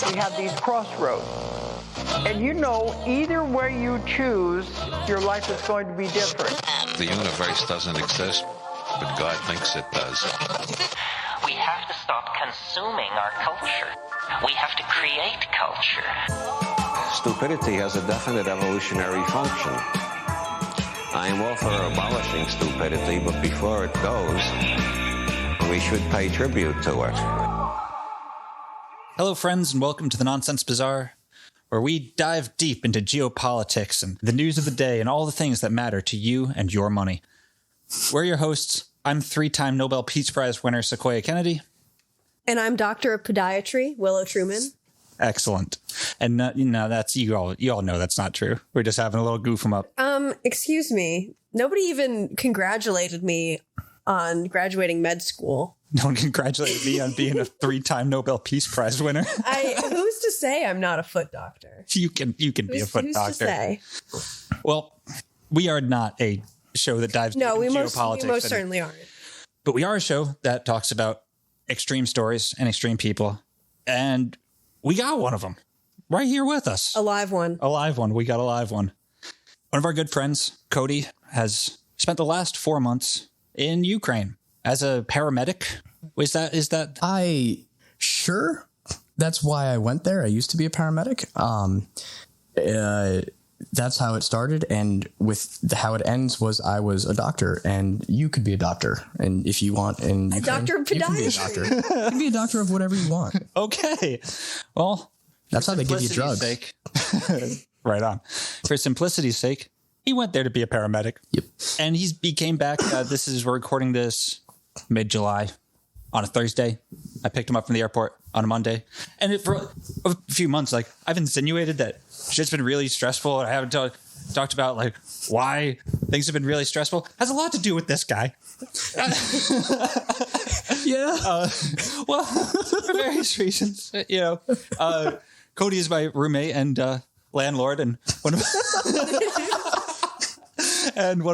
we have these crossroads. And you know, either way you choose, your life is going to be different. The universe doesn't exist, but God thinks it does. We have to stop consuming our culture. We have to create culture. Stupidity has a definite evolutionary function. I am all for abolishing stupidity, but before it goes, we should pay tribute to it. Hello, friends, and welcome to the Nonsense Bazaar, where we dive deep into geopolitics and the news of the day and all the things that matter to you and your money. We're your hosts. I'm three-time Nobel Peace Prize winner Sequoia Kennedy. And I'm Doctor of Podiatry, Willow Truman. Excellent. And that's you all know that's not true. We're just having a little goof 'em up. Excuse me. Nobody even congratulated me on graduating med school. No one congratulated me on being a three-time Nobel Peace Prize winner. Who's to say I'm not a foot doctor? You can be a foot who's doctor. To say? Well, we are not a show that dives into geopolitics. We most certainly aren't. But we are a show that talks about extreme stories and extreme people. And we got one of them right here with us. A live one. We got a live one. One of our good friends, Cody, has spent the last 4 months in Ukraine as a paramedic. Is that? Sure. That's why I went there. I used to be a paramedic. That's how it started. And with how it ends was I was a doctor, and you could be a doctor. And if you want, and a doctor of podiatry. You can be a doctor of whatever you want. Okay. Well, that's how they give you drugs. Right on. For simplicity's sake, he went there to be a paramedic. Yep. And he came back. We're recording this mid-July on a Thursday. I picked him up from the airport on a Monday. And for a few months, I've insinuated that shit's been really stressful. And I haven't talked about why things have been really stressful. Has a lot to do with this guy. Yeah. Well, for various reasons, Cody is my roommate and landlord, and one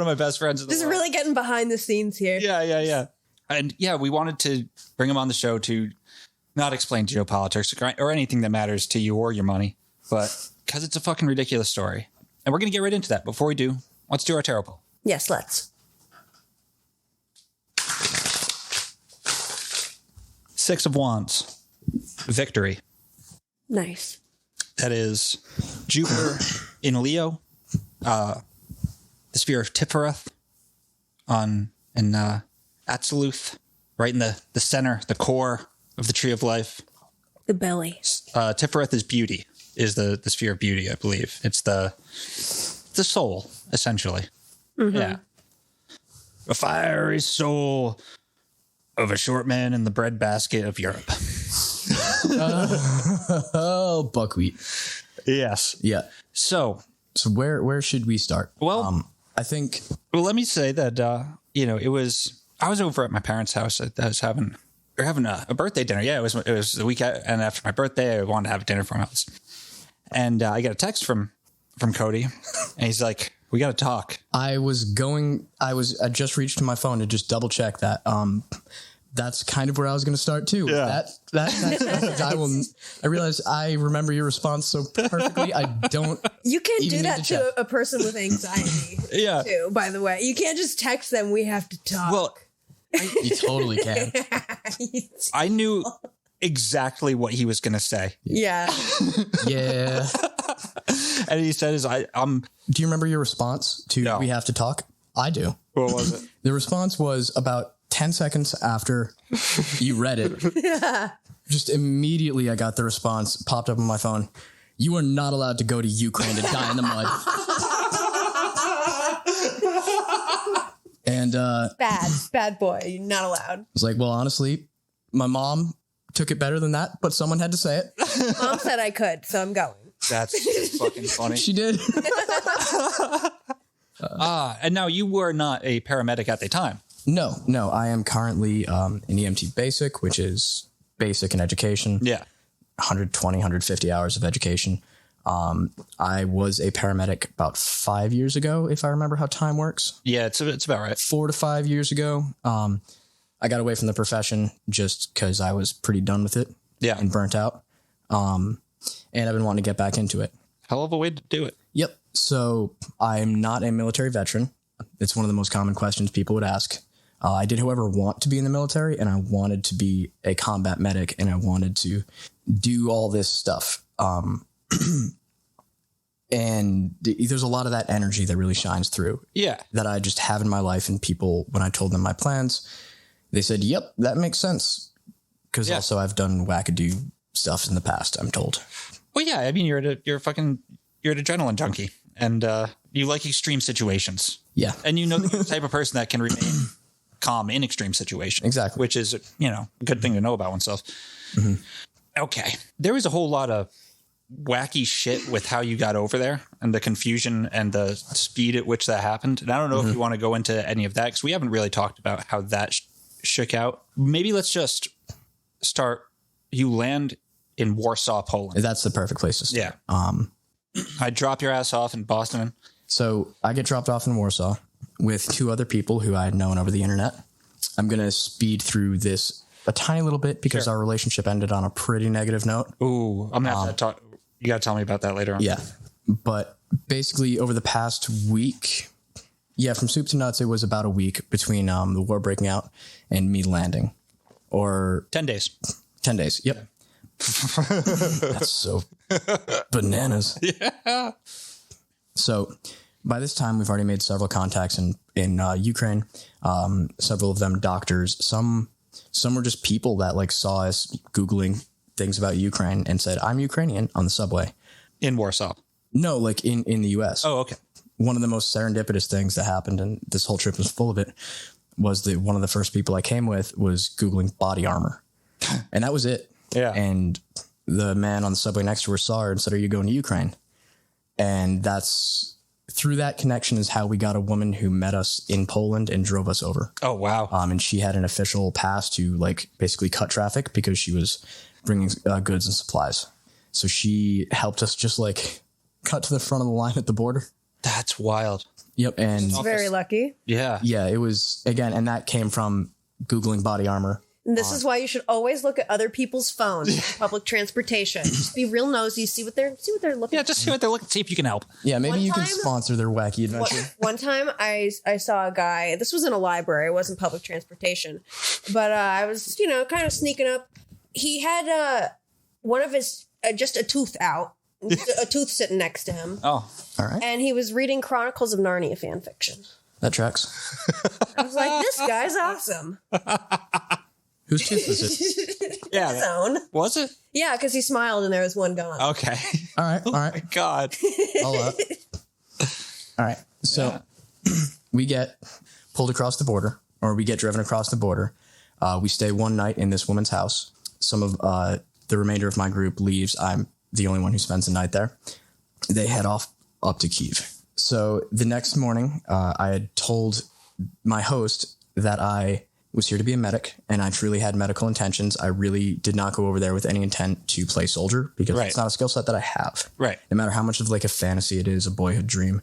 of my best friends in the world. Really getting behind the scenes here. Yeah. And we wanted to bring him on the show to not explain geopolitics or anything that matters to you or your money, but because it's a fucking ridiculous story. And we're going to get right into that. Before we do, let's do our tarot pull. Yes, let's. Six of Wands. Victory. Nice. That is Jupiter in Leo, the sphere of Tiphareth in Atziluth, right in the center, the core of the tree of life. The belly. Tiphareth is beauty, is the sphere of beauty, I believe. It's the soul, essentially. Mm-hmm. Yeah. A fiery soul of a short man in the breadbasket of Europe. Buckwheat. Yes. Yeah. So where should we start? Well, I think. Well, let me say that I was over at my parents' house. I was having a birthday dinner. Yeah, it was the weekend, and after my birthday, I wanted to have dinner for my house. And I got a text from Cody, and he's like, "We got to talk." I just reached to my phone to just double check that. That's kind of where I was going to start too. Yeah. That I realize I remember your response so perfectly. I don't. You can't do that to a person with anxiety. Yeah. Too, by the way, you can't just text them. We have to talk. Well, you totally can. I knew exactly what he was going to say. Yeah. Yeah. And he said, Do you remember your response to No. We have to talk? I do. What was it? The response was about 10 seconds after you read it. Yeah. Just immediately I got the response, popped up on my phone. You are not allowed to go to Ukraine to die in the mud. And bad boy. You're not allowed. I was like, well, honestly, my mom took it better than that, but someone had to say it. Mom said I could, so I'm going. That's fucking funny. She did. And now you were not a paramedic at the time. No. I am currently an EMT Basic, which is basic in education. Yeah. 120, 150 hours of education. I was a paramedic about 5 years ago, if I remember how time works. Yeah, it's about right. 4 to 5 years ago. I got away from the profession just because I was pretty done with it. Yeah. And burnt out. and I've been wanting to get back into it. Hell of a way to do it. Yep. So I'm not a military veteran. It's one of the most common questions people would ask. I did, however, want to be in the military, and I wanted to be a combat medic, and I wanted to do all this stuff. And there's a lot of that energy that really shines through. Yeah. That I just have in my life. And people, when I told them my plans, they said, yep, that makes sense. Because also I've done wackadoo stuff in the past, I'm told. Well, yeah. I mean, you're an adrenaline junkie, and you like extreme situations. Yeah. And you know the type of person that can remain calm in extreme situations. Exactly. Which is, a good thing to know about oneself. Mm-hmm. Okay. There was a whole lot of wacky shit with how you got over there and the confusion and the speed at which that happened. And I don't know if you want to go into any of that, because we haven't really talked about how that shook out. Maybe let's just start. You land in Warsaw, Poland. That's the perfect place to start. Yeah. I drop your ass off in Boston. So I get dropped off in Warsaw with 2 other people who I had known over the internet. I'm going to speed through this a tiny little bit because our relationship ended on a pretty negative note. Ooh, I'm going to have to talk. You got to tell me about that later on. Yeah. But basically over the past week, from soup to nuts, it was about a week between the war breaking out and me landing. Or 10 days. 10 days. Yep. That's so bananas. Yeah. So by this time, we've already made several contacts in Ukraine. Several of them doctors. Some were just people that saw us Googling things about Ukraine and said, I'm Ukrainian, on the subway. In Warsaw? No, in the U.S. Oh, okay. One of the most serendipitous things that happened, and this whole trip was full of it, was that one of the first people I came with was Googling body armor. And that was it. Yeah. And the man on the subway next to her saw her and said, are you going to Ukraine? And through that connection is how we got a woman who met us in Poland and drove us over. Oh, wow. And she had an official pass to basically cut traffic because she was bringing goods and supplies. So she helped us just cut to the front of the line at the border. That's wild. Yep. And it's very lucky. Yeah. Yeah, it was, again, and that came from Googling body armor. And this is why you should always look at other people's phones in public transportation. Just be real nosy, see what they're looking. Yeah, just see what they're looking. See if you can help. Yeah, maybe you can sponsor their wacky adventure. One time, I saw a guy. This was in a library. It wasn't public transportation, but I was kind of sneaking up. He had one of his just a tooth out, a tooth sitting next to him. Oh, all right. And he was reading Chronicles of Narnia fan fiction. That tracks. I was like, this guy's awesome. Whose tooth was it? Yeah. His own. Was it? Yeah, because he smiled and there was one gone. Okay. All right. Oh my God. All right. So we get pulled across the border, or we get driven across the border. We stay one night in this woman's house. Some of the remainder of my group leaves. I'm the only one who spends the night there. They head off up to Kyiv. So the next morning, I had told my host that I was here to be a medic, and I truly had medical intentions. I really did not go over there with any intent to play soldier, because it's not a skill set that I have. Right. No matter how much of a fantasy it is, a boyhood dream,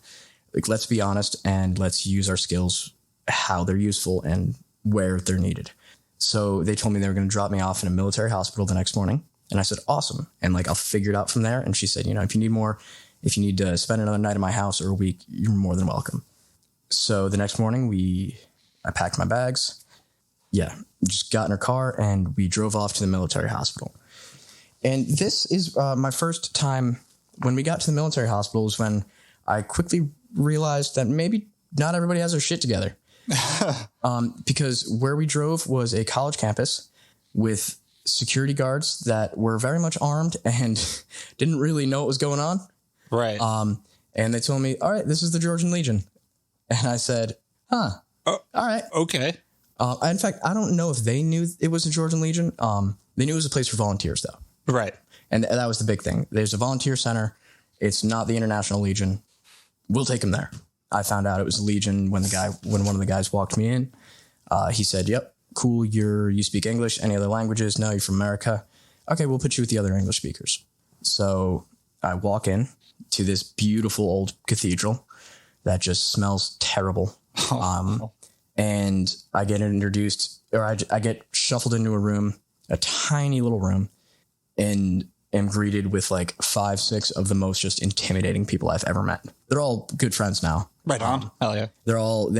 let's be honest and let's use our skills how they're useful and where they're needed. So they told me they were going to drop me off in a military hospital the next morning. And I said, awesome. And I'll figure it out from there. And she said, if you need to spend another night in my house or a week, you're more than welcome. So the next morning I packed my bags. Yeah, just got in her car and we drove off to the military hospital. And this is my first time when we got to the military hospital is when I quickly realized that maybe not everybody has their shit together. Because where we drove was a college campus with security guards that were very much armed and didn't really know what was going on. Right. And they told me, all right, this is the Georgian Legion. And I said, all right. Okay. In fact, I don't know if they knew it was the Georgian Legion. They knew it was a place for volunteers, though. Right. And that was the big thing. There's a volunteer center. It's not the International Legion. We'll take them there. I found out it was the Legion when one of the guys walked me in. He said, yep, cool. You speak English, any other languages? No, you're from America. Okay, we'll put you with the other English speakers. So I walk in to this beautiful old cathedral that just smells terrible. And I get introduced, or I get shuffled into a room, a tiny little room. And am greeted with like 5-6 of the most just intimidating people I've ever met. They're all good friends now. Right on. Hell yeah. They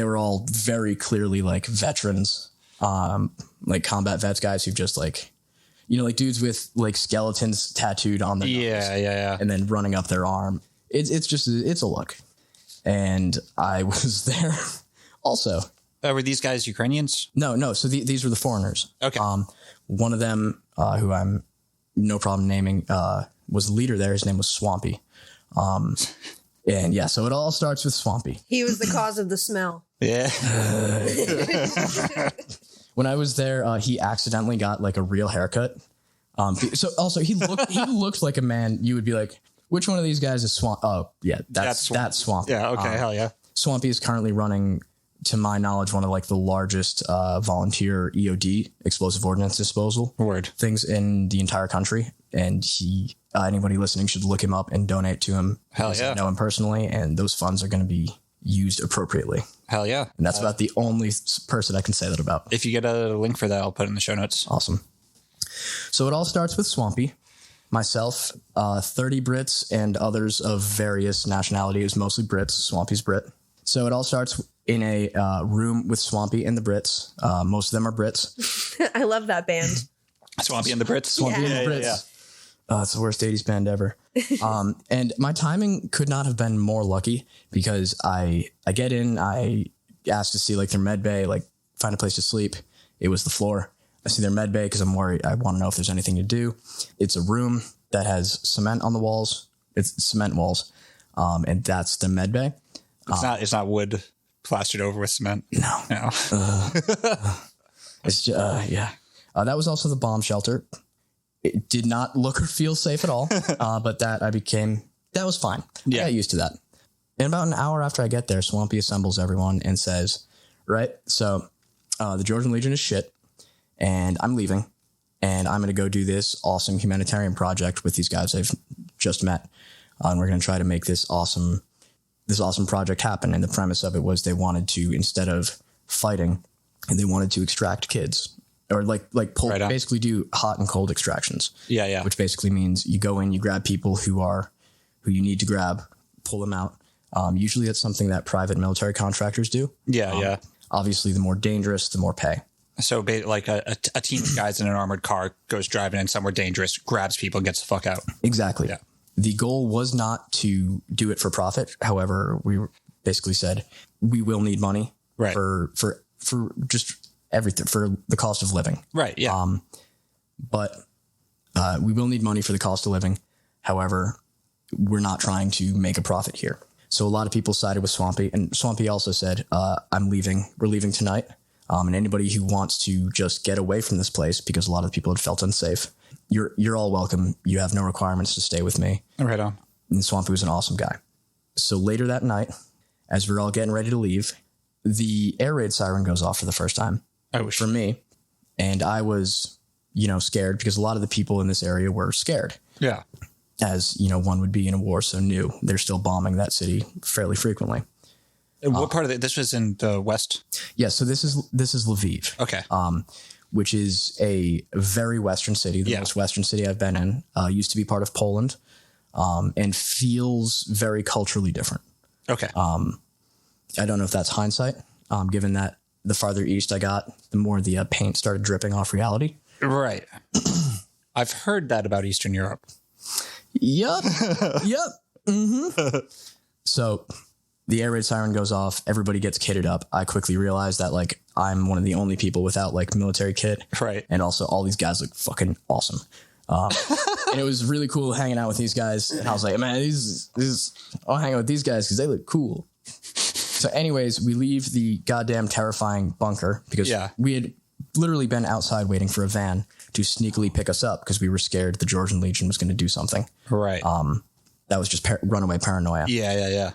were all very clearly like veterans, like combat vets guys who just like, you know, like dudes with like skeletons tattooed on their nose. Yeah. And then running up their arm. It's a look. And I was there also. Were these guys Ukrainians? No. So these were the foreigners. Okay. One of them, who I'm no problem naming, was the leader there. His name was Swampy. And yeah, so it all starts with Swampy. He was the cause of the smell. Yeah. When I was there, he accidentally got like a real haircut. So also he looked like a man. You would be like, which one of these guys is Swamp? Oh yeah, that's Swampy. Yeah. Okay. Hell yeah. Swampy is currently running, to my knowledge, one of like the largest volunteer EOD, explosive ordnance disposal things in the entire country. And he, anybody listening should look him up and donate to him. Hell yeah. I know him personally, and those funds are going to be used appropriately. Hell yeah. And that's about the only person I can say that about. If you get a link for that, I'll put it in the show notes. Awesome. So it all starts with Swampy, myself, 30 Brits, and others of various nationalities, mostly Brits. Swampy's Brit. So it all starts in a room with Swampy and the Brits. Most of them are Brits. I love that band. Swampy and the Brits. Swampy and the Brits. Yeah. It's the worst 80s band ever. And my timing could not have been more lucky because I get in, I asked to see like their med bay, like find a place to sleep. It was the floor. I see their med bay because I'm worried. I want to know if there's anything to do. It's a room that has cement on the walls. It's cement walls. And that's the med bay. It's not wood plastered over with cement. No. It's just, yeah. That was also the bomb shelter. It did not look or feel safe at all. But that was fine. Yeah. I got used to that. And about an hour after I get there, Swampy assembles everyone and says, right, so the Georgian Legion is shit and I'm leaving and I'm going to go do this awesome humanitarian project with these guys I've just met. And we're going to try to make this awesome project happen. And the premise of it was they wanted to, instead of fighting, and they wanted to extract kids. Or like pull, basically do hot and cold extractions. Yeah. Which basically means you go in, you grab people who you need to grab, pull them out. Usually it's something that private military contractors do. Yeah. Obviously, the more dangerous, the more pay. So like a team of guys in an armored car goes driving in somewhere dangerous, grabs people, and gets the fuck out. Exactly. Yeah. The goal was not to do it for profit. However, we basically said we will need money for just everything, for the cost of living. Right. Yeah. But we will need money for the cost of living. However, we're not trying to make a profit here. So a lot of people sided with Swampy, and Swampy also said, I'm leaving. We're leaving tonight. And anybody who wants to just get away from this place, because a lot of people had felt unsafe, you're all welcome. You have no requirements to stay with me. Right on. And Swampy was an awesome guy. So later that night, as we're all getting ready to leave, the air raid siren goes off for the first time. For me. And I was, scared because a lot of the people in this area were scared. Yeah. As, one would be in a war so new. They're still bombing that city fairly frequently. What part of it? This was in the west? Yeah, so this is Lviv. Okay. Which is a very western city, the most western city I've been in. Used to be part of Poland, and feels very culturally different. Okay. I don't know if that's hindsight, given that the farther east I got, the more the paint started dripping off reality. Right. I've heard that about Eastern Europe. Yep. Mm-hmm. So the air raid siren goes off. Everybody gets kitted up. I quickly realized that I'm one of the only people without military kit. Right. And also all these guys look fucking awesome. And it was really cool hanging out with these guys. And I was like, man, I'll hang out with these guys because they look cool. So anyways, we leave the goddamn terrifying bunker because we had literally been outside waiting for a van to sneakily pick us up because we were scared the Georgian Legion was going to do something. Right. That was just runaway paranoia. Yeah.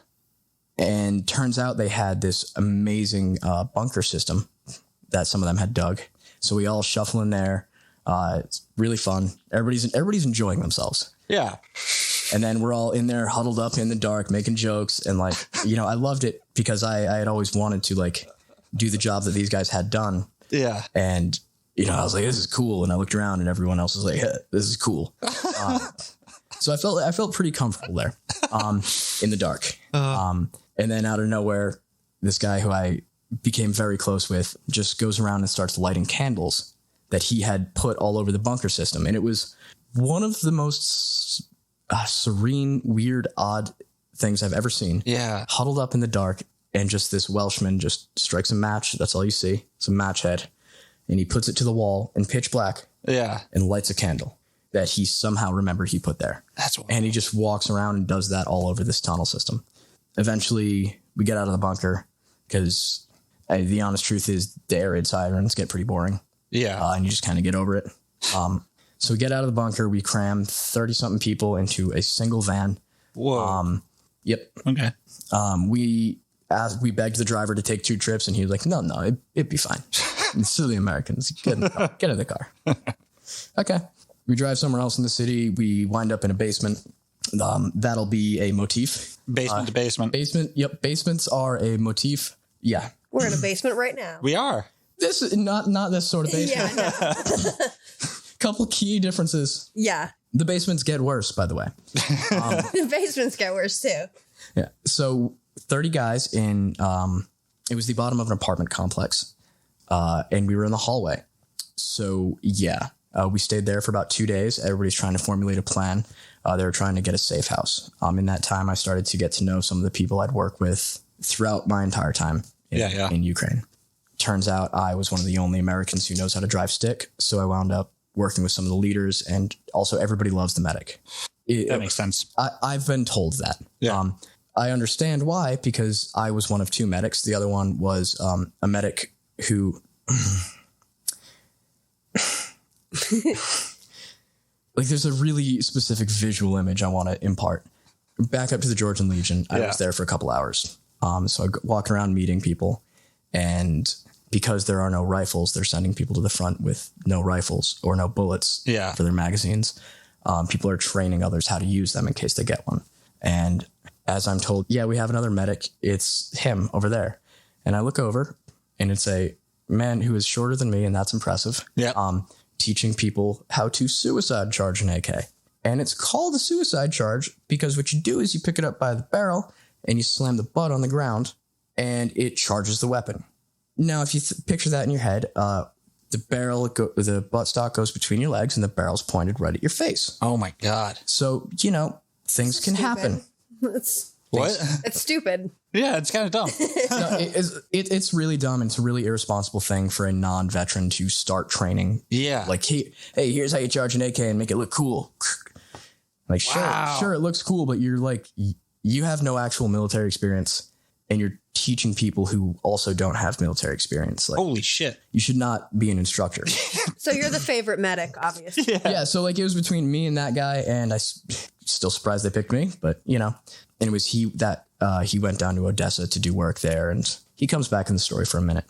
And turns out they had this amazing bunker system that some of them had dug. So we all shuffle in there. It's really fun. Everybody's enjoying themselves. Yeah. And then we're all in there huddled up in the dark, making jokes. And I loved it because I had always wanted to do the job that these guys had done. Yeah. And I was like, this is cool. And I looked around and everyone else was like, yeah, this is cool. So I felt pretty comfortable there in the dark. And then out of nowhere, this guy who I became very close with just goes around and starts lighting candles that he had put all over the bunker system. And it was one of the most serene, weird, odd things I've ever seen. Yeah. Huddled up in the dark, and just this Welshman just strikes a match. That's all you see. It's a match head. And he puts it to the wall in pitch black. Yeah. And lights a candle that he somehow remembered he put there. That's wild. And he just walks around and does that all over this tunnel system. Eventually, we get out of the bunker because the honest truth is the air raid sirens get pretty boring. Yeah. And you just kind of get over it. So we get out of the bunker. We cram 30-something people into a single van. Whoa. Yep. Okay. We begged the driver to take 2 trips, and he was like, no, it'd be fine. It's silly Americans. Get in the car. Okay. We drive somewhere else in the city. We wind up in a basement. That'll be a motif. Basement to basement. Basement. Yep. Basements are a motif. Yeah. We're in a basement right now. We are. This is not this sort of basement. Yeah, no. Couple key differences. Yeah. The basements get worse, by the way. Basements get worse too. Yeah. So 30 guys in, it was the bottom of an apartment complex. And we were in the hallway. So yeah, we stayed there for about 2 days. Everybody's trying to formulate a plan. They were trying to get a safe house. In that time, I started to get to know some of the people I'd worked with throughout my entire time in Ukraine. Turns out I was one of the only Americans who knows how to drive stick. So I wound up working with some of the leaders, and also everybody loves the medic. That makes sense. I've been told that. Yeah. I understand why, because I was one of 2 medics. The other one was a medic who... like, there's a really specific visual image I want to impart. Back up to the Georgian Legion, I was there for a couple hours. So I walk around meeting people, and because there are no rifles, they're sending people to the front with no rifles or no bullets for their magazines. People are training others how to use them in case they get one. And as I'm told, yeah, we have another medic. It's him over there. And I look over, and it's a man who is shorter than me, and that's impressive. Yeah. Teaching people how to suicide charge an AK. And it's called a suicide charge because what you do is you pick it up by the barrel and you slam the butt on the ground, and it charges the weapon. Now, if you picture that in your head, the buttstock goes between your legs and the barrel's pointed right at your face. Oh my God. So, things can happen. What? It's stupid. Yeah, it's kind of dumb. No, it's really dumb. And it's a really irresponsible thing for a non-veteran to start training. Yeah. Like, hey, here's how you charge an AK and make it look cool. Like, sure, it looks cool, but you're like, you have no actual military experience, and you're teaching people who also don't have military experience. Like, holy shit. You should not be an instructor. So you're the favorite medic, obviously. Yeah. So like, it was between me and that guy, and I still surprised they picked me, but and it was he went down to Odessa to do work there, and he comes back in the story for a minute.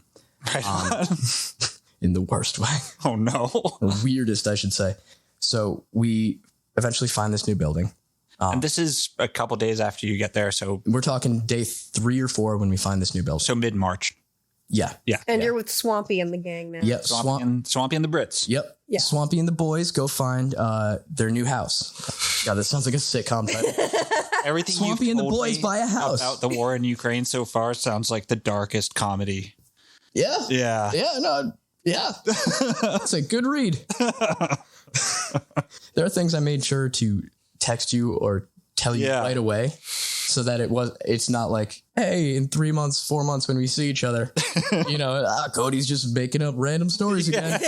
Right. In the worst way. Oh no. Or weirdest, I should say. So we eventually find this new building. And this is a couple days after you get there, so we're talking day 3 or 4 when we find this new building. So mid-March. Yeah. And you're with Swampy and the gang now. Yep. Swampy and the Brits. Yep. Yeah. Swampy and the boys go find their new house. God, that sounds like a sitcom title. Everything Swampy and the boys buy a house. About the war in Ukraine so far sounds like the darkest comedy. Yeah. Yeah. Yeah. No. Yeah. That's a good read. There are things I made sure to text you or tell you right away, so that it's not like, hey, in 3 months, 4 months when we see each other, Cody's just making up random stories again.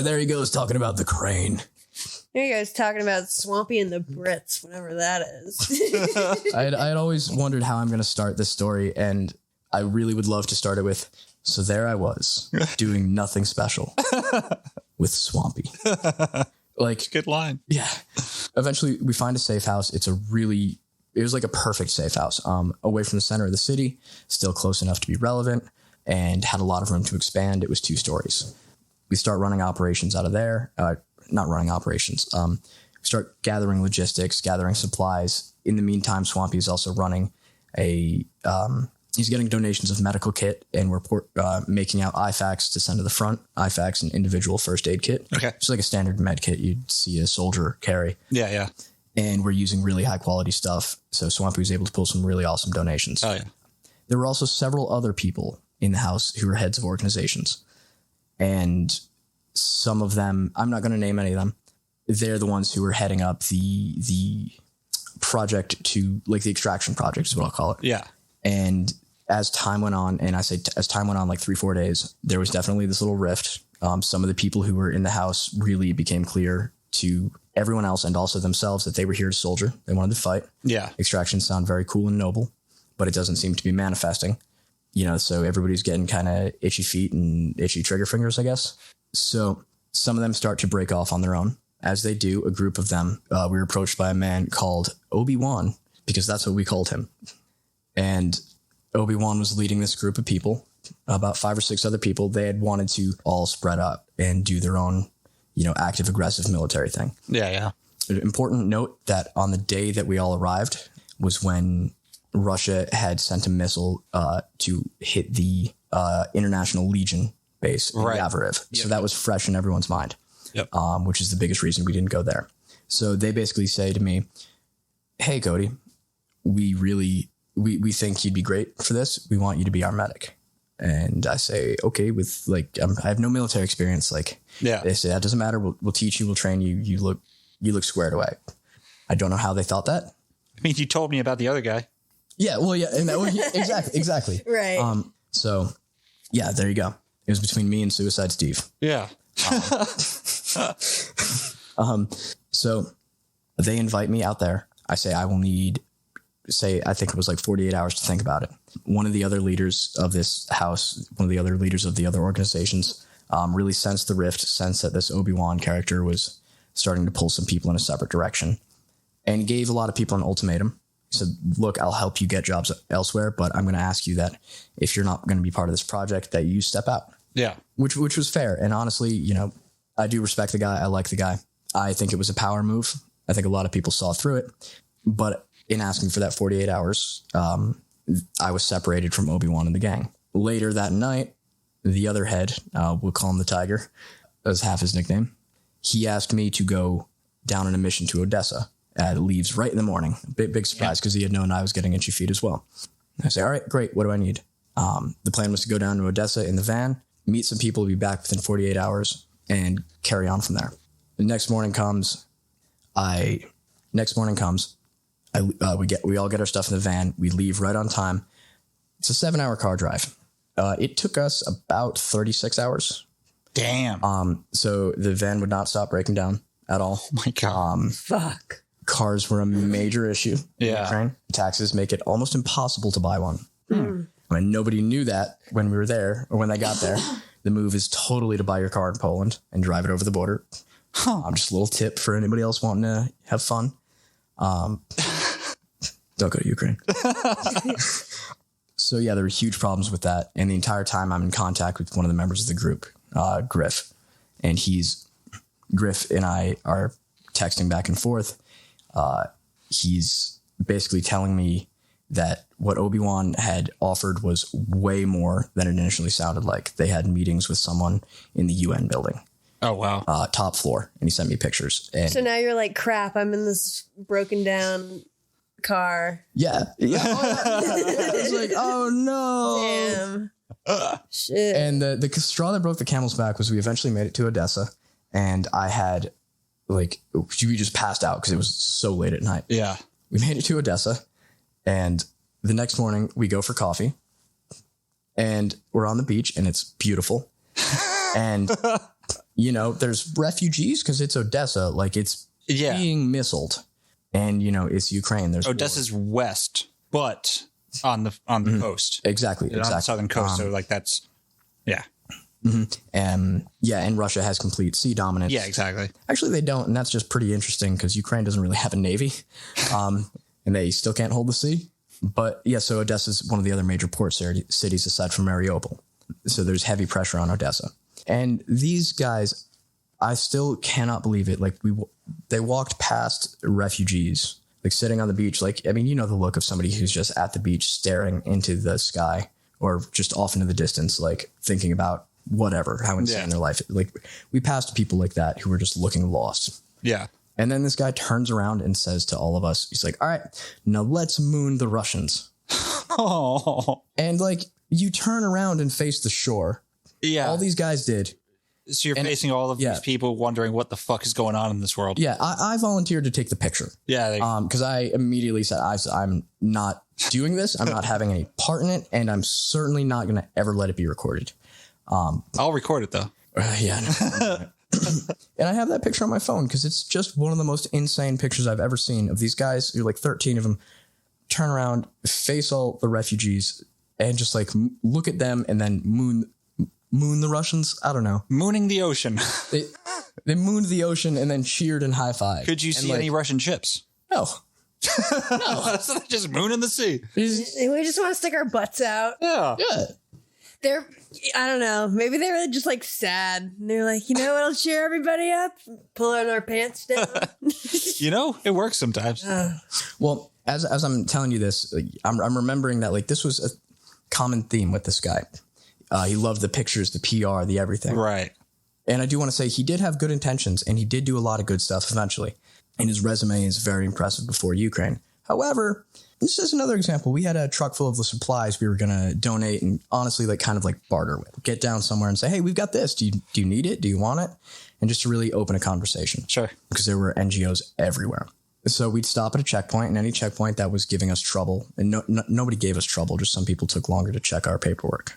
There he goes talking about the crane. Here you guys talking about Swampy and the Brits, whatever that is. I had always wondered how I'm going to start this story, and I really would love to start it with, so there I was doing nothing special with Swampy. Like, good line. Yeah. Eventually we find a safe house. It was like a perfect safe house, away from the center of the city, still close enough to be relevant, and had a lot of room to expand. It was 2 stories. We start running operations out of there. Not running operations. We start gathering logistics, gathering supplies. In the meantime, Swampy is also running a He's getting donations of medical kit, and we're making out IFAKs to send to the front. IFAKs, an individual first aid kit. Okay. It's like a standard med kit you'd see a soldier carry. Yeah. And we're using really high quality stuff. So Swampy was able to pull some really awesome donations. Oh, yeah. There were also several other people in the house who were heads of organizations. And some of them, I'm not going to name any of them. They're the ones who were heading up the project to, like, the extraction project is what I'll call it. Yeah. And as time went on, and I say as time went on, like 3-4 days, there was definitely this little rift. Some of the people who were in the house really became clear to everyone else and also themselves that they were here to soldier. They wanted to fight. Yeah. Extractions sound very cool and noble, but it doesn't seem to be manifesting. So everybody's getting kind of itchy feet and itchy trigger fingers, I guess. So some of them start to break off on their own. As they do, a group of them, we were approached by a man called Obi-Wan, because that's what we called him. And Obi-Wan was leading this group of people, about 5 or 6 other people. They had wanted to all spread up and do their own, active, aggressive military thing. Yeah. An important note that on the day that we all arrived was when Russia had sent a missile to hit the International Legion base in Yavoriv. Yep. So that was fresh in everyone's mind, which is the biggest reason we didn't go there. So they basically say to me, hey, Cody, we think you'd be great for this. We want you to be our medic. And I say, okay, with I have no military experience. They say, that doesn't matter. We'll teach you. We'll train you. You look squared away. I don't know how they thought that. I mean, you told me about the other guy. Yeah. Well, yeah. And exactly. Right. So yeah, there you go. It was between me and Suicide Steve. Yeah. So they invite me out there. I say, I will need, I think it was like 48 hours to think about it. One of the other leaders of this house, one of the other leaders of the other organizations, really sensed the rift, sensed that this Obi-Wan character was starting to pull some people in a separate direction, and gave a lot of people an ultimatum. He said, look, I'll help you get jobs elsewhere, but I'm going to ask you that if you're not going to be part of this project, that you step out. Yeah. Which was fair. And honestly, I do respect the guy. I like the guy. I think it was a power move. I think a lot of people saw through it, but in asking for that 48 hours, I was separated from Obi-Wan and the gang. Later that night, the other head, we'll call him the Tiger, as half his nickname, he asked me to go down on a mission to Odessa. Leaves right in the morning. Big surprise, because he had known I was getting itchy feet as well. I say, all right, great. What do I need? The plan was to go down to Odessa in the van, meet some people, be back within 48 hours, and carry on from there. The next morning comes. We all get our stuff in the van. We leave right on time. It's a 7-hour car drive. It took us about 36 hours. Damn. So the van would not stop breaking down at all. Oh my God. Fuck. Cars were a major issue. Yeah. In Ukraine. Taxes make it almost impossible to buy one. I mean, nobody knew that when we were there or when they got there. The move is totally to buy your car in Poland and drive it over the border. Just a little tip for anybody else wanting to have fun. Don't go to Ukraine. So yeah, there were huge problems with that. And the entire time I'm in contact with one of the members of the group, Griff. And Griff and I are texting back and forth. He's basically telling me that what Obi-Wan had offered was way more than it initially sounded like. They had meetings with someone in the UN building. Oh, wow. Top floor. And he sent me pictures. And so now you're like, crap, I'm in this broken down car. Yeah. It's like, oh no. Damn. Shit. And the straw that broke the camel's back was we eventually made it to Odessa. And I had we just passed out because it was so late at night. Yeah. We made it to Odessa. And the next morning we go for coffee. And we're on the beach and it's beautiful. And, there's refugees because it's Odessa. It's being missiled. And, it's Ukraine. There's Odessa's west, but on the coast. Exactly. On the southern coast. So that's, yeah. Mm-hmm. And Russia has complete sea dominance. Yeah, exactly. Actually, they don't. And that's just pretty interesting because Ukraine doesn't really have a navy. And they still can't hold the sea. But yeah, so Odessa is one of the other major port cities aside from Mariupol. So there's heavy pressure on Odessa. And these guys, I still cannot believe it. They walked past refugees like sitting on the beach. Like, I mean, you know, the look of somebody who's just at the beach staring into the sky or just off into the distance, like thinking about whatever, how insane their life is. Like, we passed people like that who were just looking lost. Yeah. And then this guy turns around and says to all of us, he's like, all right, now let's moon the Russians. Oh. And like, you turn around and face the shore. Yeah. All these guys did. So you're facing all of these people wondering what the fuck is going on in this world. Yeah, I volunteered to take the picture. Yeah. Because I immediately said, I'm not doing this. I'm not having any part in it. And I'm certainly not going to ever let it be recorded. I'll record it, though. Yeah. No. And I have that picture on my phone because it's just one of the most insane pictures I've ever seen of these guys. You're like 13 of them turn around, face all the refugees, and just like look at them and then moon the Russians. I don't know. Mooning the ocean. They mooned the ocean and then cheered and high-fived. Could you see any Russian ships? No. No. So they're just mooning the sea. We just want to stick our butts out. Yeah. Yeah. They're, I don't know, maybe they were just like sad. And they're like, you know what'll cheer everybody up? Pulling our pants down. You know, it works sometimes. Well, as I'm telling you this, I'm remembering that like this was a common theme with this guy. He loved the pictures, the PR, the everything. Right. And I do want to say he did have good intentions and he did do a lot of good stuff eventually. And his resume is very impressive before Ukraine. However, this is another example. We had a truck full of the supplies we were going to donate and honestly, like kind of like barter with. Get down somewhere and say, hey, we've got this. Do you need it? Do you want it? And just to really open a conversation. Sure. Because there were NGOs everywhere. So we'd stop at a checkpoint, and any checkpoint that was giving us trouble, and nobody gave us trouble, just some people took longer to check our paperwork.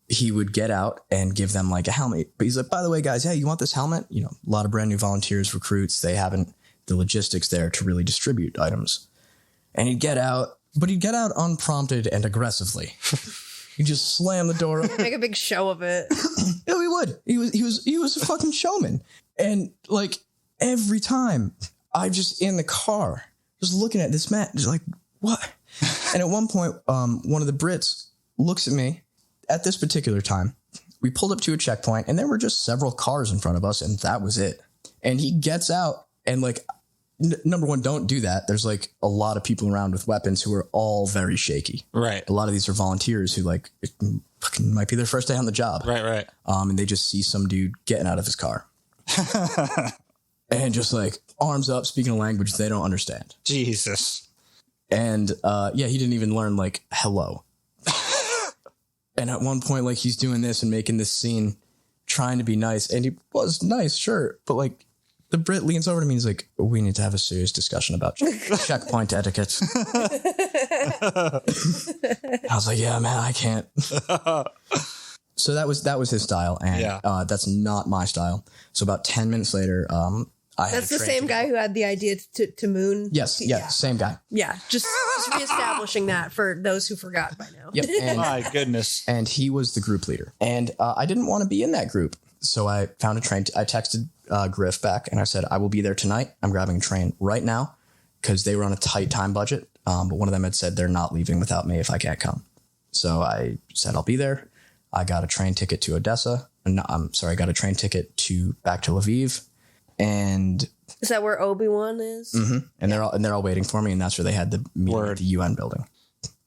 He would get out and give them like a helmet. But he's like, by the way, guys, hey, you want this helmet? You know, a lot of brand new volunteers, recruits, they haven't the logistics there to really distribute items. And he'd get out, but he'd get out unprompted and aggressively. He'd just slam the door up. Make a big show of it. Yeah, we would. He was a fucking showman. And like every time I just in the car, just looking at this man, just like, what? And at one point, one of the Brits looks at me at this particular time. We pulled up to a checkpoint and there were just several cars in front of us and that was it. And he gets out and like, number one, don't do that. There's like a lot of people around with weapons who are all very shaky. Right. A lot of these are volunteers who like it fucking might be their first day on the job. Right. And they just see some dude getting out of his car and just like arms up, speaking a language they don't understand. Jesus. And he didn't even learn like hello. And at one point, like he's doing this and making this scene, trying to be nice, and he was nice, sure, but like. The Brit leans over to me and he's like, we need to have a serious discussion about checkpoint etiquette. I was like, yeah, man, I can't. So that was his style. And that's not my style. So about 10 minutes later, that's the same guy who had the idea to moon. Yes. Yeah. Same guy. Yeah. Just reestablishing that for those who forgot by now. Yep. And, my goodness. And he was the group leader. And I didn't want to be in that group. So I found a train. I texted Griff back and I said, I will be there tonight. I'm grabbing a train right now because they were on a tight time budget. But one of them had said they're not leaving without me if I can't come. So I said, I'll be there. I got a train ticket to Odessa. I got a train ticket back to Lviv. And is that where Obi-Wan is? Mm-hmm. And they're all waiting for me. And that's where they had the meeting at the UN building.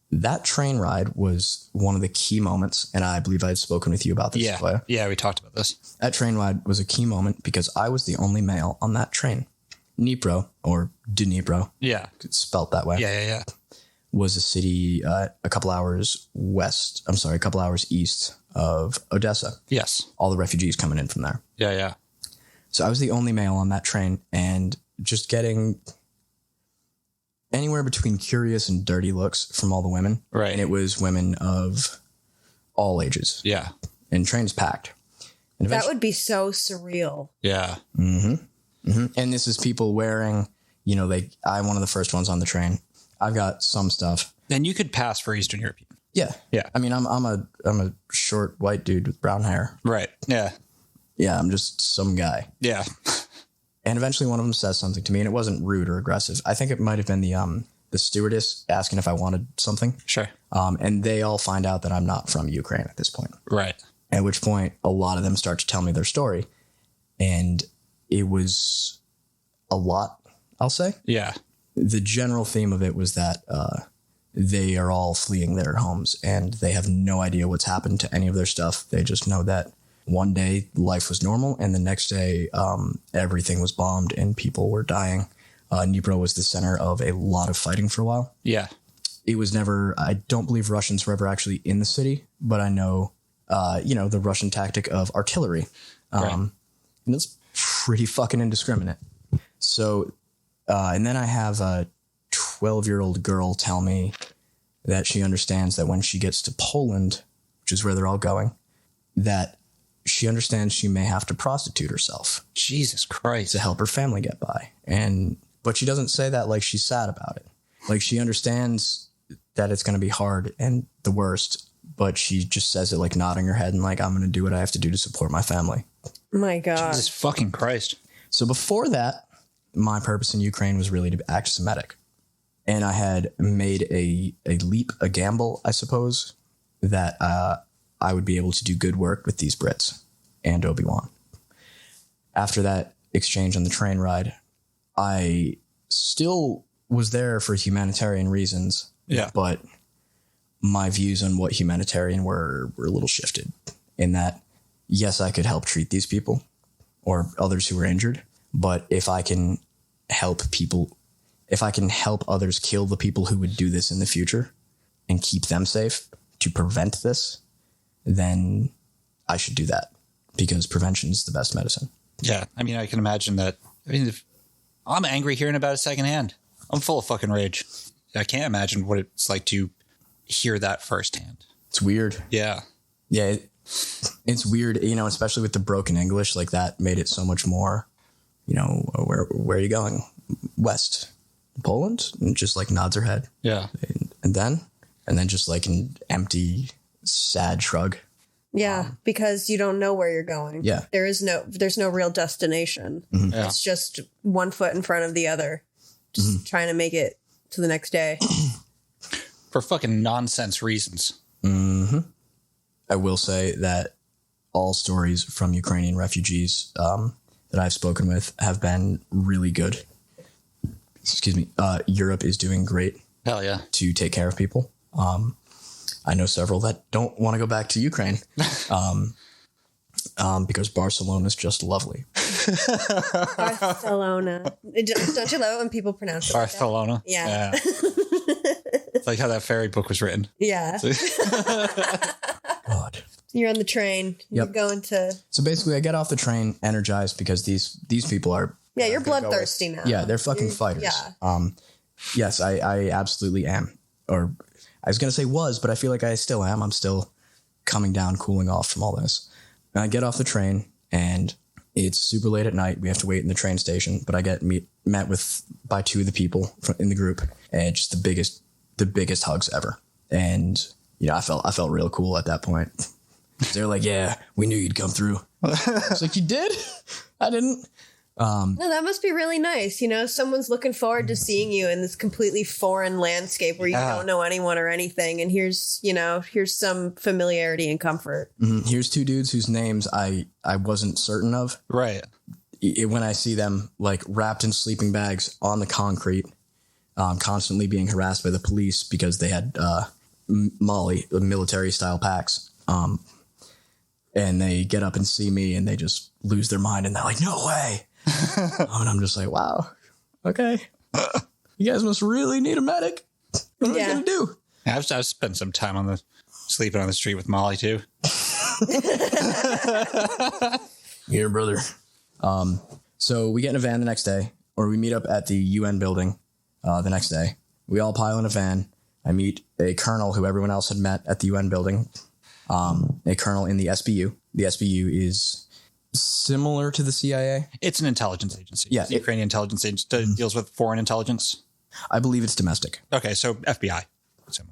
That train ride was one of the key moments, and I believe I had spoken with you about this. Yeah, we talked about this. That train ride was a key moment because I was the only male on that train. Dnipro, or Dnipro, it's spelt that way. Yeah. Was a city a couple hours east of Odessa. Yes. All the refugees coming in from there. Yeah. So I was the only male on that train, and just getting anywhere between curious and dirty looks from all the women. Right. And it was women of all ages. Yeah. And trains packed. And that would be so surreal. Yeah. Mm-hmm. Mm-hmm. And this is people wearing, I'm one of the first ones on the train. I've got some stuff. And you could pass for Eastern European. Yeah. Yeah. I mean, I'm a short white dude with brown hair. Right. Yeah. Yeah. I'm just some guy. Yeah. And eventually one of them says something to me, and it wasn't rude or aggressive. I think it might have been the stewardess asking if I wanted something. Sure. And they all find out that I'm not from Ukraine at this point. Right. At which point a lot of them start to tell me their story. And it was a lot I'll say. Yeah. The general theme of it was that they are all fleeing their homes and they have no idea what's happened to any of their stuff. They just know that one day life was normal and the next day everything was bombed and people were dying. Dnipro was the center of a lot of fighting for a while. Yeah. It was never, I don't believe Russians were ever actually in the city, but I know, the Russian tactic of artillery. Right. And it's pretty fucking indiscriminate. So, and then I have a 12-year-old girl tell me that she understands that when she gets to Poland, which is where they're all going, that she understands she may have to prostitute herself. Jesus Christ. To help her family get by. But she doesn't say that like she's sad about it. Like she understands that it's going to be hard and the worst, but she just says it like nodding her head and like, I'm going to do what I have to do to support my family. My God. Jesus fucking Christ. So before that, my purpose in Ukraine was really to act as a medic. And I had made a leap, a gamble, I suppose, that I would be able to do good work with these Brits and Obi-Wan. After that exchange on the train ride, I still was there for humanitarian reasons. Yeah. But my views on what humanitarian were a little shifted in that, yes, I could help treat these people or others who were injured. But if I can help others kill the people who would do this in the future and keep them safe to prevent this, then I should do that because prevention is the best medicine. Yeah. I mean, I can imagine that. I mean, if I'm angry hearing about it secondhand. I'm full of fucking rage. I can't imagine what it's like to hear that firsthand. It's weird. Yeah. Yeah. It's weird, especially with the broken English, like that made it so much more, where are you going? West. Poland? And just like nods her head. Yeah. And then just like an empty, sad shrug. Yeah, because you don't know where you're going. Yeah. There's no real destination. Mm-hmm. Yeah. It's just one foot in front of the other. Just trying to make it to the next day. For fucking nonsense reasons. Mm-hmm. I will say that all stories from Ukrainian refugees that I've spoken with have been really good. Excuse me. Europe is doing great. Hell yeah. To take care of people. I know several that don't want to go back to Ukraine because Barcelona is just lovely. Barcelona. Don't you love it when people pronounce it? Barcelona? Like yeah. It's like how that fairy book was written. Yeah. God. You're on the train. You're Yep. going to... So basically, I get off the train energized because these people are... Yeah, you're bloodthirsty now. Yeah, they're fucking fighters. Yeah. Yes, I absolutely am. Or I was going to say was, but I feel like I still am. I'm still coming down, cooling off from all this. And I get off the train, and it's super late at night. We have to wait in the train station, but I get met with by two of the people in the group, and just the biggest hugs ever. And I felt real cool at that point. They're like, "Yeah, we knew you'd come through." It's like, "You did? I didn't." No, that must be really nice. Someone's looking forward to seeing you in this completely foreign landscape where you don't know anyone or anything. And here's some familiarity and comfort. Mm-hmm. Here's two dudes whose names I wasn't certain of. Right. When I see them like wrapped in sleeping bags on the concrete, constantly being harassed by the police because they had Molly, military style packs. And they get up and see me and they just lose their mind and they're like, "No way." And I'm just like, wow, okay. You guys must really need a medic. What are we going to do? I've spent some time sleeping on the street with Molly too. Here, brother. So we get in a van the next day, or we meet up at the UN building the next day. We all pile in a van. I meet a colonel who everyone else had met at the UN building, a colonel in the SBU. The SBU is similar to the CIA. It's an intelligence agency. Yeah. The Ukrainian intelligence agency deals with foreign intelligence. I believe it's domestic. Okay, so FBI.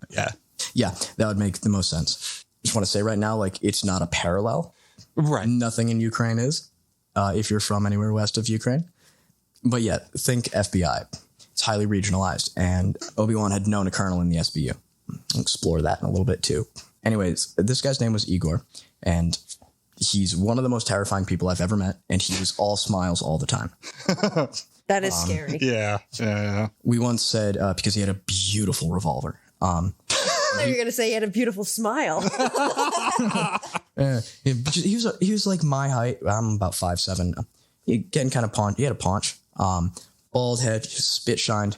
Yeah. Yeah, that would make the most sense. Just want to say right now, like, it's not a parallel. Right. Nothing in Ukraine is, if you're from anywhere west of Ukraine. But yeah, think FBI. It's highly regionalized, and Obi-Wan had known a colonel in the SBU. I'll explore that in a little bit too. Anyways, this guy's name was Igor, and he's one of the most terrifying people I've ever met, and he was all smiles all the time. That is scary. Yeah. We once said, because he had a beautiful revolver. I thought you were going to say he had a beautiful smile. He was like my height. I'm about 5'7". He getting kind of paunch. He had a paunch, bald head, just spit shined,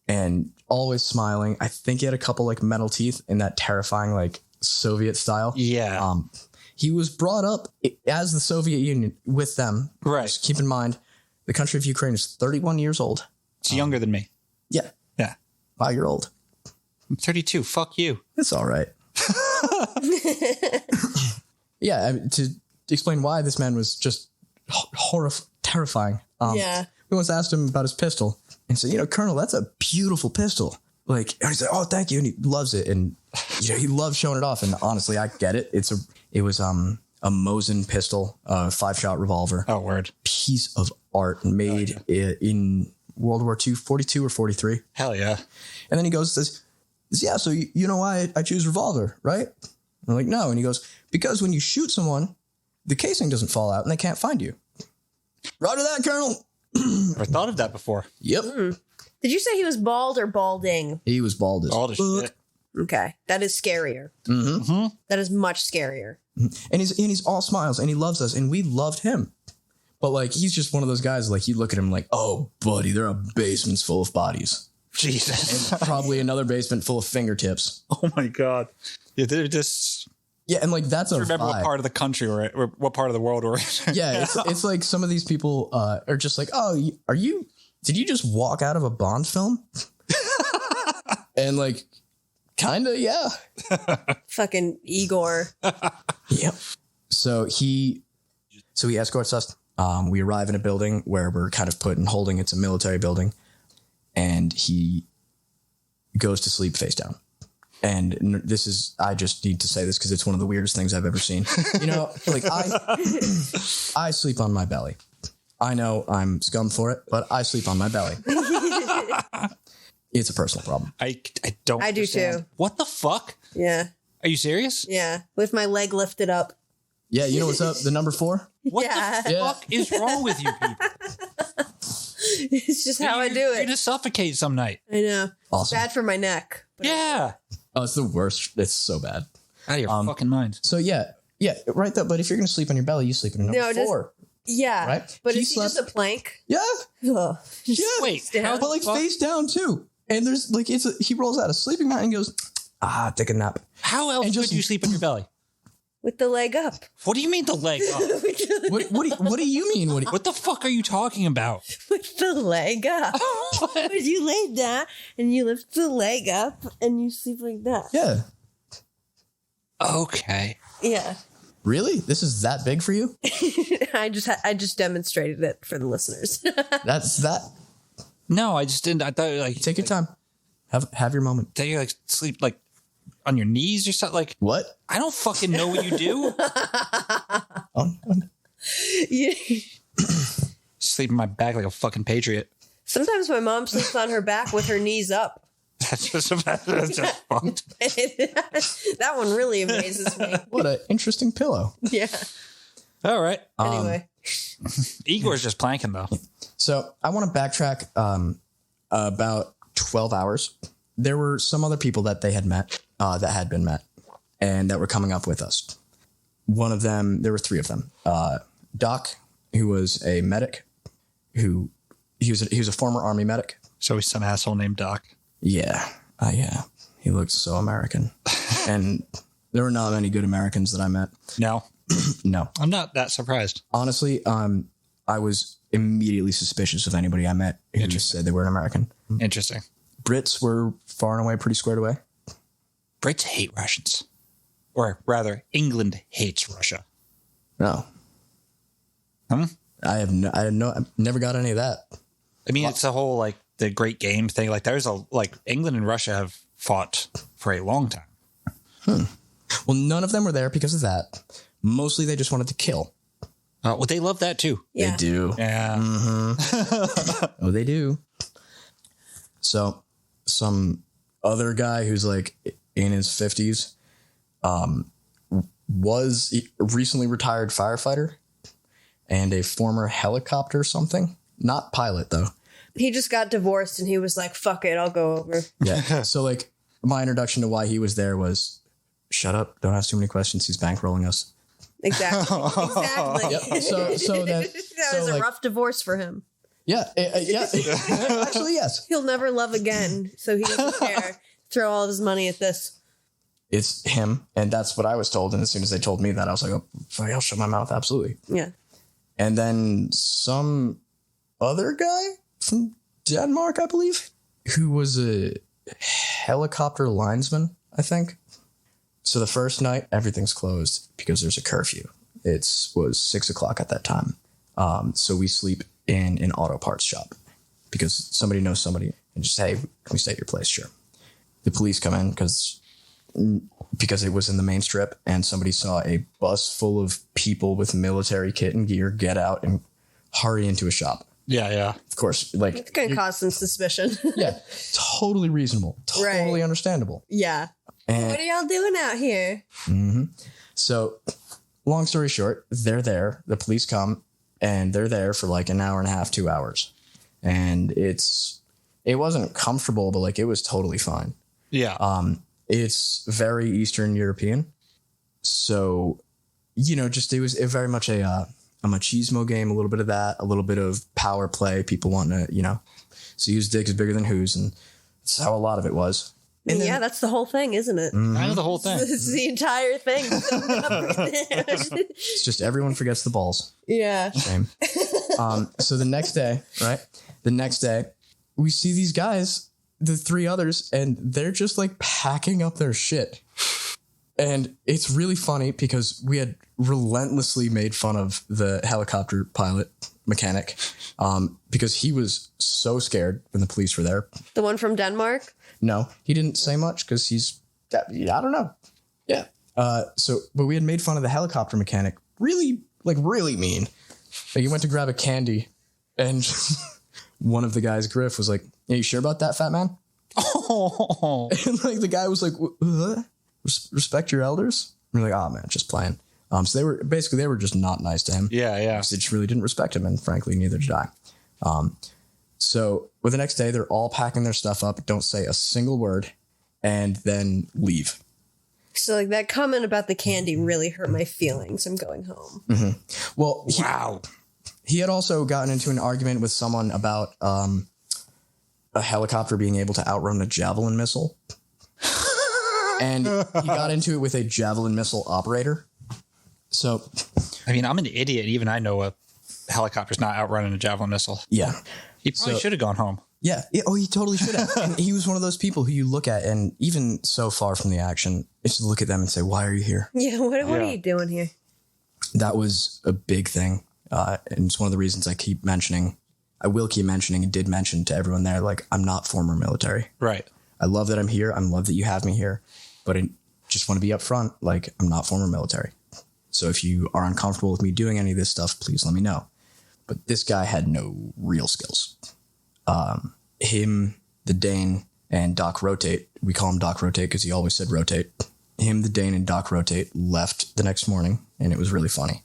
and always smiling. I think he had a couple like metal teeth in that terrifying like Soviet style. Yeah. He was brought up as the Soviet Union with them. Right. Just keep in mind, the country of Ukraine is 31 years old. It's younger than me. Yeah. Yeah. 5 year old. I'm 32. Fuck you. It's all right. Yeah. I mean, to explain why this man was just terrifying. Yeah. We once asked him about his pistol and said, Colonel, that's a beautiful pistol. Like, and he said, oh, thank you. And he loves it. And, he loves showing it off. And honestly, I get it. It was a Mosin pistol, 5-shot revolver. Oh, word. Piece of art made in World War II, 42 or 43. Hell yeah. And then he goes and says, yeah, so you know why I choose revolver, right? I'm like, no. And he goes, because when you shoot someone, the casing doesn't fall out and they can't find you. Roger that, Colonel. Never thought of that before. Yep. Did you say he was bald or balding? He was bald as Bald as fuck. shit. Okay. That is scarier. Mm-hmm. That is much scarier. And he's all smiles and he loves us and we loved him. But like, he's just one of those guys, like you look at him like, oh, buddy, there are basements full of bodies. Jesus. And probably another basement full of fingertips. Oh my God. Yeah, they're just... Yeah, and like that's a remember vibe. what part of the country we're in, or what part of the world we're in. Yeah, it's like some of these people are just like, oh, did you just walk out of a Bond film? And like, kind of, yeah. Fucking Igor. Yep. So he escorts us. We arrive in a building where we're kind of put in holding. It's a military building. And he goes to sleep face down. And I just need to say this because it's one of the weirdest things I've ever seen. Like I sleep on my belly. I know I'm scum for it, but I sleep on my belly. It's a personal problem. I don't I do understand. too. What the fuck? Yeah. Are you serious? Yeah. With my leg lifted up. Yeah, you know what's up? The number 4? What Yeah. the fuck is wrong with you people? It's just how I do You're it. gonna suffocate some night. I know. Awesome. Bad for my neck. But Yeah. Oh, it's the worst. It's so bad. Out of your fucking mind. So yeah, right though. But if you're gonna sleep on your belly, you sleep in a number 4. Yeah. Right? But He is he just a plank? Yeah, Ugh. yeah. Wait, Stand how up. But like fuck? face down too. And there's like he rolls out a sleeping mat and goes, take a nap. How else and would just- you sleep on your belly? With the leg up. What do you mean the leg up? What do you mean? What the fuck are you talking about? With the leg up. But you lay down and you lift the leg up and you sleep like that. Yeah. Okay. Yeah. Really? This is that big for you? I just demonstrated it for the listeners. That's that. No, I just didn't. I thought like Take your time. Have your moment. that you like sleep like on your knees or something. Like What? I don't fucking know what you do. Yeah. Sleep on my back like a fucking patriot. Sometimes my mom sleeps on her back with her knees up. That's just fucked. That one really amazes me. What an interesting pillow. Yeah. All right. Anyway. Igor's just planking though. So I want to backtrack about 12 hours. There were some other people that they had met, that had been met, and that were coming up with us. One of them, there were 3 of them. Doc, who was a medic, he was a former Army medic. So he's some asshole named Doc. Yeah. Yeah. He looked so American. And there were not many good Americans that I met. No, No. I'm not that surprised. Honestly, I was immediately suspicious of anybody I met who just said they were an American. Interesting. Brits were far and away pretty squared away. Brits hate Russians, or rather, England hates Russia. No. Huh? I've never got any of that. I mean, it's the whole like the Great Game thing. Like, there's England and Russia have fought for a long time. Well, none of them were there because of that. Mostly they just wanted to kill. Well, they love that too. Yeah. They do. Yeah. Oh, they do. So some other guy who's like in his 50s was a recently retired firefighter and a former helicopter something. Not pilot, though. He just got divorced and he was like, fuck it, I'll go over. Yeah. So like my introduction to why he was there was, shut up, don't ask too many questions. He's bankrolling us. Exactly. Exactly. Yep. So that That was a rough divorce for him. yeah. Actually, yes. He'll never love again, so he doesn't care. Throw all of his money at this. It's him, and that's what I was told. And as soon as they told me that, I was like, oh, sorry, I'll shut my mouth. Absolutely. Yeah. And then some other guy from Denmark, I believe, who was a helicopter linesman, I think. So the first night, everything's closed because there's a curfew. It was 6 o'clock at that time. So we sleep in an auto parts shop because somebody knows somebody and just, hey, can we stay at your place? Sure. The police come in because it was in the main strip and somebody saw a bus full of people with military kit and gear get out and hurry into a shop. Yeah. Of course, like It's going to cause some suspicion. yeah, totally reasonable, totally understandable. Yeah. And What are y'all doing out here? so, long story short, they're there. The police come and they're there for like an hour and a half, 2 hours, and it wasn't comfortable, but like it was totally fine. Yeah. It's very Eastern European. So, just it was very much a machismo game, a little bit of that, a little bit of power play. People want to, see whose dick is bigger than whose. And that's how a lot of it was. And Yeah, that's the whole thing, isn't it? I know the whole thing. It's the entire thing. It's just everyone forgets the balls. Yeah. Shame. So the next day, we see these guys, the three others, and they're just like packing up their shit. And it's really funny because we had relentlessly made fun of the helicopter pilot mechanic because he was so scared when the police were there. The one from Denmark? No, he didn't say much because he's, I don't know. Yeah. But we had made fun of the helicopter mechanic really mean. Like he went to grab a candy and one of the guys, Griff, was like, "Are you sure about that, fat man?" Oh. And like the guy was like, "What? Respect your elders?" And we're like, "Oh man, just playing." So they were just not nice to him. Yeah. They just really didn't respect him, and frankly, neither did I. So the next day, they're all packing their stuff up, don't say a single word, and then leave. So like that comment about the candy really hurt my feelings. I'm going home. Mm-hmm. Well, Wow. He had also gotten into an argument with someone about a helicopter being able to outrun a javelin missile. And he got into it with a javelin missile operator. So, I mean, I'm an idiot. Even I know a helicopter's not outrunning a javelin missile. yeah. He probably should have gone home. Yeah. Oh, he totally should have. And he was one of those people who you look at, and even so far from the action, it's to look at them and say, "Why are you here?" Yeah, what are you doing here? That was a big thing. And it's one of the reasons I will keep mentioning and did mention to everyone there, like, I'm not former military. Right. I love that I'm here. I love that you have me here. But I just want to be upfront, like, I'm not former military. So if you are uncomfortable with me doing any of this stuff, please let me know. But this guy had no real skills. Him, the Dane, and Doc Rotate, we call him Doc Rotate because he always said rotate. Him, the Dane, and Doc Rotate left the next morning, and it was really funny.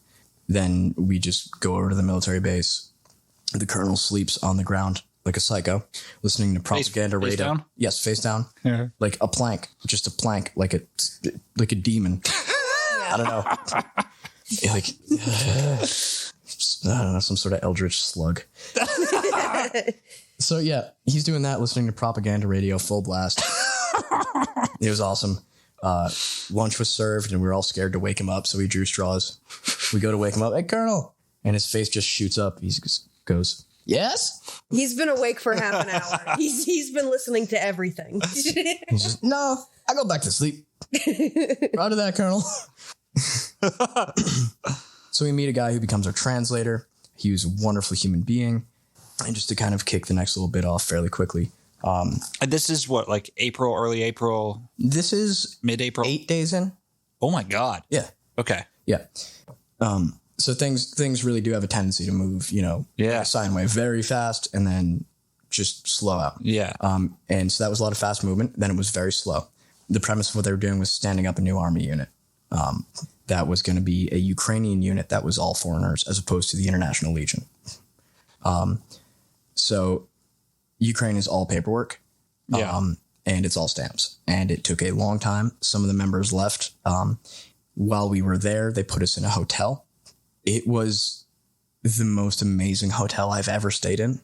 Then we just go over to the military base. The colonel sleeps on the ground like a psycho, listening to propaganda radio. Face down? Yes, face down. Yeah. Like a plank, just a plank, like a demon. I don't know. Like, I don't know, some sort of eldritch slug. So yeah, he's doing that, listening to propaganda radio, full blast. It was awesome. Lunch was served and we were all scared to wake him up. So we drew straws. We go to wake him up. "Hey, Colonel." And his face just shoots up. He just goes, "Yes." He's been awake for half an hour. He's been listening to everything. He's just, "No, I go back to sleep." Roger that, Colonel. So we meet a guy who becomes our translator. He was a wonderful human being. And just to kind of kick the next little bit off fairly quickly. And this is what, like April, early April? This is Mid-April? 8 days in. Oh my God. Yeah. Okay. Yeah. So things really do have a tendency to move, Yeah. sine wave very fast and then just slow out. Yeah. And so that was a lot of fast movement. Then it was very slow. The premise of what they were doing was standing up a new army unit. That was going to be a Ukrainian unit that was all foreigners as opposed to the International Legion. So Ukraine is all paperwork. Yeah. And it's all stamps. And it took a long time. Some of the members left. While we were there, they put us in a hotel. It was the most amazing hotel I've ever stayed in.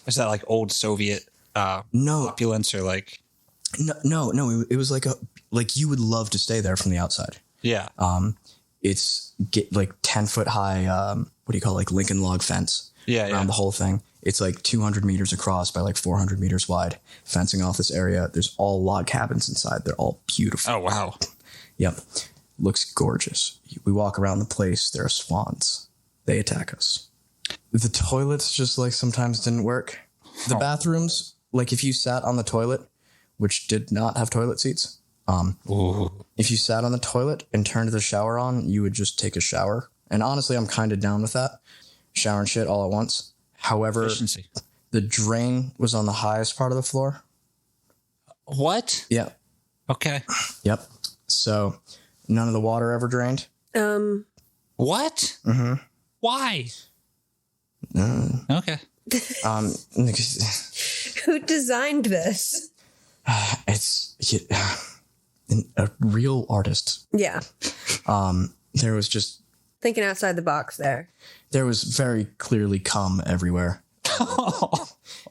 Is that like old Soviet No, opulence or like? no. It was like you would love to stay there from the outside. Yeah. It's like 10-foot high. What do you call it? Like Lincoln log fence? Around the whole thing. It's like 200 meters across by like 400 meters wide, fencing off this area. There's all log cabins inside. They're all beautiful. Oh, wow. Yep. Looks gorgeous. We walk around the place. There are swans. They attack us. The toilets just like sometimes didn't work. The bathrooms, like if you sat on the toilet, which did not have toilet seats, if you sat on the toilet and turned the shower on, you would just take a shower. And honestly, I'm kind of down with that. Shower and shit all at once. However, Efficiency. the drain was on the highest part of the floor. What? Yeah. Okay. Yep. So none of the water ever drained. What? Mm-hmm. Why? Okay. Who designed this? It's a real artist. Yeah. There was just Thinking outside the box there. there was very clearly cum everywhere.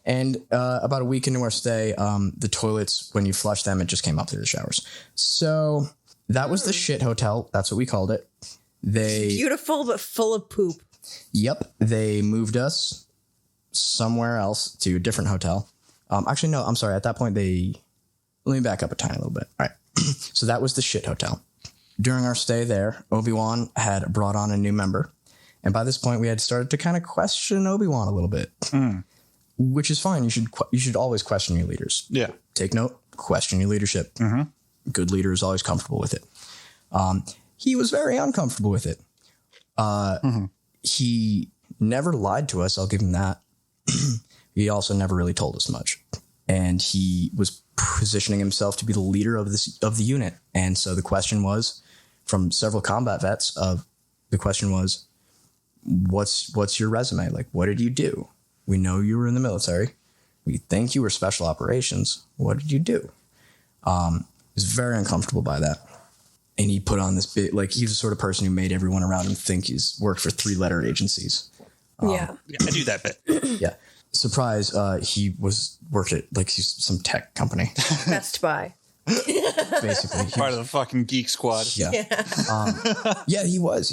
And about a week into our stay, the toilets, when you flush them, it just came up through the showers. So that was the shit hotel. That's what we called it. Beautiful, but full of poop. Yep. They moved us somewhere else to a different hotel. Actually, no, I'm sorry. At that point, let me back up a tiny little bit. All right. So that was the shit hotel. During our stay there, Obi-Wan had brought on a new member. And by this point, we had started to kind of question Obi-Wan a little bit, which is fine. You should always question your leaders. Yeah. Take note, question your leadership. Good leader is always comfortable with it. He was very uncomfortable with it. He never lied to us. I'll give him that. He also never really told us much. And he was positioning himself to be the leader of the unit. And so the question was, from several combat vets, what's your resume? Like, what did you do? We know you were in the military. We think you were special operations. What did you do? He was very uncomfortable by that. And he put on this bit, like, he's the sort of person who made everyone around him think he's worked for 3-letter agencies. Yeah. I do that bit. Yeah. Surprise, he worked at like some tech company. Best Buy. Basically. Part of the fucking geek squad. Yeah. Yeah, he was.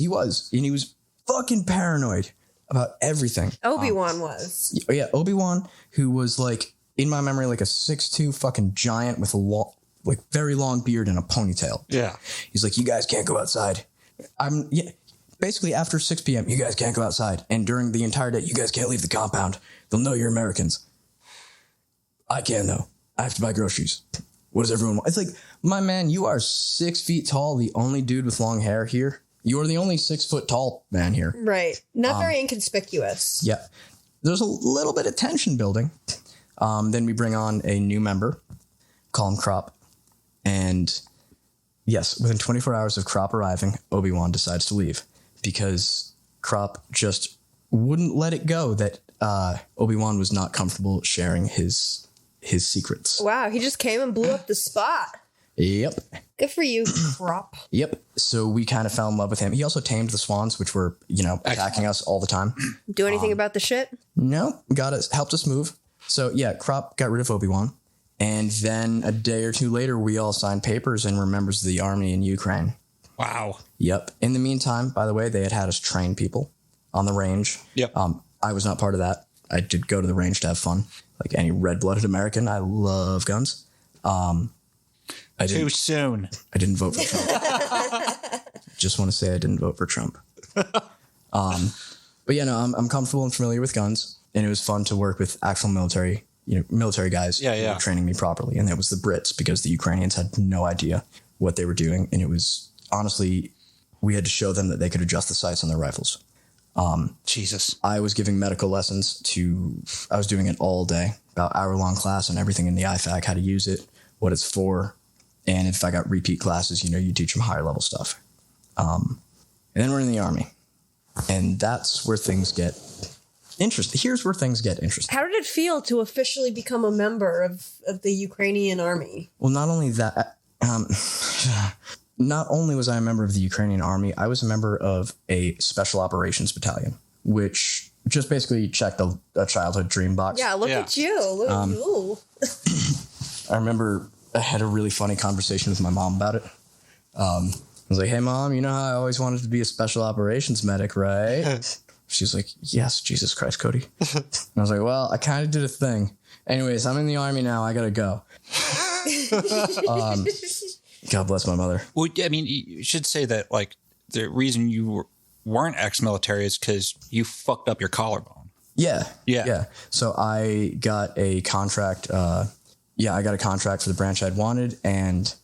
And he was fucking paranoid about everything. Obi-Wan was. Yeah, Obi-Wan, who was like, in my memory, like a 6'2" fucking giant with a very long beard and a ponytail. Yeah. He's like, you guys can't go outside. Basically, after 6 p.m., you guys can't go outside. And during the entire day, you guys can't leave the compound. They'll know you're Americans. I can, though. I have to buy groceries. What does everyone want? It's like, my man, you are 6 feet tall, the only dude with long hair here. You are the only 6 foot tall man here. Right. Not very inconspicuous. Yeah. There's a little bit of tension building. Then we bring on a new member, call him Crop. And yes, within 24 hours of Crop arriving, Obi-Wan decides to leave because Crop just wouldn't let it go that Obi-Wan was not comfortable sharing his secrets. Wow, he just came and blew up the spot. Yep. Good for you, Crop. Yep. So we kind of fell in love with him. He also tamed the swans, which were, attacking us all the time. Do anything about the shit? No, helped us move. So yeah, Crop got rid of Obi-Wan. And then a day or two later, we all signed papers and were members of the army in Ukraine. Wow. Yep. In the meantime, by the way, they had us train people on the range. Yep. I was not part of that. I did go to the range to have fun. Like any red-blooded American, I love guns. Too soon. I didn't vote for Trump. Just want to say I didn't vote for Trump. But yeah, no, I'm comfortable and familiar with guns. And it was fun to work with actual military guys who were training me properly. And that was the Brits, because the Ukrainians had no idea what they were doing. And it was, honestly, we had to show them that they could adjust the sights on their rifles. Jesus. I was giving medical lessons I was doing it all day, about hour-long class on everything in the IFAC, how to use it, what it's for. And if I got repeat classes, you teach them higher level stuff. And then we're in the army. And that's where things get interesting. Here's where things get interesting. How did it feel to officially become a member of the Ukrainian army? Well, not only that, not only was I a member of the Ukrainian army, I was a member of a special operations battalion, which just basically checked a childhood dream box. Yeah, look at you. Look at you. I remember I had a really funny conversation with my mom about it. I was like, hey, Mom, you know how I always wanted to be a special operations medic, right? She's like, yes, Jesus Christ, Cody. And I was like, well, I kind of did a thing. Anyways, I'm in the army now. I got to go. God bless my mother. Well, I mean, you should say that, like, the reason you weren't ex-military is because you fucked up your collarbone. Yeah. So I got a contract. I got a contract for the branch I'd wanted. And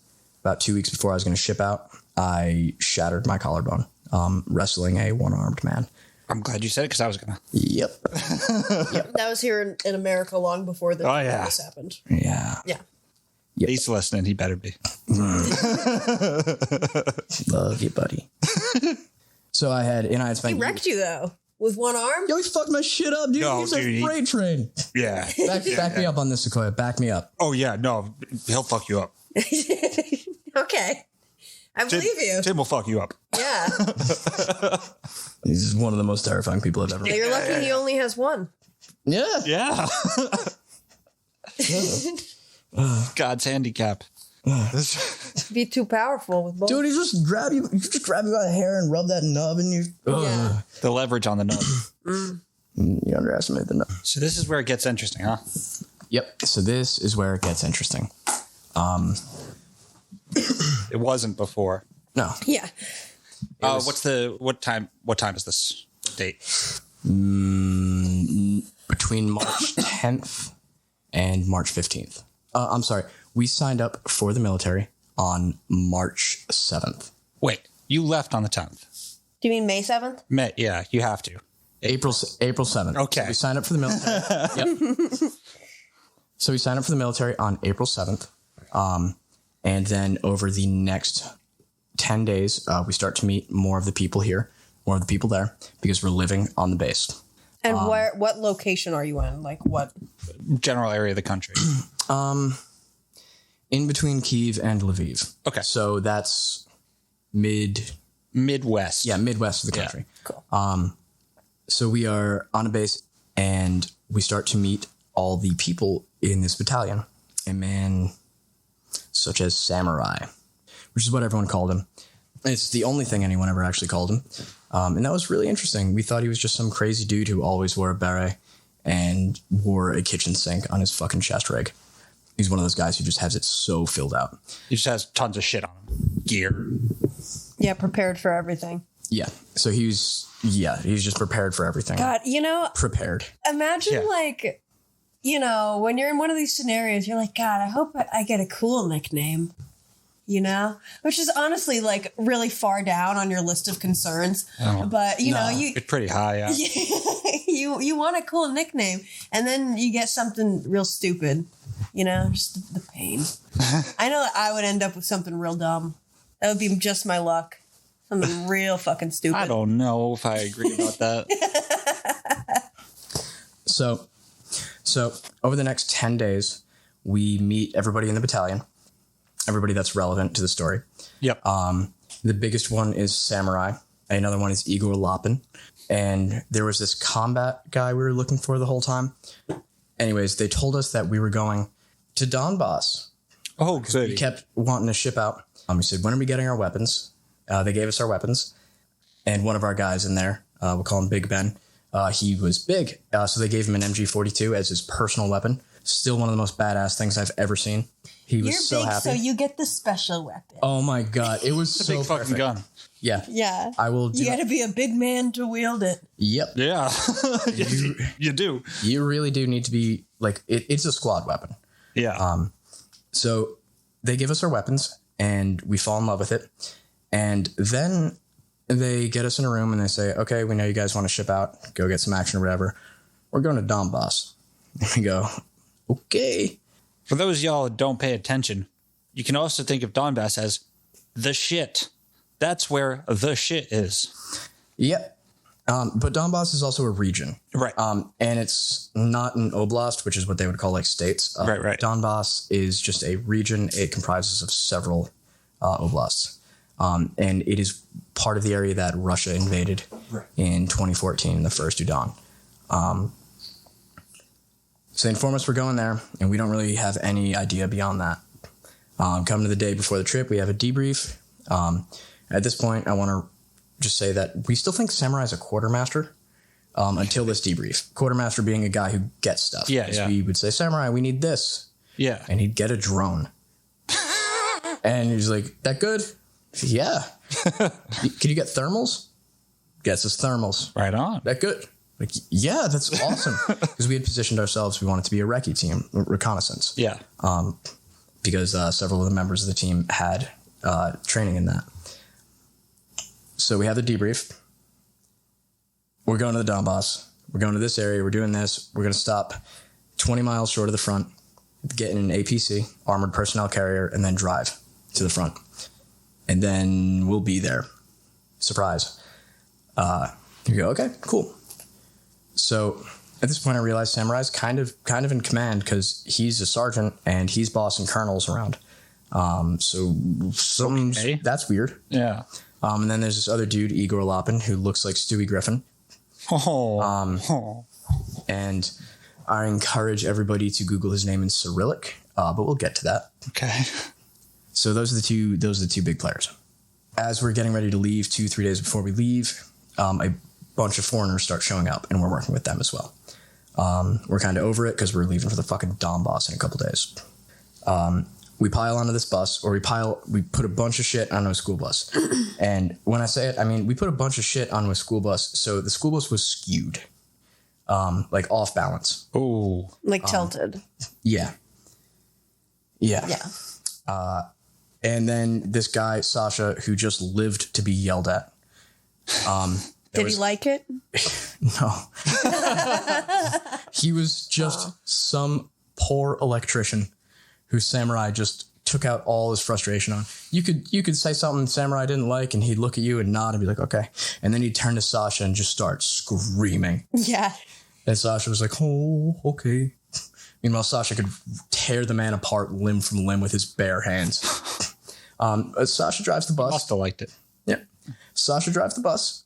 about 2 weeks before I was going to ship out, I shattered my collarbone, wrestling a one-armed man. I'm glad you said it because I was going to. Yep. That was here in America long before this happened. Yeah. Yeah. Yep. He's listening. He better be. Love you, buddy. So I had spent. He wrecked you though with one arm. Yo, he fucked my shit up, dude. No, He's dude, a freight train. Yeah. Back me up on this, Sequoia. Back me up. Oh, yeah. No, he'll fuck you up. Okay. I believe you. Tim will fuck you up. Yeah. He's one of the most terrifying people I've ever met. You're lucky he only has one. Yeah. Yeah. God's handicap. Be too powerful with both. Dude, he just grab you by the hair and rub that nub and you. Yeah. The leverage on the nub. You underestimate the nub. So this is where it gets interesting, huh? Yep. So this is where it gets interesting. It wasn't before. No. Yeah. What time is this date? Between March 10th and March 15th. I'm sorry. We signed up for the military on March 7th. Wait, you left on the 10th. Do you mean May 7th? Yeah, you have to. April 7th. Okay. So we signed up for the military. Yep. So we signed up for the military on April 7th. And then over the next 10 days, we start to meet more of the people here, more of the people there, because we're living on the base. And what location are you in? Like what? General area of the country. In between Kyiv and Lviv. Okay. So that's Midwest. Yeah, Midwest of the country. Yeah. Cool. So we are on a base and we start to meet all the people in this battalion. A man such as Samurai, which is what everyone called him. It's the only thing anyone ever actually called him. And that was really interesting. We thought he was just some crazy dude who always wore a beret and wore a kitchen sink on his fucking chest rig. He's one of those guys who just has it so filled out. He just has tons of shit on him. Gear. Yeah, prepared for everything. Yeah. So he's just prepared for everything. God, Prepared. imagine like, when you're in one of these scenarios, you're like, God, I hope I get a cool nickname, which is honestly like really far down on your list of concerns. Oh, but it's pretty high. Yeah. you want a cool nickname and then you get something real stupid, just the pain. I know that I would end up with something real dumb. That would be just my luck. Something real fucking stupid. I don't know if I agree about that. So over the next 10 days, we meet everybody in the battalion, everybody that's relevant to the story. Yep. The biggest one is Samurai. Another one is Igor Lapin. And there was this combat guy we were looking for the whole time. Anyways, they told us that we were going to Donbass. Oh, good. We kept wanting to ship out. We said, when are we getting our weapons? They gave us our weapons. And one of our guys in there, we'll call him Big Ben, he was big. So they gave him an MG42 as his personal weapon. Still one of the most badass things I've ever seen. He was You're so big, happy. so you get the special weapon. Oh my God. It was It's a so big fucking perfect. gun. Yeah. Yeah. I will do You got to be a big man to wield it. Yep. Yeah. You do. You really do need to be like, it's a squad weapon. Yeah. So they give us our weapons and we fall in love with it. And then they get us in a room and they say, okay, we know you guys want to ship out, go get some action or whatever. We're going to Donbass. And we go, okay. For those of y'all that don't pay attention, you can also think of Donbass as the shit. That's where the shit is. Yep. But Donbass is also a region. Right. And it's not an oblast, which is what they would call like states. Right. Donbass is just a region. It comprises of several oblasts. And it is part of the area that Russia invaded in 2014 in the first Udan. So they inform us we're going there, and we don't really have any idea beyond that. Coming to the day before the trip, we have a debrief. At this point, I want to just say that we still think Samurai is a quartermaster until this debrief. Quartermaster being a guy who gets stuff. Yeah. We would say, Samurai, we need this. Yeah. And he'd get a drone. And he's like, that good? Yeah. Can you get thermals? Gets us thermals. Right on. That good? Like, yeah, that's awesome. Because we had positioned ourselves, we wanted to be a recce team, reconnaissance. Yeah. Because several of the members of the team had training in that. So we have the debrief. We're going to the Donbass. We're going to this area. We're doing this. We're going to stop 20 miles short of the front, get in an APC, armored personnel carrier, and then drive to the front. And then we'll be there. Surprise. You go, okay, cool. So at this point, I realized Samurai's kind of in command because he's a sergeant and he's bossing colonels around. So that's weird. Yeah. And then there's this other dude, Igor Lopin, who looks like Stewie Griffin. And I encourage everybody to Google his name in Cyrillic, but we'll get to that. Okay. So those are the two big players. As we're getting ready to leave, 2-3 days before we leave, a bunch of foreigners start showing up, and we're working with them as well. We're kind of over it because we're leaving for the fucking Donbass in a couple days. We pile onto this bus, or we put a bunch of shit onto a school bus. And when I say it, I mean, we put a bunch of shit onto a school bus. So the school bus was skewed, like off balance. Oh, Like tilted. Yeah. Yeah. And then this guy, Sasha, who just lived to be yelled at. Did he like it? No. He was just some poor electrician who Samurai just took out all his frustration on. You could say something Samurai didn't like, and he'd look at you and nod and be like, okay. And then he'd turn to Sasha and just start screaming. Yeah. And Sasha was like, oh, okay. Meanwhile, Sasha could tear the man apart limb from limb with his bare hands. Sasha drives the bus. must have liked it. Yeah. Sasha drives the bus.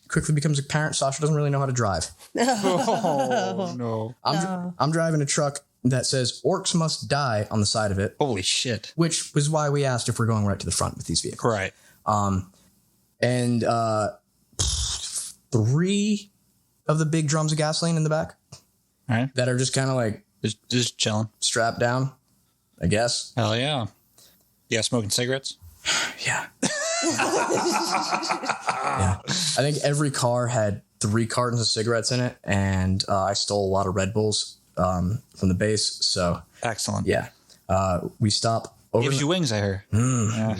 Quickly becomes apparent Sasha doesn't really know how to drive. Oh no! I'm driving a truck that says "Orcs must die" on the side of it, Holy shit! which was why we asked if we're going right to the front with these vehicles. Right. And 3 of the big drums of gasoline in the back All right. that are just kind of like Just chilling. strapped down, I guess. Hell yeah. Yeah, smoking cigarettes. Yeah. Yeah. I think every car had 3 cartons of cigarettes in it, and I stole a lot of Red Bulls from the base. So Excellent. yeah, we stop over. Gives you wings, I heard. Yeah.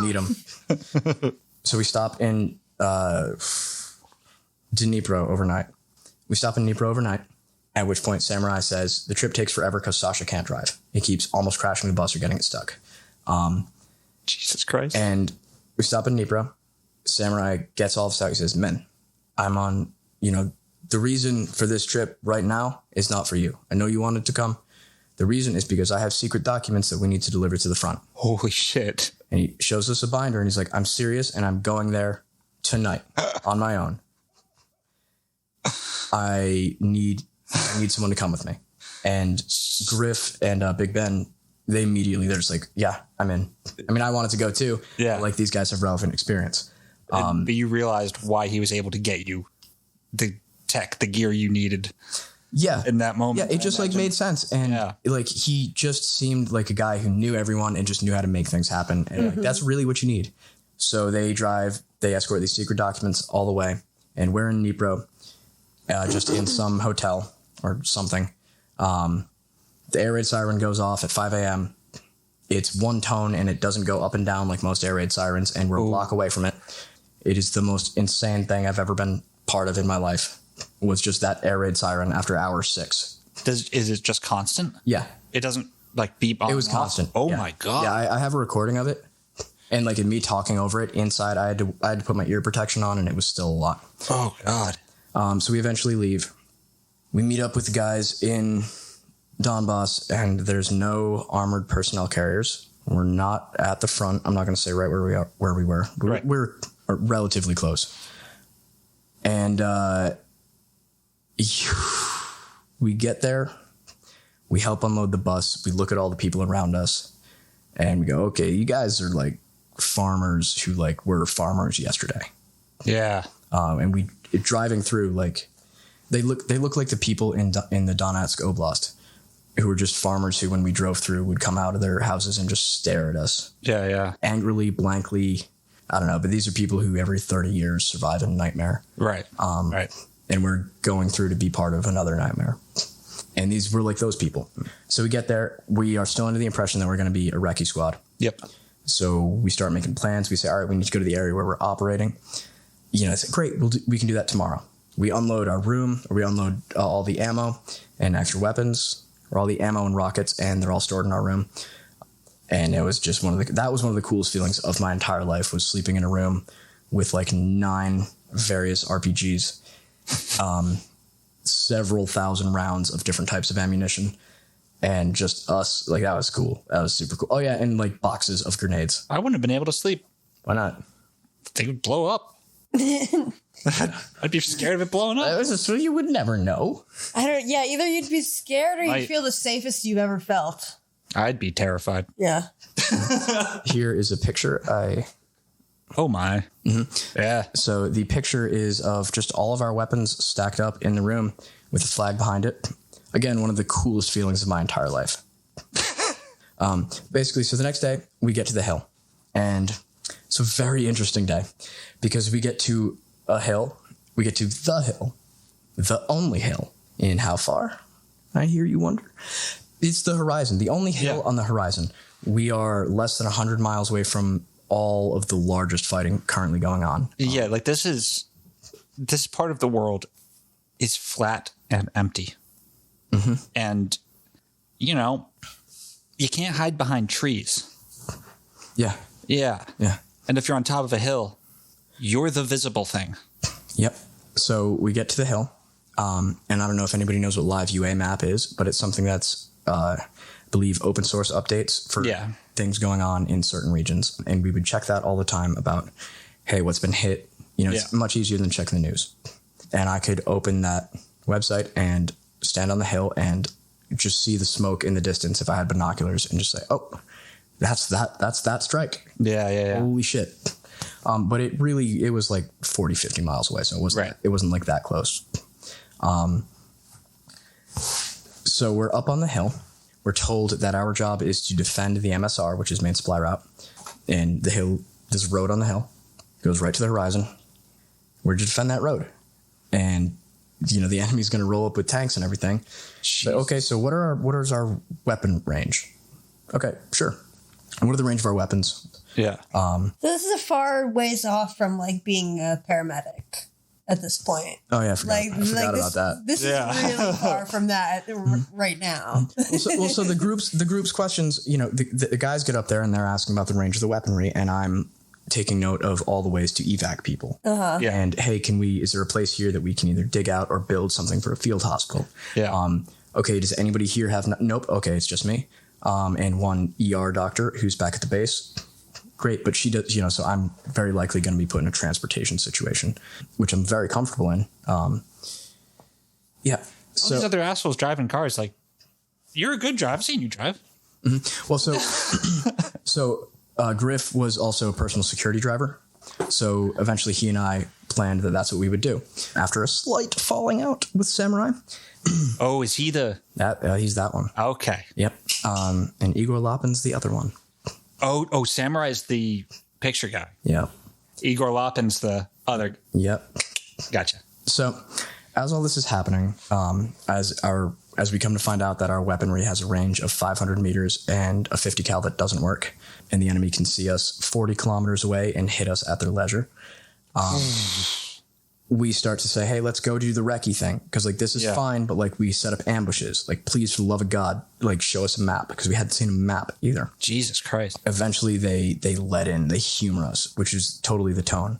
Need them. So we stop in Dnipro overnight. We stop in Dnipro overnight. At which point Samurai says the trip takes forever because Sasha can't drive. He keeps almost crashing the bus or getting it stuck. Jesus Christ. And we stop in Dnipro. Samurai gets all of us out. He says, men, I'm on, the reason for this trip right now is not for you. I know you wanted to come. The reason is because I have secret documents that we need to deliver to the front. Holy shit. And he shows us a binder and he's like, I'm serious and I'm going there tonight on my own. I need someone to come with me. And Griff and Big Ben, they're just like, yeah, I'm in. I mean, I wanted to go too. Yeah. But, these guys have relevant experience. But you realized why he was able to get you the tech, the gear you needed. Yeah. In that moment. Yeah, it just made sense. And he just seemed like a guy who knew everyone and just knew how to make things happen. And that's really what you need. So they escort these secret documents all the way. And we're in Dnipro, just in some hotel or something. The air raid siren goes off at 5 a.m. It's one tone and it doesn't go up and down like most air raid sirens. And we're a block away from it. It is the most insane thing I've ever been part of in my life. Was just that air raid siren after hour 6. Is it just constant? Yeah. It doesn't beep on. It was constant. Oh yeah. my God. Yeah, I have a recording of it. And like in me talking over it inside, I had to put my ear protection on, and it was still a lot. Oh God. So we eventually leave. We meet up with the guys in Donbass, and there's no armored personnel carriers. We're not at the front. I'm not going to say right where we were. We're relatively close. And we get there. We help unload the bus. We look at all the people around us, and we go, okay, you guys are like farmers who like were farmers yesterday. Yeah. And we driving through, like they look like the people in the Donetsk Oblast who were just farmers who, when we drove through, would come out of their houses and just stare at us. Yeah, yeah. Angrily, blankly. I don't know, but these are people who every 30 years survive a nightmare. Right. Right. And we're going through to be part of another nightmare. And these were like those people. So we get there. We are still under the impression that we're going to be a recce squad. Yep. So we start making plans. We say, all right, we need to go to the area where we're operating. You know, I said, great, we can do that tomorrow. We unload our room, or we unload all the ammo and extra weapons, or all the ammo and rockets, and they're all stored in our room. And it was just that was one of the coolest feelings of my entire life, was sleeping in a room with like 9 various RPGs, several thousand rounds of different types of ammunition, and just us. Like, that was cool. That was super cool. Oh yeah, and like boxes of grenades. I wouldn't have been able to sleep. Why not? They would blow up. I'd be scared of it blowing up. So you would never know. Yeah, either you'd be scared or you'd feel the safest you've ever felt. I'd be terrified. Yeah. Here is a picture. Oh my. Mm-hmm. Yeah. So the picture is of just all of our weapons stacked up in the room with a flag behind it. Again, one of the coolest feelings of my entire life. Basically, so the next day we get to the hill, and it's a very interesting day because we get to a hill. We get to the hill, the only hill in how far? I hear you wonder. It's the horizon, the only hill on the horizon. We are less than 100 miles away from all of the largest fighting currently going on. Yeah, like this part of the world is flat and empty. Mm-hmm. And, you know, you can't hide behind trees. Yeah. Yeah. Yeah. And if you're on top of a hill, you're the visible thing. Yep. So we get to the hill. And I don't know if anybody knows what Live UA Map is, but it's something that's, I believe, open source updates for things going on in certain regions. And we would check that all the time about, hey, what's been hit? You know, it's much easier than checking the news. And I could open that website and stand on the hill and just see the smoke in the distance if I had binoculars, and just say, oh, that's that strike. Yeah. Holy shit. But it was like 40, 50 miles away. So it wasn't like that close. So we're up on the hill. We're told that our job is to defend the MSR, which is main supply route. And the hill, this road on the hill goes right to the horizon. We're to defend that road. And, you know, the enemy's going to roll up with tanks and everything. But, okay, so what is our weapon range? Okay, sure. And what are the range of our weapons? Yeah. This is a far ways off from like being a paramedic at this point. Oh yeah, I forgot about that. This is really far from that right now. So the group's questions, you know, the guys get up there and they're asking about the range of the weaponry, and I'm taking note of all the ways to evac people. Uh-huh. Yeah. And hey, is there a place here that we can either dig out or build something for a field hospital? Yeah. Okay, does anybody here have nope, okay, it's just me. And one ER doctor who's back at the base. Great, but she does, you know, so I'm very likely going to be put in a transportation situation, which I'm very comfortable in. Yeah. So these other assholes driving cars, like, you're a good driver. I've seen you drive. Mm-hmm. Well, so Griff was also a personal security driver. So eventually he and I planned that that's what we would do. After a slight falling out with Samurai. Oh, is he he's that one. Okay. Yep. And Igor Lopin's the other one. Oh, Samurai is the picture guy. Yeah. Igor Lopin's the other. Yep. Gotcha. So as all this is happening, as we come to find out that our weaponry has a range of 500 meters and a 50 cal that doesn't work, and the enemy can see us 40 kilometers away and hit us at their leisure, we start to say, hey, let's go do the recce thing. Because like, this is fine. But like, we set up ambushes. Like, please, for the love of God, like, show us a map. Because we hadn't seen a map either. Jesus Christ. Eventually they let in, they humor us, which is totally the tone.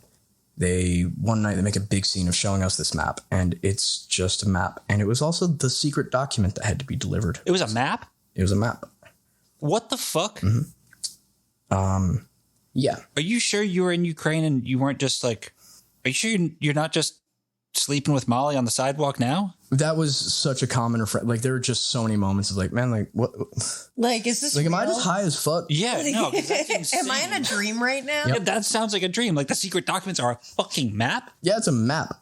One night they make a big scene of showing us this map, and it's just a map. And it was also the secret document that had to be delivered. It was a map? It was a map. What the fuck? Mm-hmm. Yeah. Are you sure you were in Ukraine and you weren't just like, are you sure you're not just sleeping with Molly on the sidewalk now? That was such a common refrain. Like, there were just so many moments of like, man, like, what? Like, is this like, real? am I just high as fuck? Yeah, no. 'Cause that's insane. Am I in a dream right now? Yeah, that sounds like a dream. Like, the secret documents are a fucking map? Yeah, it's a map.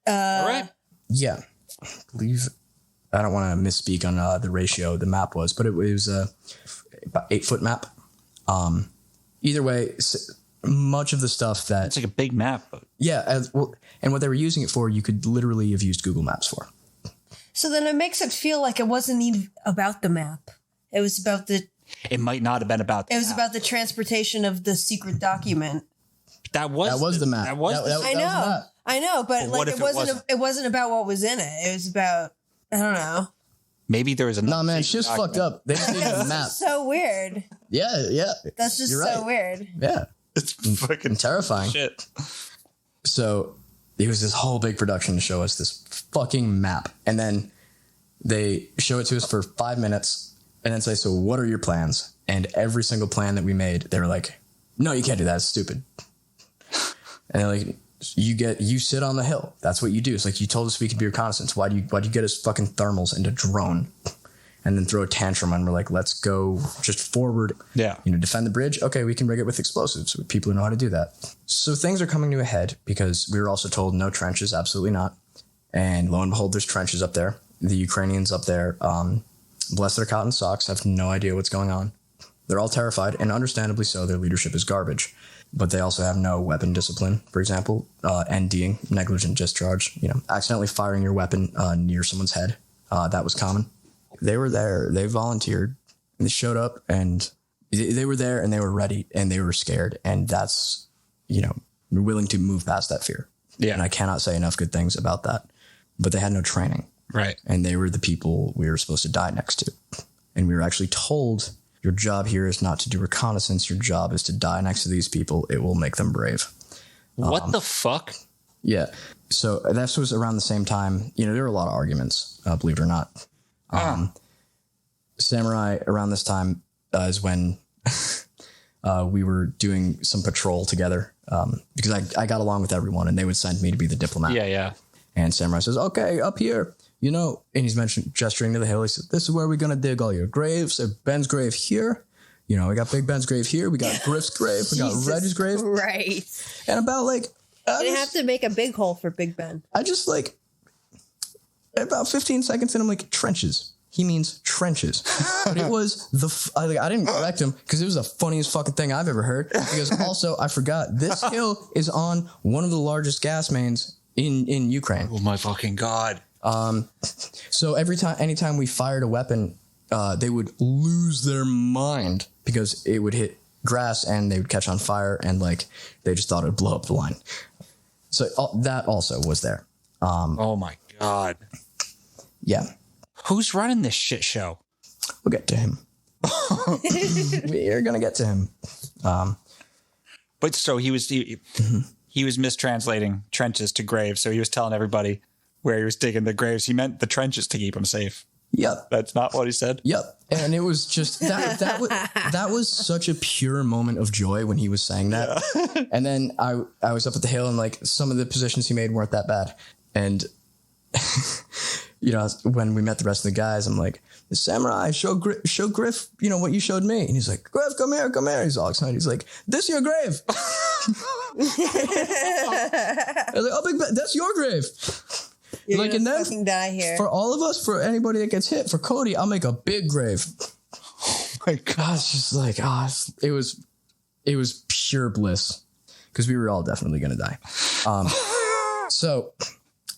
All right. Yeah. I believe, I don't want to misspeak on the ratio the map was, but it was about 8-foot map. Either way, much of the stuff that... It's like a big map. Yeah, and what they were using it for, you could literally have used Google Maps for. So then it makes it feel like it wasn't even about the map. It was about the... It might not have been about... It was about the transportation of the secret document. That was the map. That was the map. I know, but like, what it wasn't about what was in it. It was about, I don't know. Maybe there was a... No, man, shit's fucked up. They just needed a map. So weird. Yeah. That's just You're so right. weird. Yeah. It's fucking terrifying. Shit. So it was this whole big production to show us this fucking map. And then they show it to us for 5 minutes and then say, so what are your plans? And every single plan that we made, they were like, no, you can't do that. It's stupid. And they're like, you sit on the hill. That's what you do. It's like, you told us we could be reconnaissance. Why do you get us fucking thermals and a drone? And then throw a tantrum and we're like, let's go just forward. Yeah. Defend the bridge. Okay, we can rig it with explosives. With people who know how to do that. So things are coming to a head because we were also told no trenches, absolutely not. And lo and behold, there's trenches up there. The Ukrainians up there, bless their cotton socks, have no idea what's going on. They're all terrified, and understandably so. Their leadership is garbage. But they also have no weapon discipline, for example, NDing, negligent discharge, accidentally firing your weapon near someone's head. That was common. They were there. They volunteered. And they showed up, and they were there, and they were ready, and they were scared. And that's, we're willing to move past that fear. Yeah. And I cannot say enough good things about that. But they had no training. Right. And they were the people we were supposed to die next to. And we were actually told, your job here is not to do reconnaissance. Your job is to die next to these people. It will make them brave. What the fuck? Yeah. So this was around the same time. There were a lot of arguments, believe it or not. Samurai, around this time is when we were doing some patrol together because I got along with everyone and they would send me to be the diplomat. Yeah. And Samurai says, okay, up here, and he's gesturing to the hill. He said, this is where we're going to dig all your graves. So Ben's grave here. We got Big Ben's grave here. We got Griff's grave. We got Reggie's grave. Right. And about They have to make a big hole for Big Ben. I just about 15 seconds in, I'm like, trenches. He means trenches. But it was I didn't correct him because it was the funniest fucking thing I've ever heard. Because also, I forgot, this hill is on one of the largest gas mains in Ukraine. Oh my fucking God. So anytime we fired a weapon, they would lose their mind because it would hit grass and they would catch on fire and they just thought it would blow up the line. So that also was there. Oh my God. Yeah. Who's running this shit show? We'll get to him. We're going to get to him. But so he was mistranslating trenches to graves. So he was telling everybody where he was digging the graves. He meant the trenches to keep him safe. Yep. That's not what he said. Yep. And it was just that was such a pure moment of joy when he was saying that. Yeah. And then I was up at the hill and some of the positions he made weren't that bad. And when we met the rest of the guys, I'm like, Samurai, show Griff, what you showed me. And he's like, Griff, come here. He's all excited. He's like, this your grave. I was like, oh, Big Ben, that's your grave. You're gonna fucking die here. For all of us, for anybody that gets hit, for Cody, I'll make a big grave. Oh my God, it's just it was pure bliss because we were all definitely gonna die. So,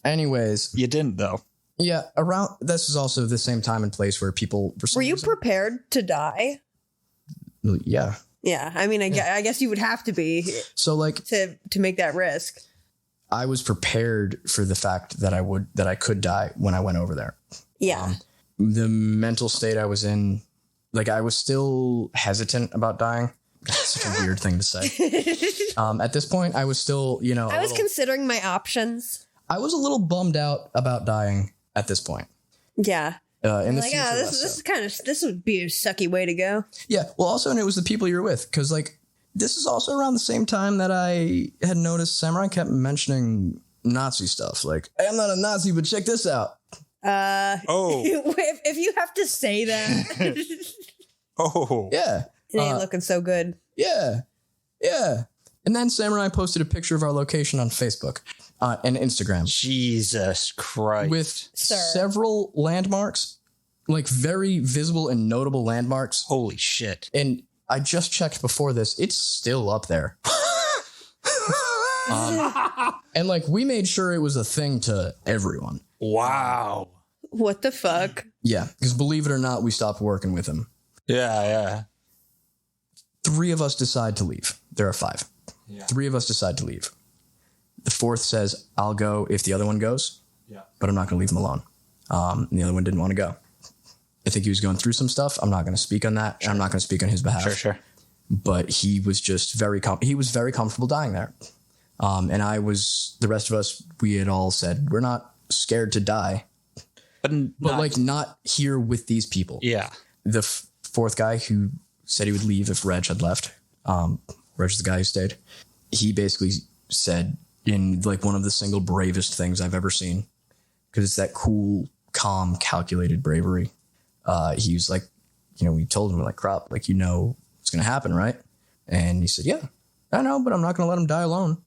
anyways, you didn't though. Yeah, this is also the same time and place where people were you prepared to die? Yeah. Yeah, I mean, I guess you would have to be. So to make that risk. I was prepared for the fact that I could die when I went over there. Yeah. The mental state I was in, like I was still hesitant about dying. That's such a weird thing to say. At this point, I was still, I was considering my options. I was a little bummed out about dying at this point. Yeah. In the like, future, this would be a sucky way to go. Yeah. Well, also, and it was the people you're with, because like this is also around the same time that I had noticed Samurai kept mentioning Nazi stuff. Like, hey, I'm not a Nazi, but check this out. If you have to say that, Yeah, it ain't looking so good. Yeah. And then Samurai posted a picture of our location on Facebook and Instagram. Jesus Christ. With several landmarks, like very visible and notable landmarks. Holy shit. And I just checked before this. It's still up there. And like we made sure it was a thing to everyone. Wow. What the fuck? Yeah, because believe it or not, we stopped working with him. Yeah. 3 of us decide to leave. There are 5. Yeah. 3 of us decide to leave. The 4th says, I'll go if the other one goes. Yeah. But I'm not going to leave him alone. And the other one didn't want to go. I think he was going through some stuff. I'm not going to speak on that. Sure. I'm not going to speak on his behalf. Sure. But he was just very comfortable dying there. And the rest of us, we had all said, we're not scared to die. But not here with these people. Yeah. The 4th guy who said he would leave if Reg had left. Reg's the guy who stayed. He basically said in like one of the single bravest things I've ever seen, because it's that cool, calm, calculated bravery. He was like, we told him, like, Crop, like, what's going to happen, right? And he said, yeah, I know, but I'm not going to let him die alone.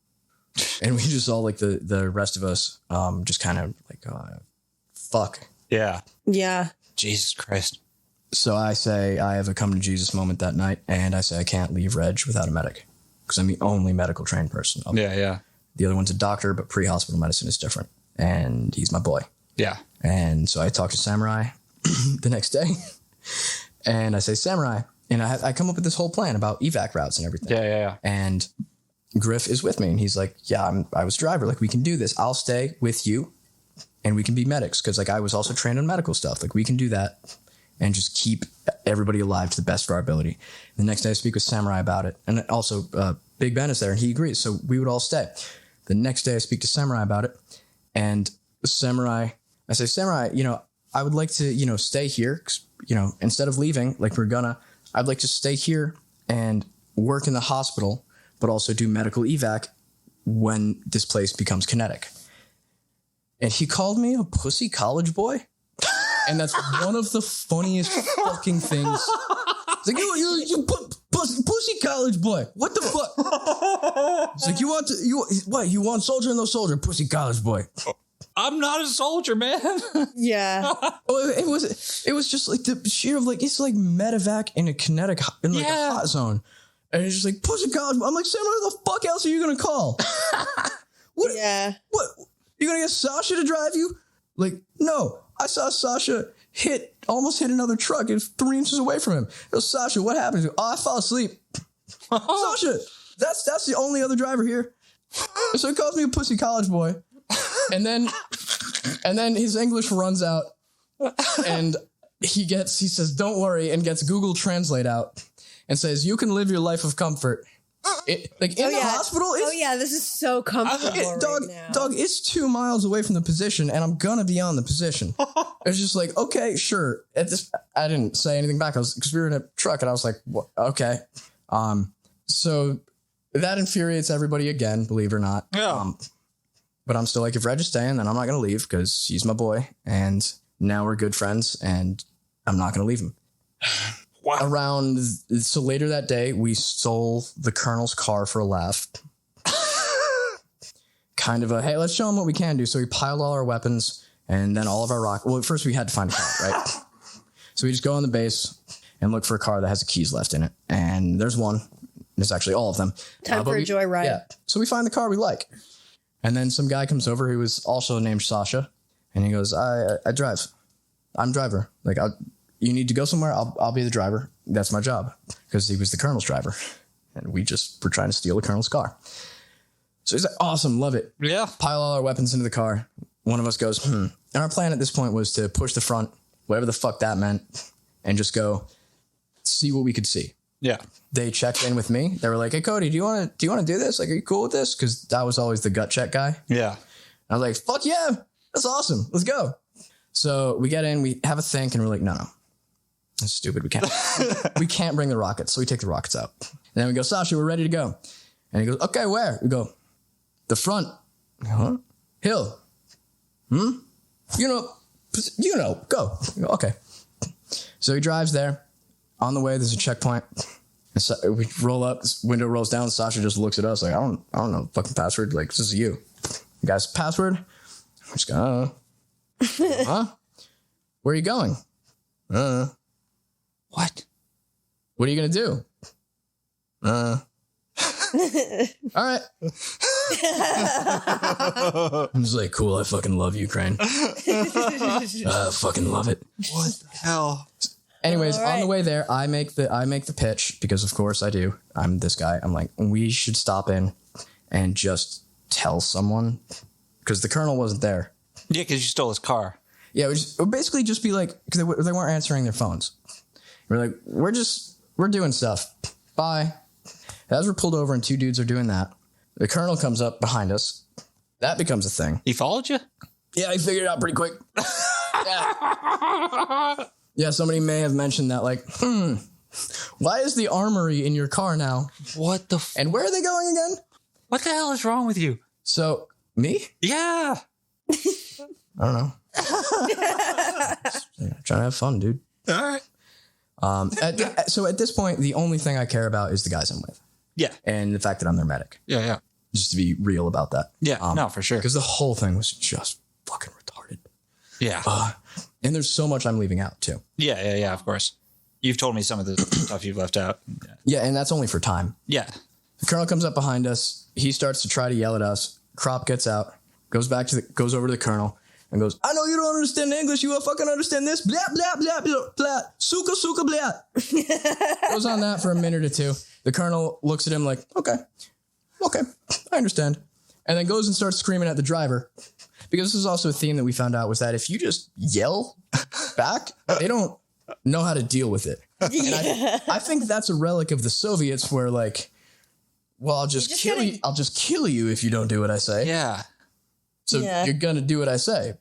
And we just all, like, the rest of us just kind of like, fuck. Yeah. Yeah. Jesus Christ. So I say I have a come to Jesus moment that night, and I say I can't leave Reg without a medic because I'm the only medical trained person. Yeah. The other one's a doctor, but pre-hospital medicine is different, and he's my boy. Yeah. And so I talk to Samurai the next day, and I say, Samurai, and I come up with this whole plan about evac routes and everything. Yeah. And Griff is with me, and he's like, yeah, I was driver. Like, we can do this. I'll stay with you, and we can be medics because, like, I was also trained on medical stuff. Like, we can do that and just keep everybody alive to the best of our ability. The next day I speak with Samurai about it. And also Big Ben is there and he agrees. So we would all stay. The next day I speak to Samurai about it. And I say, Samurai, I would like to, stay here. 'Cause, instead of leaving like I'd like to stay here and work in the hospital, but also do medical evac when this place becomes kinetic. And he called me a pussy college boy. And that's one of the funniest fucking things. It's like, you pussy college boy. What the fuck? It's like, you want soldier and no soldier, pussy college boy. I'm not a soldier, man. Yeah. It was just like the sheer of like, it's like medevac in a kinetic, in like a hot zone. And it's just like, pussy college boy. I'm like, Sam, what the fuck else are you going to call? What? Yeah. What? You going to get Sasha to drive you? Like, no. I saw Sasha almost hit another truck. It was 3 inches away from him. It was, Sasha, what happened? Oh, I fell asleep. Sasha, that's the only other driver here. So he calls me a pussy college boy. And then his English runs out and he says, don't worry, and gets Google Translate out and says, you can live your life of comfort. In the hospital. This is so comfortable right now. Dog, it's 2 miles away from the position, and I'm gonna be on the position. It's just like, okay, sure. I didn't say anything back. Because we were in a truck, and I was like, what? Okay. So that infuriates everybody again, believe it or not. Yeah. But I'm still like, if Reg is staying, then I'm not gonna leave because he's my boy, and now we're good friends, and I'm not gonna leave him. Wow. So later that day, we stole the colonel's car for a laugh. Kind of hey, let's show him what we can do. So we piled all our weapons and then all of our rock. Well, first we had to find a car, right? So we just go on the base and look for a car that has the keys left in it. And there's one. There's actually all of them. Time for a joyride. Yeah. So we find the car we like. And then some guy comes over who was also named Sasha. And he goes, I drive. I'm driver. Like, you need to go somewhere, I'll be the driver. That's my job. Because he was the colonel's driver. And we just were trying to steal the colonel's car. So he's like, awesome, love it. Yeah. Pile all our weapons into the car. One of us goes, And our plan at this point was to push the front, whatever the fuck that meant, and just go see what we could see. Yeah. They checked in with me. They were like, hey, Cody, do you want to do this? Like, are you cool with this? Because that was always the gut check guy. Yeah. I was like, fuck yeah, that's awesome. Let's go. So we get in, we have a think, and we're like, no, that's stupid. We can't bring the rockets. So we take the rockets out. And then we go, Sasha, we're ready to go. And he goes, okay, where? We go, the front. Huh? Hill. You know, go. We go, okay. So he drives there. On the way, there's a checkpoint. So we roll up, this window rolls down. Sasha just looks at us like, I don't know fucking password. Like, this is you. You guys, password? I'm just going, huh? Where are you going? What? What are you going to do? All right. I'm just like, cool, I fucking love Ukraine. I fucking love it. What the hell? Anyways, on the way there, I make the pitch because of course I do. I'm this guy. I'm like, we should stop in and just tell someone because the colonel wasn't there. Yeah, because you stole his car. Yeah, it would basically just be like, because they weren't answering their phones. We're like, we're doing stuff. Bye. As we're pulled over and two dudes are doing that, the colonel comes up behind us. That becomes a thing. He followed you? Yeah, I figured it out pretty quick. Yeah, somebody may have mentioned that, like, why is the armory in your car now? What the And where are they going again? What the hell is wrong with you? So, me? Yeah. I don't know. Trying to have fun, dude. All right. So at this point, the only thing I care about is the guys I'm with. Yeah. And the fact that I'm their medic. Yeah. Just to be real about that. Yeah, no, for sure. Because the whole thing was just fucking retarded. Yeah. And there's so much I'm leaving out, too. Yeah, of course. You've told me some of the stuff you've left out. Yeah, and that's only for time. Yeah. The colonel comes up behind us. He starts to try to yell at us. Crop gets out, goes over to the colonel and goes, I know you don't understand English. You will fucking understand this. Blah, blah, blah, blah, blah. Suka, suka, blah. Goes on that for a minute or two. The colonel looks at him like, okay, I understand. And then goes and starts screaming at the driver. Because this is also a theme that we found out was that if you just yell back, they don't know how to deal with it. And I think that's a relic of the Soviets where like, well, I'll just kill you if you don't do what I say. Yeah. So you're going to do what I say.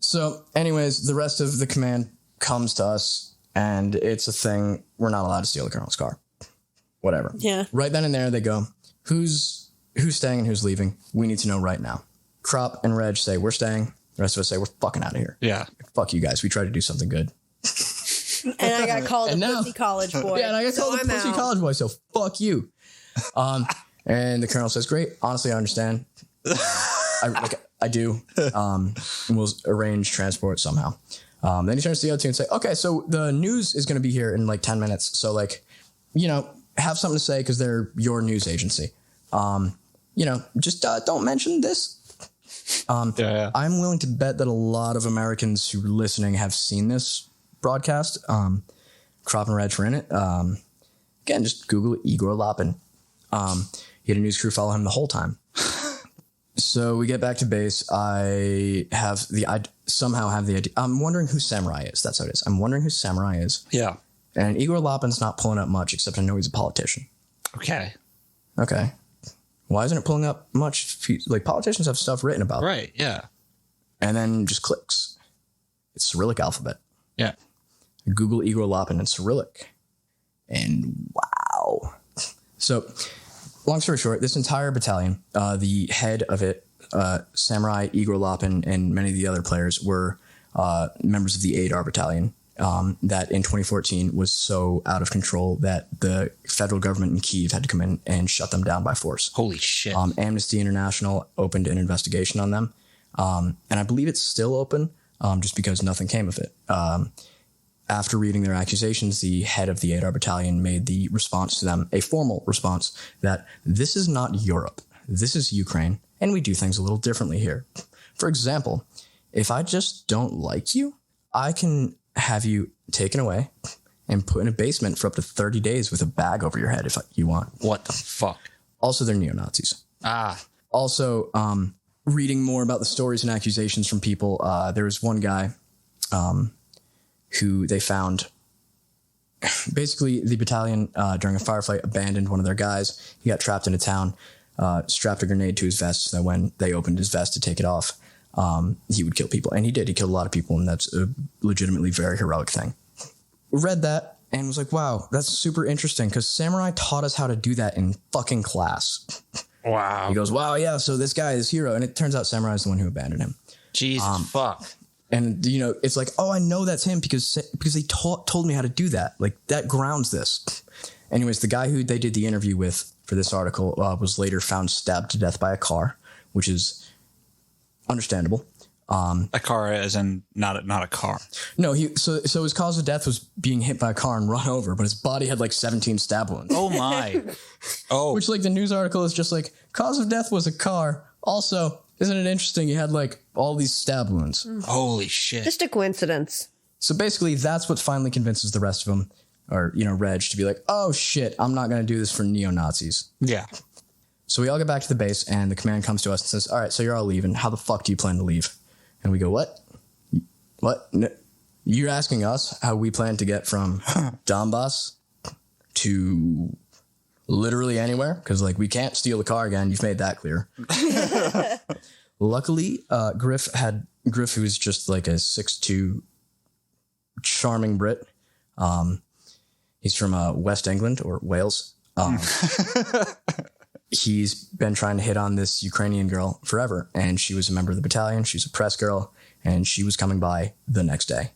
So anyways, the rest of the command comes to us and it's a thing. We're not allowed to steal the colonel's car. Whatever. Yeah. Right then and there they go, who's staying and who's leaving? We need to know right now. Crop and Reg say, we're staying. The rest of us say, we're fucking out of here. Yeah. Fuck you guys. We tried to do something good. And I got called a pussy college boy. Yeah, and I got called a pussy college boy, so fuck you. And the colonel says, great. Honestly, I understand. I do. And we'll arrange transport somehow. Then he turns to the other two and say, okay, so the news is going to be here in like 10 minutes. So like, have something to say because they're your news agency. Just don't mention this. Yeah. I'm willing to bet that a lot of Americans who are listening have seen this broadcast. Crop and Reg were in it. Again, just Google Igor Lapin. He had a news crew follow him the whole time. So we get back to base. I somehow have the idea. I'm wondering who Samurai is. That's how it is. I'm wondering who Samurai is. Yeah. And Igor Lapin's not pulling up much, except I know he's a politician. Okay. Why isn't it pulling up much? Like politicians have stuff written about them. Right. Yeah. And then just clicks. It's Cyrillic alphabet. Yeah. Google Igor Lapin in Cyrillic. And wow. So long story short, this entire battalion, the head of it, Samurai, Igor Lapin, and many of the other players were members of the ADAR battalion that in 2014 was so out of control that the federal government in Kyiv had to come in and shut them down by force. Holy shit. Amnesty International opened an investigation on them. And I believe it's still open just because nothing came of it. After reading their accusations, the head of the ADAR battalion made the response to them, a formal response, that this is not Europe. This is Ukraine, and we do things a little differently here. For example, if I just don't like you, I can have you taken away and put in a basement for up to 30 days with a bag over your head if you want. What the fuck? Also, they're neo-Nazis. Also, reading more about the stories and accusations from people, there was one guy who they found. Basically, the battalion, during a firefight, abandoned one of their guys. He got trapped in a town, strapped a grenade to his vest so that when they opened his vest to take it off, he would kill people. And he did. He killed a lot of people, and that's a legitimately very heroic thing. Read that and was like, wow, that's super interesting, because Samurai taught us how to do that in fucking class. Wow. He goes, wow, yeah, so this guy is hero. And it turns out Samurai is the one who abandoned him. Jesus fuck. And, you know, it's like, oh, I know that's him because they told me how to do that. Like, that grounds this. Anyways, the guy who they did the interview with for this article was later found stabbed to death by a car, which is understandable. A car as in not a car. No, so his cause of death was being hit by a car and run over, but his body had like 17 stab wounds. Oh, my. Oh. Which, like, the news article is just like, cause of death was a car. Also, isn't it interesting? He had like all these stab wounds. Holy shit. Just a coincidence. So basically, that's what finally convinces the rest of them, or, you know, Reg, to be like, oh shit, I'm not going to do this for neo-Nazis. Yeah. So we all get back to the base, and the command comes to us and says, all right, so you're all leaving. How the fuck do you plan to leave? And we go, what? What? No, you're asking us how we plan to get from Donbass to literally anywhere? Because, like, we can't steal a car again. You've made that clear. Luckily, Griff, who was just like a 6'2", charming Brit. He's from West England or Wales. He's been trying to hit on this Ukrainian girl forever, and she was a member of the battalion. She was a press girl, and she was coming by the next day.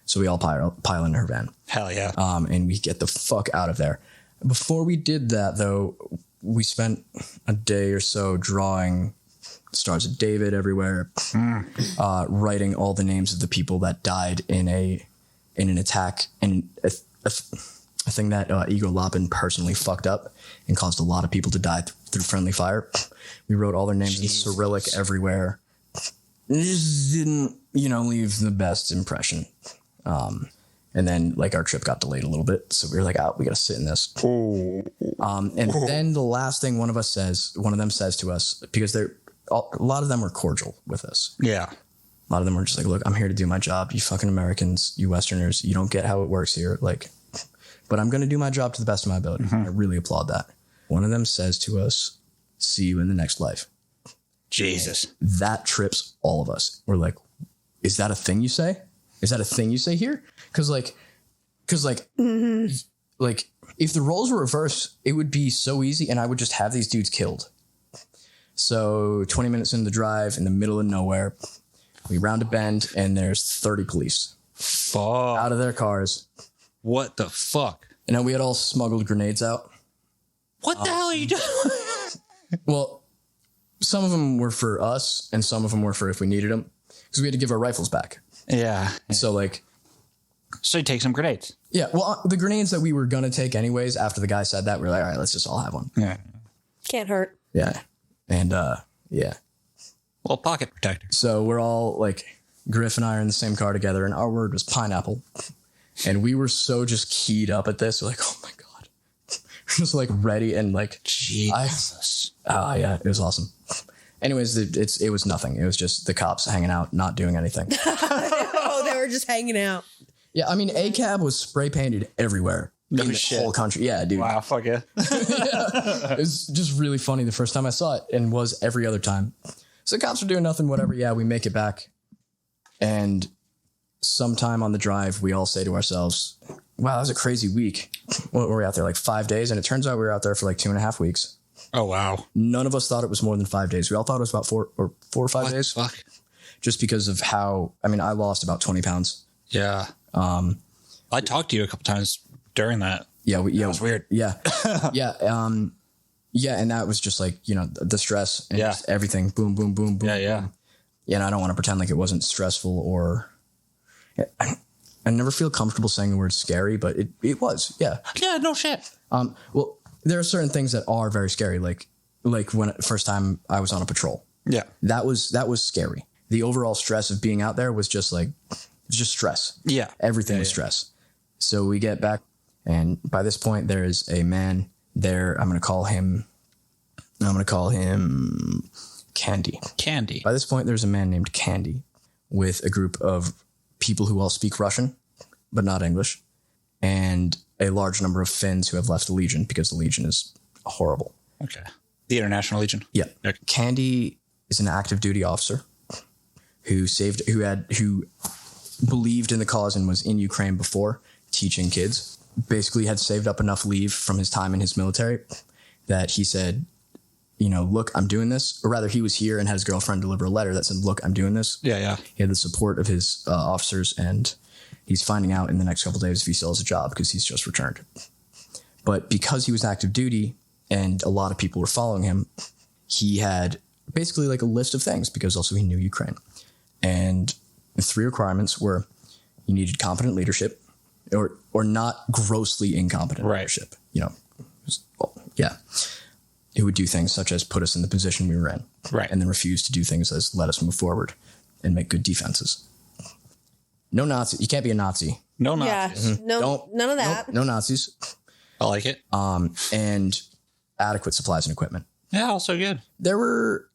So we all pile into her van. Hell yeah. And we get the fuck out of there. Before we did that, though, we spent a day or so drawing Stars of David everywhere, writing all the names of the people that died in an attack, and a thing that Igor Lapin personally fucked up and caused a lot of people to die through friendly fire. We wrote all their names in Cyrillic everywhere. It just didn't, you know, leave the best impression. And then, like, our trip got delayed a little bit, so we were like, we gotta sit in this. Then the last thing one of them says to us, because a lot of them were cordial with us. Yeah. A lot of them were just like, look, I'm here to do my job. You fucking Americans, you Westerners, you don't get how it works here. Like, but I'm going to do my job to the best of my ability. I really applaud that. One of them says to us, see you in the next life. Jesus. That trips all of us. We're like, is that a thing you say? Is that a thing you say here? Because like, like, if the roles were reversed, it would be so easy, and I would just have these dudes killed. So 20 minutes into the drive, in the middle of nowhere, we round a bend, and there's 30 police. Fuck. Out of their cars. What the fuck? And then we had all smuggled grenades out. What the hell are you doing? Well, some of them were for us, and some of them were for if we needed them, because we had to give our rifles back. Yeah. So, like... So you take some grenades. Yeah, well, the grenades that we were going to take anyways, after the guy said that, we were like, all right, let's just all have one. Yeah. Can't hurt. Yeah. And, yeah. Well, pocket protector. So we're all, like, Griff and I are in the same car together, and our word was pineapple. And we were so just keyed up at this. We're like, oh, my God. Just, like, ready and, like... Jesus. Yeah, it was awesome. Anyways, it was nothing. It was just the cops hanging out, not doing anything. Oh, they were just hanging out. Yeah, I mean, ACAB was spray painted everywhere in the whole country. Yeah, dude. Wow, fuck yeah. It was just really funny the first time I saw it, and was every other time. So the cops were doing nothing, whatever. Yeah, we make it back. And sometime on the drive, we all say to ourselves, wow, that was a crazy week. What were we out there, like 5 days? And it turns out we were out there for like 2.5 weeks. Oh, wow. None of us thought it was more than 5 days. We all thought it was about 4 or 5 days. Fuck. Just because of how, I mean, I lost about 20 pounds. Yeah. I talked to you a couple times during that. Yeah. That was weird. Yeah. Yeah. Yeah. And that was just like, you know, the stress and just everything. Boom, boom, boom, boom. Yeah. Yeah. Boom. Yeah. And I don't want to pretend like it wasn't stressful or I never feel comfortable saying the word scary, but it was. Yeah. Yeah. No shit. Well, there are certain things that are very scary. Like when first time I was on a patrol. Yeah. That was scary. The overall stress of being out there was just like, just stress. Yeah. Everything was stress. So we get back, and by this point, there is a man there. I'm going to call him I'm going to call him Candy. Candy. By this point, there's a man named Candy with a group of people who all speak Russian, but not English, and a large number of Finns who have left the Legion because the Legion is horrible. Okay. The International Legion. Yeah. Okay. Candy is an active duty officer who believed in the cause and was in Ukraine before teaching kids. Basically had saved up enough leave from his time in his military that he said, look, I'm doing this. Or rather, he was here and had his girlfriend deliver a letter that said, look, I'm doing this. Yeah. He had the support of his officers, and he's finding out in the next couple of days if he still has a job because he's just returned. But because he was active duty and a lot of people were following him, he had basically like a list of things because also he knew Ukraine. And the 3 requirements were you needed competent leadership or not grossly incompetent leadership. Who would do things such as put us in the position we were in. Right. And then refuse to do things as let us move forward and make good defenses. No Nazi. You can't be a Nazi. No Nazis. Yeah. No, none of that. No Nazis. I like it. And adequate supplies and equipment. Yeah, also good. There were,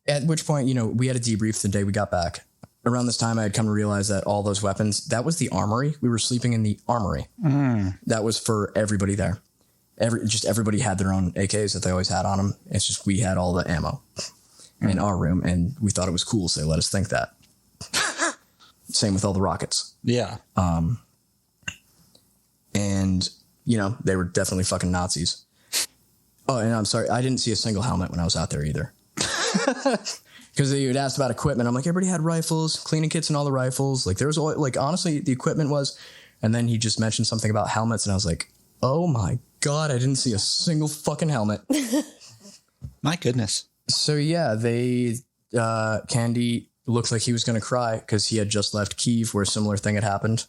at which point, we had a debrief the day we got back. Around this time, I had come to realize that all those weapons, that was the armory. We were sleeping in the armory. That was for everybody there. Everybody had their own AKs that they always had on them. It's just we had all the ammo in our room, and we thought it was cool, so they let us think that. Same with all the rockets. Yeah. And, they were definitely fucking Nazis. Oh, and I'm sorry, I didn't see a single helmet when I was out there either. Because they would ask about equipment. I'm like, everybody had rifles, cleaning kits and all the rifles. Like, there was, honestly, the equipment was, and then he just mentioned something about helmets, and I was like, oh my God, I didn't see a single fucking helmet. My goodness. So yeah, Candy looked like he was going to cry because he had just left Kyiv where a similar thing had happened.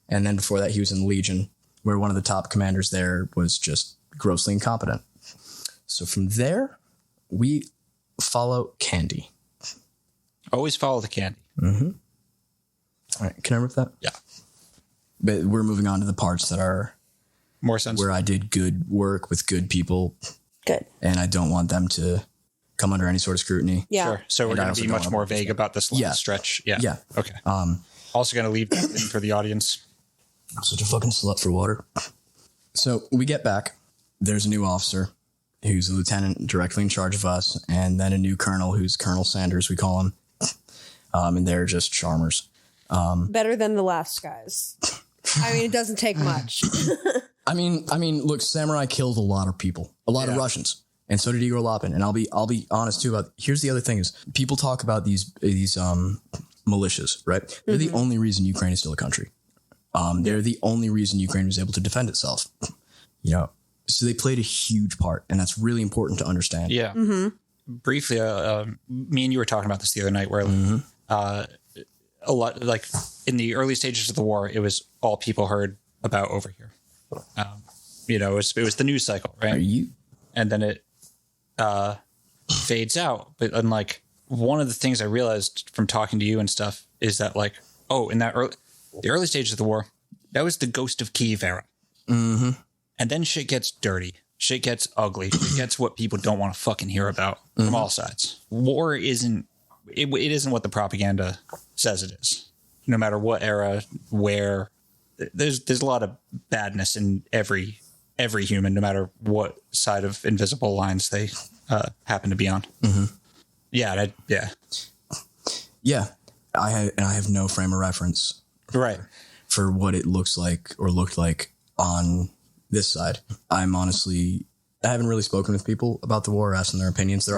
And then before that, he was in Legion where one of the top commanders there was just grossly incompetent. So from there, we follow Candy. Always follow the Candy. Mm-hmm. All right. Can I rip that? Yeah. But we're moving on to the parts that are more sense where I did good work with good people. Good. And I don't want them to come under any sort of scrutiny. Yeah. Sure. So we're going to be much more vague about this last stretch. Yeah. Yeah. Okay. Also going to leave that in for the audience. I'm such a fucking slut for water. So we get back. There's a new officer who's a lieutenant directly in charge of us, and then a new colonel who's Colonel Sanders, we call him. And they're just charmers. Better than the last guys. I mean, it doesn't take much. I mean, look, Samurai killed a lot of people, a lot of Russians, and so did Igor Lopin. And I'll be honest too about. Here's the other thing: is people talk about these militias, right? They're the only reason Ukraine is still a country. They're the only reason Ukraine was able to defend itself. So they played a huge part, and that's really important to understand. Yeah. Mm-hmm. Briefly, me and you were talking about this the other night, where a lot, like in the early stages of the war, it was all people heard about over here. It was the news cycle, right? And then it fades out. But unlike one of the things I realized from talking to you and stuff is that in the early stages of the war, that was the Ghost of Kyiv era. Mm-hmm. And then shit gets dirty. Shit gets ugly. Shit gets what people don't want to fucking hear about from all sides. War isn't what the propaganda says it is. No matter what era, where there's a lot of badness in every human, no matter what side of invisible lines they happen to be on. Mm-hmm. Yeah. I have no frame of reference, right, for what it looks like or looked like on this side. I haven't really spoken with people about the war, asking their opinions.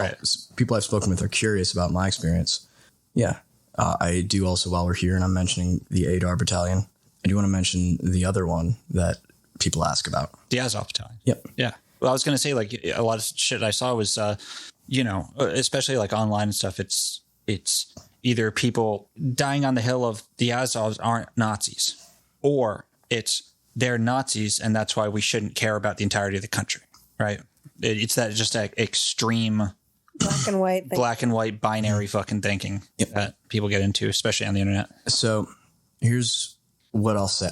People I've spoken with are curious about my experience. Yeah. I do also, while we're here and I'm mentioning the ADAR battalion, I do want to mention the other one that people ask about. The Azov battalion. Yep. Yeah. Well, I was going to say, a lot of shit I saw was, especially online and stuff. It's either people dying on the hill of the Azovs aren't Nazis, or they're Nazis, and that's why we shouldn't care about the entirety of the country, right? It's that just that extreme black and white binary fucking thinking that people get into, especially on the internet. So here's what I'll say.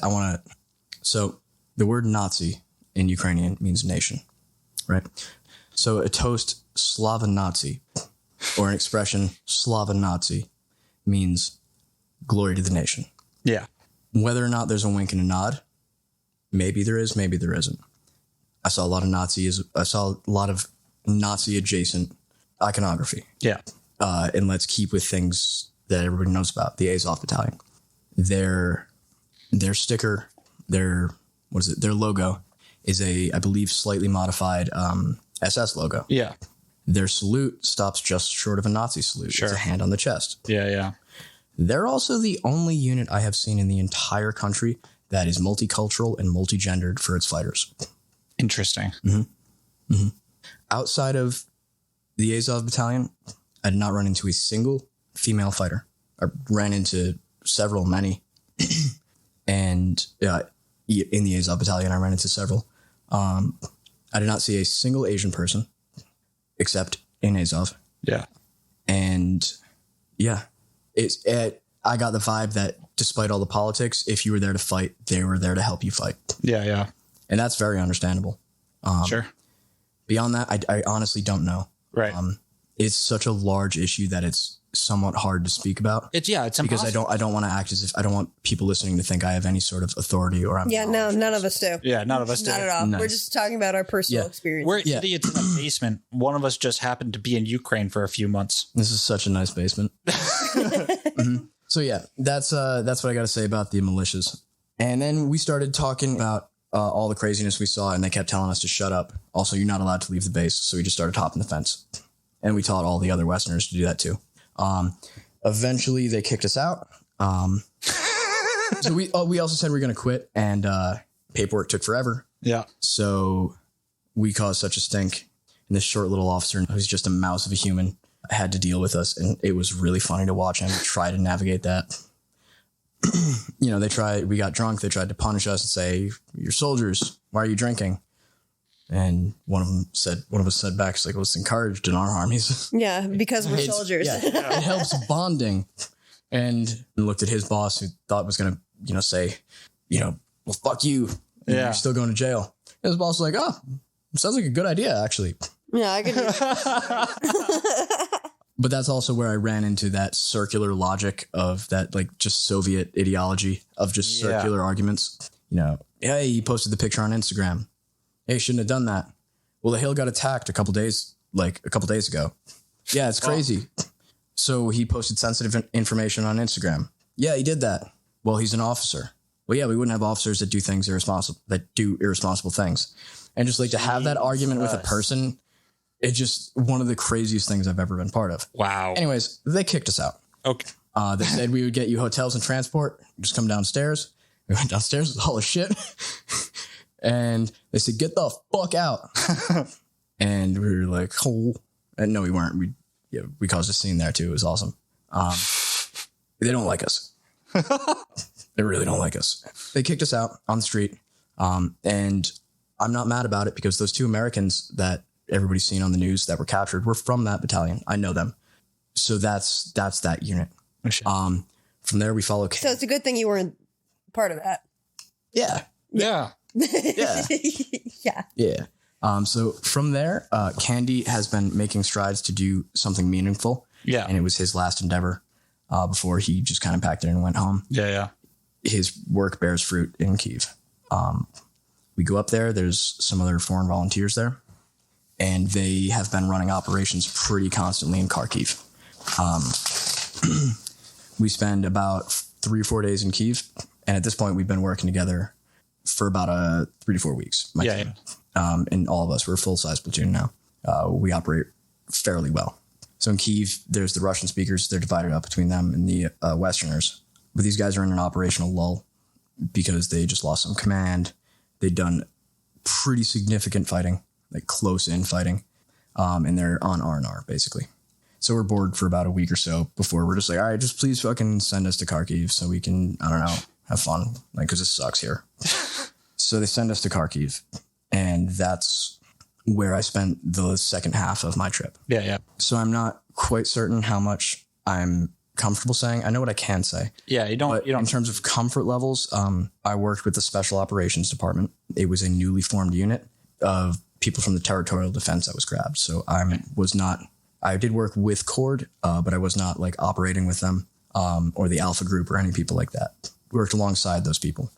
So the word Nazi in Ukrainian means nation, right? So a toast Slava Nazi, or an expression Slava Nazi, means glory to the nation. Yeah. Whether or not there's a wink and a nod, maybe there is, maybe there isn't. I saw a lot of Nazi adjacent iconography. Yeah. And let's keep with things that everybody knows about. The Azov Battalion. Their sticker, their logo is I believe, slightly modified SS logo. Yeah. Their salute stops just short of a Nazi salute. Sure. It's a hand on the chest. Yeah, yeah. They're also the only unit I have seen in the entire country that is multicultural and multigendered for its fighters. Interesting. Mm-hmm. Mm-hmm. Outside of the Azov Battalion, I did not run into a single female fighter. I ran into many. And in the Azov Battalion, I ran into several. I did not see a single Asian person except in Azov. Yeah. And yeah, I got the vibe that despite all the politics, if you were there to fight, they were there to help you fight. Yeah, yeah. And that's very understandable. Sure. Beyond that, I honestly don't know. Right. It's such a large issue that it's somewhat hard to speak about. It's impossible. Because I don't want to act as if I don't want people listening to think I have any sort of authority or I'm. Yeah, no, none of us do. Yeah, none of us do. Not at all. Nice. We're just talking about our personal experience. We're idiots in the basement. One of us just happened to be in Ukraine for a few months. This is such a nice basement. Mm-hmm. So yeah, that's what I got to say about the militias. And then we started talking about all the craziness we saw, and they kept telling us to shut up. Also, you're not allowed to leave the base, so we just started hopping the fence. And we taught all the other Westerners to do that too. Eventually, they kicked us out. So we also said we were going to quit, and paperwork took forever. Yeah. So we caused such a stink, and this short little officer, who's just a mouse of a human, had to deal with us, and it was really funny to watch him try to navigate that. We got drunk. They tried to punish us and say, "You're soldiers. Why are you drinking?" And one of us said back, "It's like, well, it's encouraged in our armies." Yeah, because we're soldiers. Yeah, it helps bonding. And looked at his boss, who thought was going to, say, well, fuck you. Yeah. You're still going to jail. And his boss was like, "Oh, sounds like a good idea, actually." Yeah, I could do that. But that's also where I ran into that circular logic of that, like, just Soviet ideology of just circular arguments. Hey, he posted the picture on Instagram. Hey, shouldn't have done that. Well, the hill got attacked a couple days ago. Yeah, it's crazy. So he posted sensitive information on Instagram. Yeah, he did that. Well, he's an officer. Well, yeah, we wouldn't have officers that do irresponsible things. And just like to have that argument with a person, it's just one of the craziest things I've ever been part of. Wow. Anyways, they kicked us out. Okay. They said we would get you hotels and transport. Just come downstairs. We went downstairs with all the shit. And they said, "Get the fuck out." And we were like, "Oh." And no, we weren't. We caused a scene there too. It was awesome. They don't like us. They really don't like us. They kicked us out on the street. And I'm not mad about it because those two Americans that everybody's seen on the news that were captured were from that battalion. I know them. So that's that unit. From there, we follow. So it's a good thing you weren't part of that. Yeah. Yeah. Yeah. Yeah. Yeah. So from there, Candy has been making strides to do something meaningful. Yeah. And it was his last endeavor before he just kind of packed it and went home. Yeah. Yeah. His work bears fruit in Kyiv. We go up there. There's some other foreign volunteers there. And they have been running operations pretty constantly in Kharkiv. We spend about 3 or 4 days in Kyiv. And at this point, we've been working together for about 3 to 4 weeks. My team. And all of us, we're a full-size platoon now. We operate fairly well. So in Kyiv, there's the Russian speakers. They're divided up between them and the Westerners. But these guys are in an operational lull because they just lost some command. They've done pretty significant fighting, like close-in fighting. And they're on R&R, basically. So we're bored for about a week or so before we're just like, all right, just please fucking send us to Kharkiv so we can, I don't know, have fun. Like, because it sucks here. So they send us to Kharkiv. And that's where I spent the second half of my trip. Yeah, yeah. So I'm not quite certain how much I'm comfortable saying. I know what I can say. Yeah, you don't. In terms of comfort levels, I worked with the Special Operations Department. It was a newly formed unit of people from the territorial defense that was grabbed. So I did work with Cord, but I was not like operating with them or the Alpha Group or any people like that. We worked alongside those people,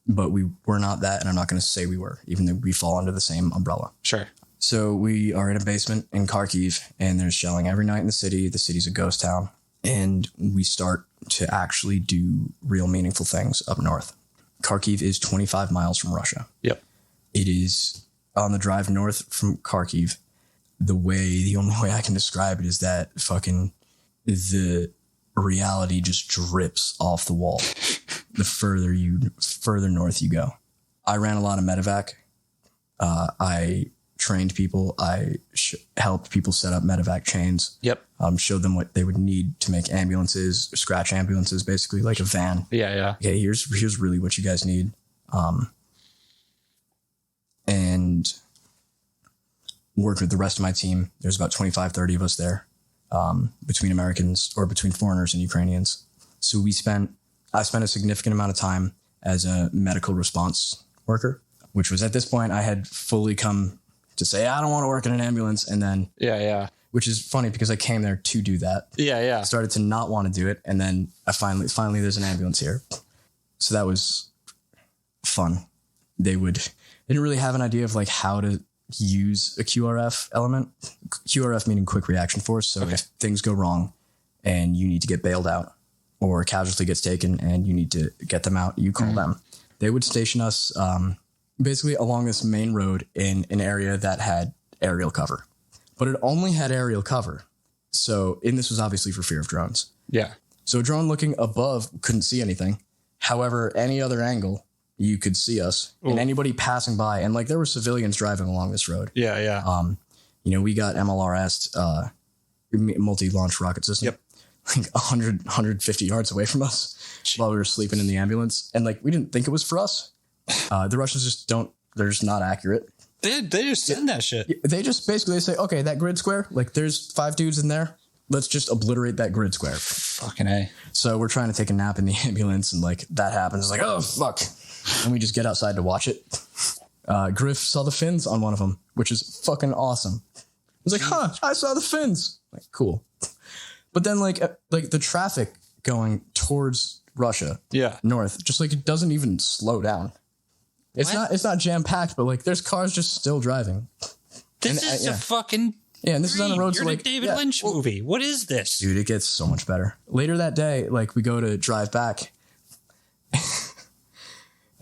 but we were not that. And I'm not going to say we were, even though we fall under the same umbrella. Sure. So we are in a basement in Kharkiv, and there's shelling every night in the city. The city's a ghost town. And we start to actually do real meaningful things up north. Kharkiv is 25 miles from Russia. Yep. It is on the drive north from Kharkiv. The only way I can describe it is that fucking the reality just drips off the wall. The further north you go. I ran a lot of medevac. I trained people. I helped people set up medevac chains. Yep. Showed them what they would need to make ambulances, scratch ambulances, basically like a van. Yeah. Okay, here's really what you guys need. And worked with the rest of my team. There's about 25, 30 of us there, between Americans or between foreigners and Ukrainians. So I spent a significant amount of time as a medical response worker, which was at this point I had fully come to say, I don't want to work in an ambulance. And then, which is funny because I came there to do that. Yeah. I started to not want to do it. And then I finally there's an ambulance here. So that was fun. They didn't really have an idea of like how to use a QRF element. QRF meaning quick reaction force. So if things go wrong and you need to get bailed out or a casualty gets taken and you need to get them out, you call them. They would station us basically along this main road in an area that had aerial cover. But it only had aerial cover. So, and this was obviously for fear of drones. Yeah. So a drone looking above couldn't see anything. However, any other angle, you could see us. Ooh. And anybody passing by. And like there were civilians driving along this road. Yeah. We got MLRS, multi-launch rocket system. Yep. Like 150 yards away from us while we were sleeping in the ambulance. And like, we didn't think it was for us. The Russians they're just not accurate. They just send that shit. They just basically say, okay, that grid square, like there's 5 dudes in there. Let's just obliterate that grid square. Fucking A. So we're trying to take a nap in the ambulance and like that happens. It's like, oh, fuck. And we just get outside to watch it. Griff saw the fins on one of them, which is fucking awesome. I was like, I saw the fins. Like, cool. But then like the traffic going towards Russia, north, just like it doesn't even slow down. It's not jam packed, but like there's cars just still driving. This is a fucking and this is on the road. You're like David Lynch movie. What is this, dude? It gets so much better. Later that day, like we go to drive back,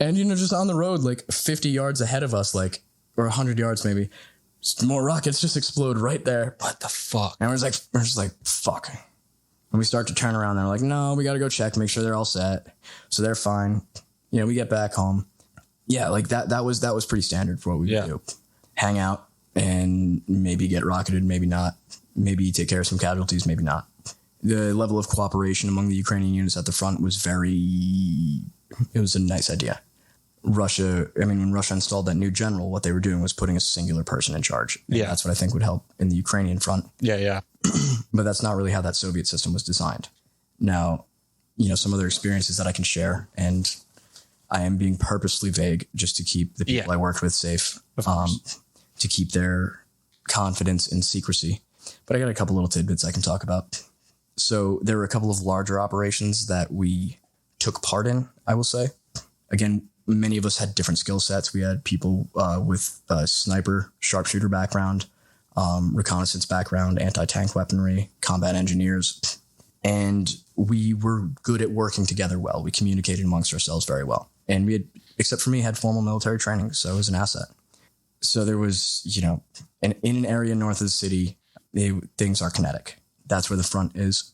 and just on the road, like 50 yards ahead of us, like or 100 yards maybe, more rockets just explode right there. What the fuck? And we're just like fuck. And we start to turn around. And they're like, no, we got to go check, make sure they're all set. So they're fine. We get back home. Yeah, like that was pretty standard for what we would do. Hang out and maybe get rocketed, maybe not. Maybe take care of some casualties, maybe not. The level of cooperation among the Ukrainian units at the front was it was a nice idea. When Russia installed that new general, what they were doing was putting a singular person in charge. And that's what I think would help in the Ukrainian front. Yeah. But that's not really how that Soviet system was designed. Now, some other experiences that I can share, and I am being purposely vague just to keep the people I worked with safe, to keep their confidence in secrecy. But I got a couple little tidbits I can talk about. So there were a couple of larger operations that we took part in, I will say. Again, many of us had different skill sets. We had people with a sniper, sharpshooter background, reconnaissance background, anti-tank weaponry, combat engineers. And we were good at working together well. We communicated amongst ourselves very well. And we had, except for me, had formal military training. So it was an asset. So there was, in an area north of the city, things are kinetic. That's where the front is.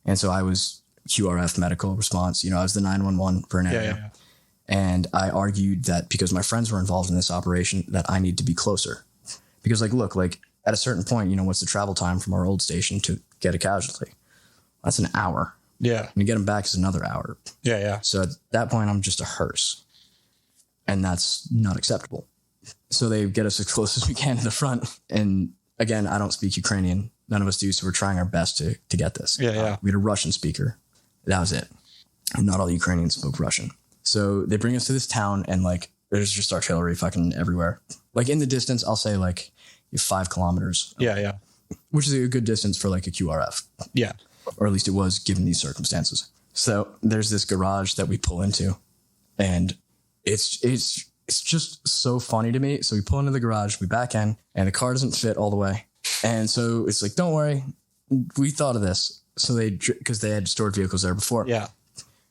And so I was QRF medical response. I was the 911 for an area. Yeah. And I argued that because my friends were involved in this operation, that I need to be closer. Because at a certain point, what's the travel time from our old station to get a casualty? That's an hour. Yeah. And to get them back is another hour. Yeah. So at that point, I'm just a hearse. And that's not acceptable. So they get us as close as we can to the front. And again, I don't speak Ukrainian. None of us do. So we're trying our best to get this. Yeah. We had a Russian speaker. That was it. And not all Ukrainians spoke Russian. So they bring us to this town and there's just artillery fucking everywhere. Like in the distance, I'll say like 5 kilometers. Yeah. Which is a good distance for like a QRF. Yeah. Or at least it was given these circumstances. So there's this garage that we pull into, and it's just so funny to me. So we pull into the garage, we back in, and the car doesn't fit all the way. And so it's like, don't worry, we thought of this. So because they had stored vehicles there before. Yeah.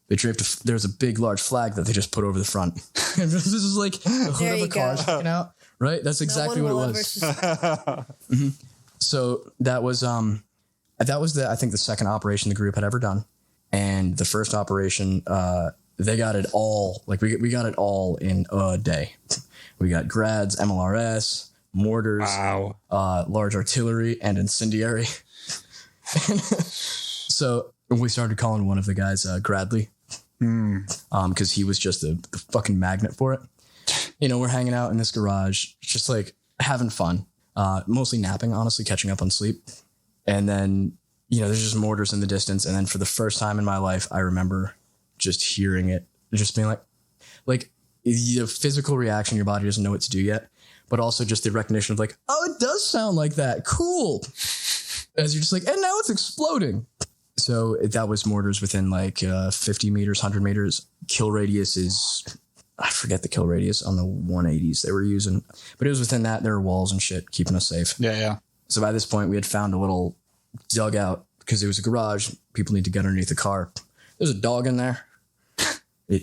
They draped, there's a big, large flag that they just put over the front. And this is like the hood of a car sticking out, right? That's exactly what it was. Mm-hmm. So that was I think the second operation the group had ever done. And the first operation, they got it all, like we got it all in a day. We got grads, MLRS, mortars, large artillery, and incendiary. So we started calling one of the guys Gradley, because he was just the fucking magnet for it. You know, we're hanging out in this garage, just like having fun, mostly napping, honestly, catching up on sleep. And then, you know, there's just mortars in the distance. And then for the first time in my life, I remember just hearing it, just being like the physical reaction, your body doesn't know what to do yet, but also just the recognition of like, oh, it does sound like that. Cool. As you're just like, and now it's exploding. So that was mortars within like 50 meters, 100 meters. Kill radius is, I forget the kill radius on the 180s they were using, but it was within that. There were walls and shit keeping us safe. Yeah. So by this point we had found a little dugout because it was a garage. People need to get underneath the car. There's a dog in there.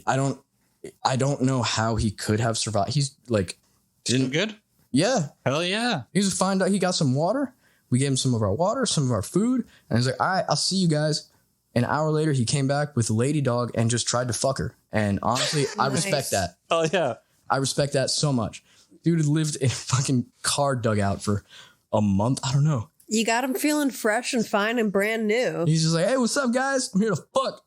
I don't know how he could have survived. He's like, didn't good. Yeah. Hell yeah. He was fine. He got some water. We gave him some of our water, some of our food. And he's like, all right, I'll see you guys. An hour later, he came back with a lady dog and just tried to fuck her. And honestly, I respect that. Oh, yeah. I respect that so much. Dude had lived in a fucking car dugout for a month. I don't know. You got him feeling fresh and fine and brand new. He's just like, hey, what's up, guys? I'm here to fuck.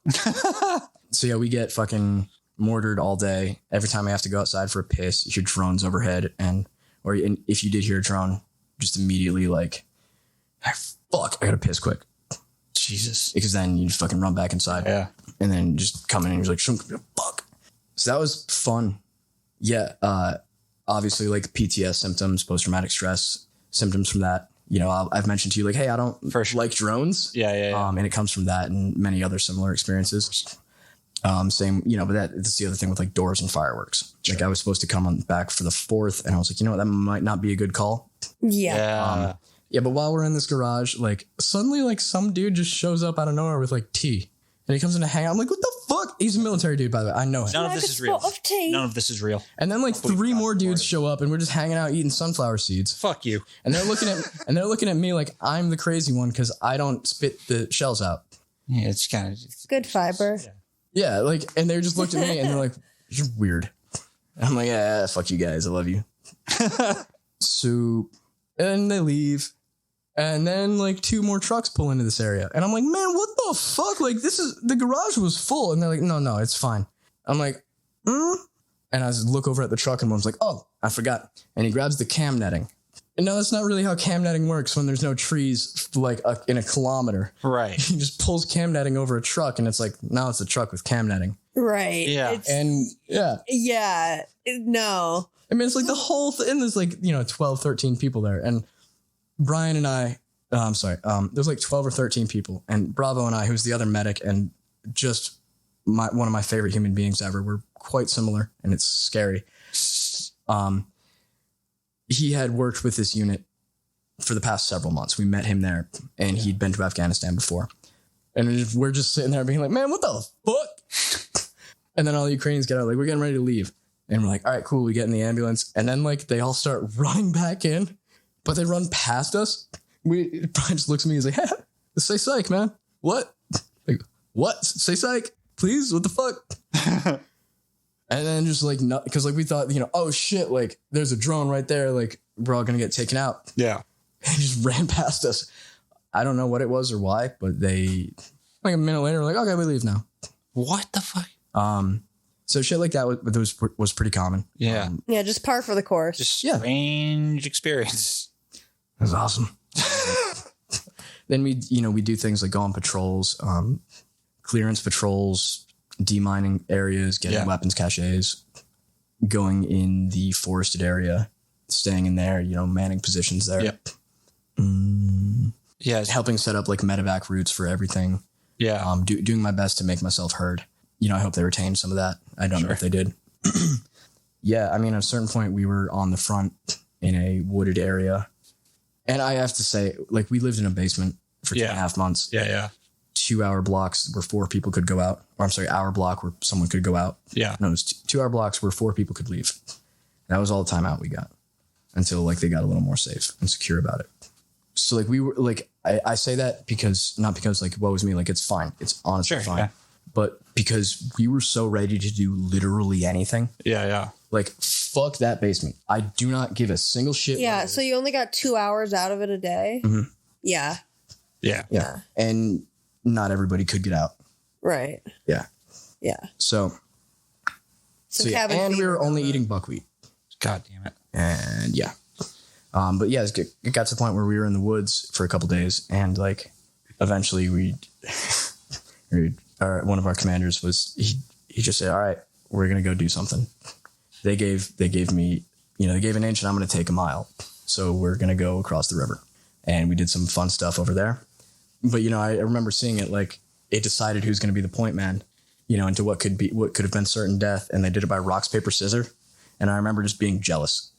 So, yeah, we get fucking mortared all day. Every time I have to go outside for a piss, you hear drones overhead. And if you did hear a drone, just immediately like, fuck, I gotta piss quick. Jesus. Because then you just fucking run back inside. Yeah. And then just come in and you're like, fuck. So that was fun. Yeah. Obviously, like PTS symptoms, post-traumatic stress symptoms from that. You know, I've mentioned to you, like, hey, I don't like drones. Yeah. And it comes from that and many other similar experiences. Same, you know, but that's the other thing with like doors and fireworks. Sure. Like I was supposed to come on back for the 4th and I was like, you know what, that might not be a good call. Yeah. Yeah, but while we're in this garage, like suddenly like some dude just shows up out of nowhere with like tea. And he comes in to hang out. I'm like, what the fuck? He's a military dude, by the way. I know him. None of this is real. None of this is real. And then like 3 more dudes show up and we're just hanging out eating sunflower seeds. Fuck you. And they're looking at me like I'm the crazy one because I don't spit the shells out. Yeah, it's kind of good fiber. Yeah, like, and they just looked at me and they're like, you're weird. And I'm like, yeah, fuck you guys. I love you. So, and they leave. And then like 2 more trucks pull into this area. And I'm like, man, what the fuck? Like the garage was full. And they're like, no, it's fine. I'm like, And I look over at the truck and mom's like, oh, I forgot. And he grabs the cam netting. And no, that's not really how cam netting works when there's no trees like in a kilometer. Right. He just pulls cam netting over a truck and it's like, now it's a truck with cam netting. Right. Yeah. And yeah. Yeah. No. I mean, it's like the whole thing. And there's like, 12, 13 people there. And Brian and I, there's like 12 or 13 people, and Bravo and I, who's the other medic and just one of my favorite human beings ever. We're quite similar and it's scary. He had worked with this unit for the past several months. We met him there and he'd been to Afghanistan before. And we're just sitting there being like, man, what the fuck? And then all the Ukrainians get out, like, we're getting ready to leave. And we're like, all right, cool. We get in the ambulance. And then like they all start running back in. But they run past us. Brian just looks at me. He's like, hey, say psych, man. What? Like, what? Say psych, please? What the fuck? And then just like, because like we thought, oh shit, like there's a drone right there. Like we're all going to get taken out. Yeah. And he just ran past us. I don't know what it was or why, but they, like a minute later, were like, okay, we leave now. What the fuck? So shit like that was pretty common. Yeah. Yeah, just par for the course. Just strange experience. That was awesome. Then we do things like go on patrols, clearance patrols, demining areas, getting weapons caches. going in the forested area, staying in there, manning positions there. Yep. Yeah. Helping set up like medevac routes for everything. Yeah. Doing my best to make myself heard. I hope they retained some of that. I don't know if they did. Yeah. I mean, at a certain point we were on the front in a wooded area. And I have to say, like, we lived in a basement for 2.5 months. Yeah. 2-hour blocks where 4 people could go out. Or I'm sorry, hour block where someone could go out. Yeah. No, it was 2-hour blocks where 4 people could leave. That was all the time out we got until like they got a little more safe and secure about it. So like we were like, I say that not because like, woe is me, like it's fine. It's honestly fine. Yeah. But because we were so ready to do literally anything. Yeah. Like, fuck that basement. I do not give a single shit. Yeah. So you only got 2 hours out of it a day. Mm-hmm. Yeah. Yeah. And not everybody could get out. Right. Yeah. So yeah. And we were only eating buckwheat. God damn it. And yeah. But yeah, it got to the point where we were in the woods for a couple days, and like eventually one of our commanders he just said, all right, we're going to go do something. They gave me, they gave an inch and I'm going to take a mile. So we're going to go across the river, and we did some fun stuff over there. But, I remember seeing it, like it decided who's going to be the point man, into what could have been certain death. And they did it by rocks, paper, scissors. And I remember just being jealous.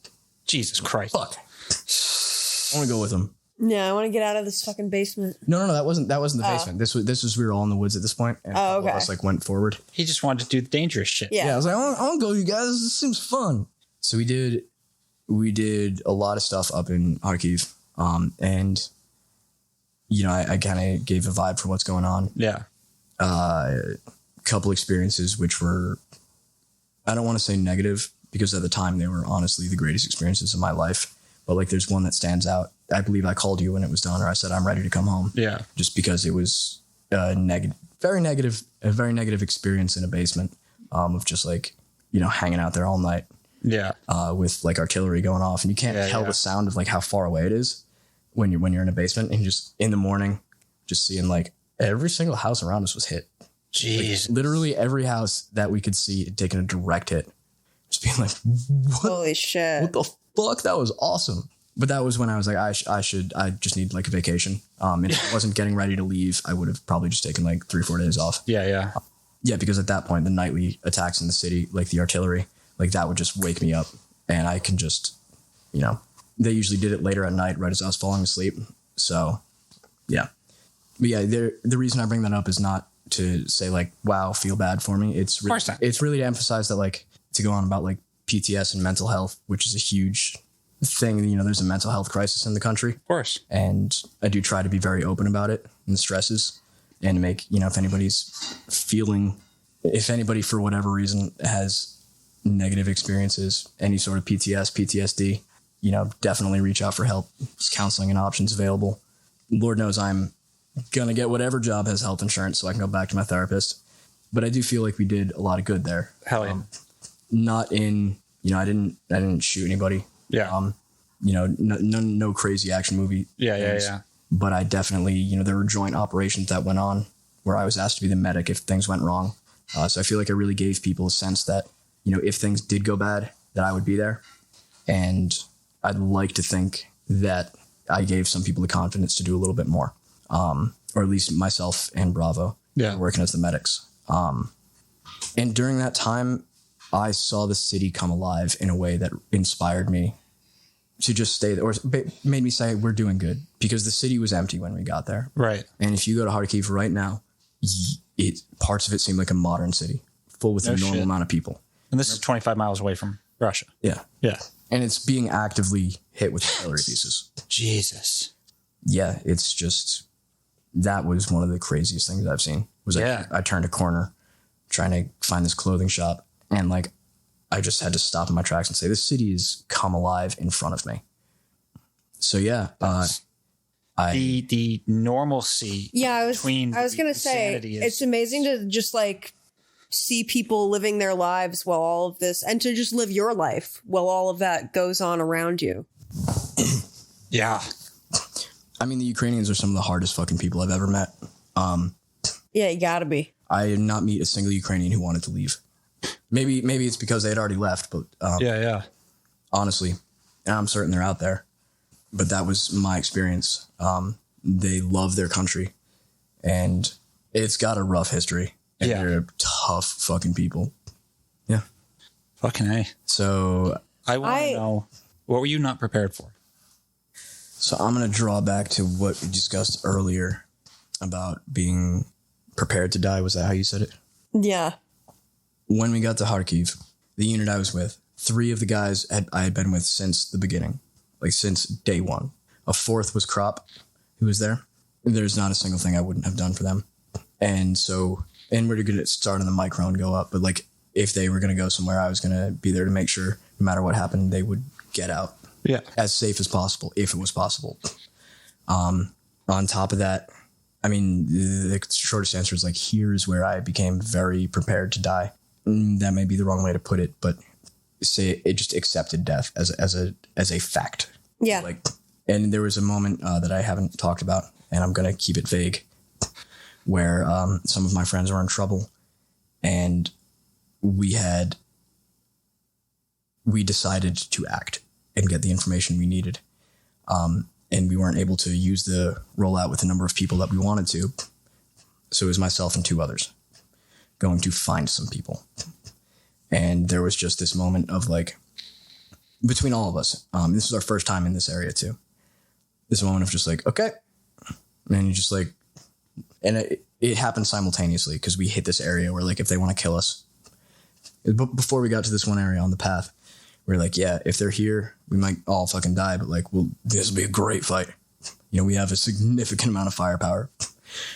Jesus Christ. Fuck. I want to go with them. Yeah, I want to get out of this fucking basement. No, that wasn't the basement. This was we were all in the woods at this point, and all of us like went forward. He just wanted to do the dangerous shit. Yeah, I was like, I want to go, you guys. This seems fun. So we did a lot of stuff up in Kharkiv, and I kind of gave a vibe for what's going on. Yeah, couple experiences which were, I don't want to say negative because at the time they were honestly the greatest experiences of my life. But like, there's one that stands out. I believe I called you when it was done, or I said, I'm ready to come home. Yeah. Just because it was a very negative experience in a basement, of just like, hanging out there all night. Yeah. With like artillery going off, and you can't tell the sound of like how far away it is when you're in a basement, and just in the morning, just seeing like every single house around us was hit. Jeez. Like, literally every house that we could see had taken a direct hit. Just being like, what? Holy shit. What the fuck? That was awesome. But that was when I was like, I just need like a vacation. If I wasn't getting ready to leave, I would have probably just taken like 3-4 days off. Yeah. Yeah, because at that point, the nightly attacks in the city, like the artillery, like that would just wake me up, and I can just, they usually did it later at night, right as I was falling asleep. So, yeah. But yeah, the reason I bring that up is not to say like, wow, feel bad for me. It's really to emphasize that, like, to go on about like PTS and mental health, which is a huge thing. There's a mental health crisis in the country. Of course. And I do try to be very open about it and the stresses, and to make, if anybody for whatever reason has negative experiences, any sort of PTSD, definitely reach out for help. There's counseling and options available. Lord knows I'm going to get whatever job has health insurance so I can go back to my therapist. But I do feel like we did a lot of good there. Hell yeah. Not in, I didn't shoot anybody. Yeah. No crazy action movie. Yeah. But I definitely, there were joint operations that went on where I was asked to be the medic if things went wrong. So I feel like I really gave people a sense that, if things did go bad, that I would be there. And I'd like to think that I gave some people the confidence to do a little bit more. Or at least myself and Bravo working as the medics. And during that time, I saw the city come alive in a way that inspired me to just stay there, or made me say, we're doing good, because the city was empty when we got there. Right. And if you go to Kharkiv right now, parts of it seem like a modern city full with a normal amount of people. And this is 25 miles away from Russia. Yeah. Yeah. And it's being actively hit with artillery pieces. Jesus. Yeah. It's just, that was one of the craziest things I've seen. I turned a corner trying to find this clothing shop, and like, I just had to stop in my tracks and say, this city has come alive in front of me. So yeah, the normalcy. Yeah, I was going to say, is, it's amazing to just like see people living their lives while all of this, and to just live your life while all of that goes on around you. Yeah. I mean, the Ukrainians are some of the hardest fucking people I've ever met. Yeah, you gotta be. I did not meet a single Ukrainian who wanted to leave. Maybe it's because they had already left, but Yeah. honestly, and I'm certain they're out there. But that was my experience. They love their country, and it's got a rough history. And they're tough fucking people. Yeah. Fucking A. So I want to know, what were you not prepared for? So I'm going to draw back to what we discussed earlier about being prepared to die. Was that how you said it? Yeah. When we got to Kharkiv, the unit I was with, 3 of the guys I had been with since the beginning, like since day 1. A 4th was Krop, who was there. There's not a single thing I wouldn't have done for them. And we're going to start on the micro and go up. But like, if they were going to go somewhere, I was going to be there to make sure no matter what happened, they would get out. Yeah. As safe as possible, if it was possible. On top of that, I mean, the shortest answer is like, here's where I became very prepared to die. That may be the wrong way to put it, but say it just accepted death as a fact. Yeah. Like, and there was a moment that I haven't talked about, and I'm going to keep it vague, where some of my friends were in trouble, and we decided to act and get the information we needed. And we weren't able to use the rollout with the number of people that we wanted to. So it was myself and 2 others going to find some people. And there was just this moment of like, between all of us, this was our first time in this area too. This moment of just like, okay. And you just like, and it happened simultaneously because we hit this area where like, if they want to kill us, before we got to this one area on the path, we're like, yeah, if they're here, we might all fucking die, but like, this will be a great fight. You know, we have a significant amount of firepower.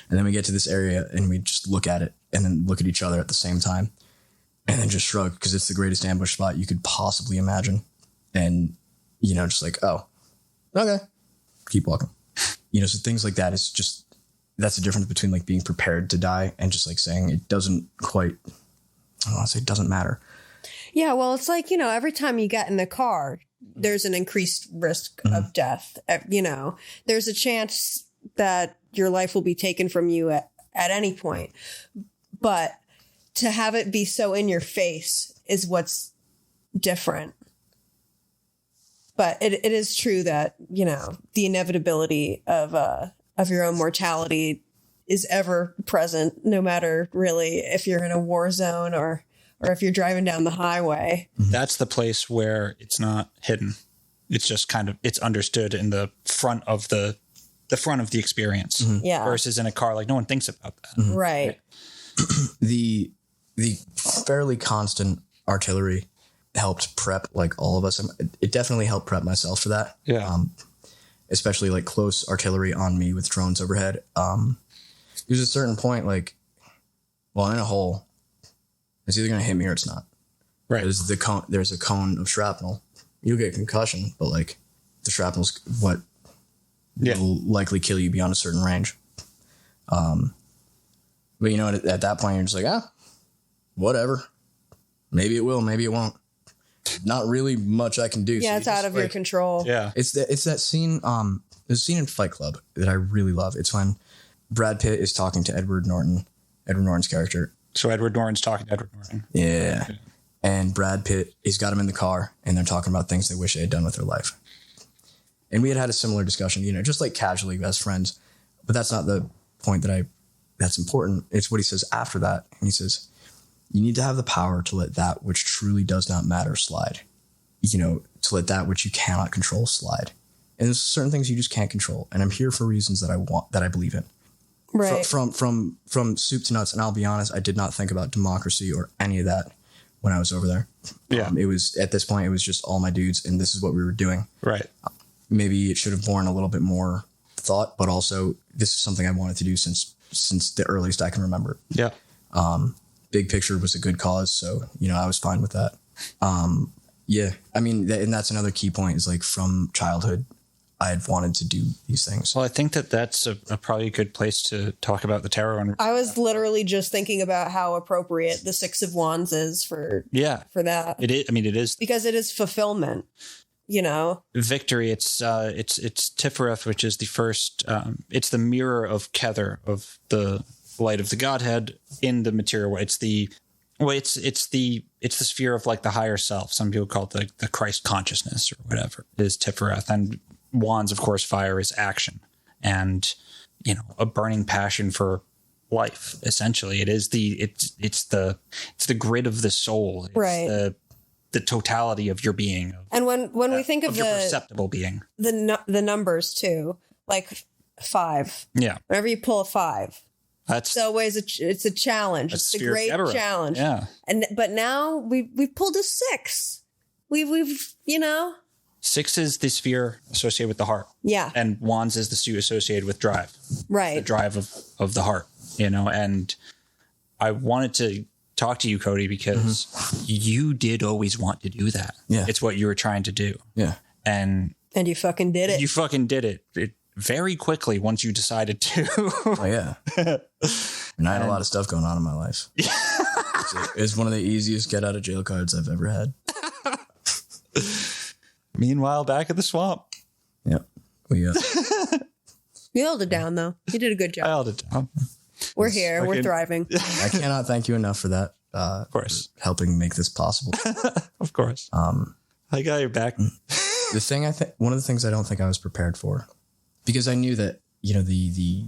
And then we get to this area and we just look at it and then look at each other at the same time and then just shrug because it's the greatest ambush spot you could possibly imagine. And, you know, just like, oh, okay, keep walking. You know, so things like that is just, that's the difference between like being prepared to die and just like saying it doesn't quite, I don't want to say it doesn't matter. Yeah, well, it's like, you know, every time you get in the car, there's an increased risk of death. You know, there's a chance that your life will be taken from you at any point. But to have it be so in your face is what's different. But it is true that, you know, the inevitability of your own mortality is ever present, no matter really if you're in a war zone or if you're driving down the highway. That's the place where it's not hidden. It's just kind of, it's understood in the front of the front of the experience. Yeah. Versus in a car, like no one thinks about that. Right. The fairly constant artillery helped prep like all of us. It definitely helped prep myself for that. Yeah. Especially like close artillery on me with drones overhead. There's a certain point, like, well, I'm in a hole. It's either going to hit me or it's not. Right. There's a cone of shrapnel. You'll get concussion, but like the shrapnel's what will likely kill you beyond a certain range. But you know, at that point, you're just like, whatever. Maybe it will, maybe it won't. Not really much I can do. Yeah, so it's out of your control. Yeah. It's that scene. There's a scene in Fight Club that I really love. It's when Brad Pitt is talking to Edward Norton's character. So Edward Norton's talking to Edward Norton. Yeah. And Brad Pitt, he's got him in the car and they're talking about things they wish they had done with their life. And we had a similar discussion, you know, just like casually as friends. But that's not the point that's important. It's what he says after that. And he says, you need to have the power to let that which truly does not matter slide. You know, to let that which you cannot control slide. And there's certain things you just can't control. And I'm here for reasons that I believe in. Right. From soup to nuts. And I'll be honest, I did not think about democracy or any of that when I was over there. Yeah. It was, at this point, it was just all my dudes and this is what we were doing. Right. Maybe it should have borne a little bit more thought, but also this is something I wanted to do since the earliest I can remember. Yeah. Big picture was a good cause. So, you know, I was fine with that. Yeah. I mean, and that's another key point is like from childhood, I had wanted to do these things. Well, I think that's a probably a good place to talk about the tarot. I was literally just thinking about how appropriate the Six of Wands is for that. It is. I mean, it is because it is fulfillment. You know, victory. It's Tifereth, which is the first. It's the mirror of Kether, of the light of the Godhead in the material. It's the Well, it's the sphere of like the higher self. Some people call it the Christ consciousness or whatever. It is Tifereth. And wands, of course, fire is action and, you know, a burning passion for life. Essentially, it's the grid of the soul. It's right. The totality of your being. And when we think of your the perceptible being, the numbers too, like 5. Yeah. Whenever you pull a 5. It's always it's a challenge. It's a great challenge. Yeah. But now we've pulled a 6. We've 6 is the sphere associated with the heart. Yeah. And wands is the sphere associated with drive. Right. The drive of the heart, and I wanted to talk to you, Cody, because you did always want to do that. Yeah. It's what you were trying to do. Yeah. And you fucking did it. You fucking did it very quickly once you decided to. Oh, yeah. And I had a lot of stuff going on in my life. It's one of the easiest get out of jail cards I've ever had. Meanwhile, back at the swamp. Yep. You held it down, though. You did a good job. I held it down. We're here. We're thriving. I cannot thank you enough for that. Of course. Helping make this possible. Of course. I got your back. One of the things I don't think I was prepared for, because I knew that, the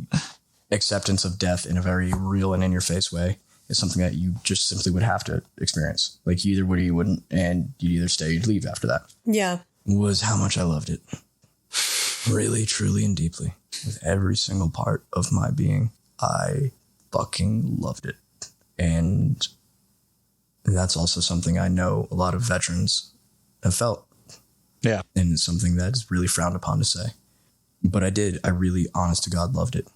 acceptance of death in a very real and in your face way is something that you just simply would have to experience. Like you either would or you wouldn't, and you'd either stay or you'd leave after that. Yeah. Was how much I loved it. Really, truly, and deeply. With every single part of my being, I fucking loved it. And that's also something I know a lot of veterans have felt. Yeah. And it's something that is really frowned upon to say. But I did. I really, honest to God, loved it.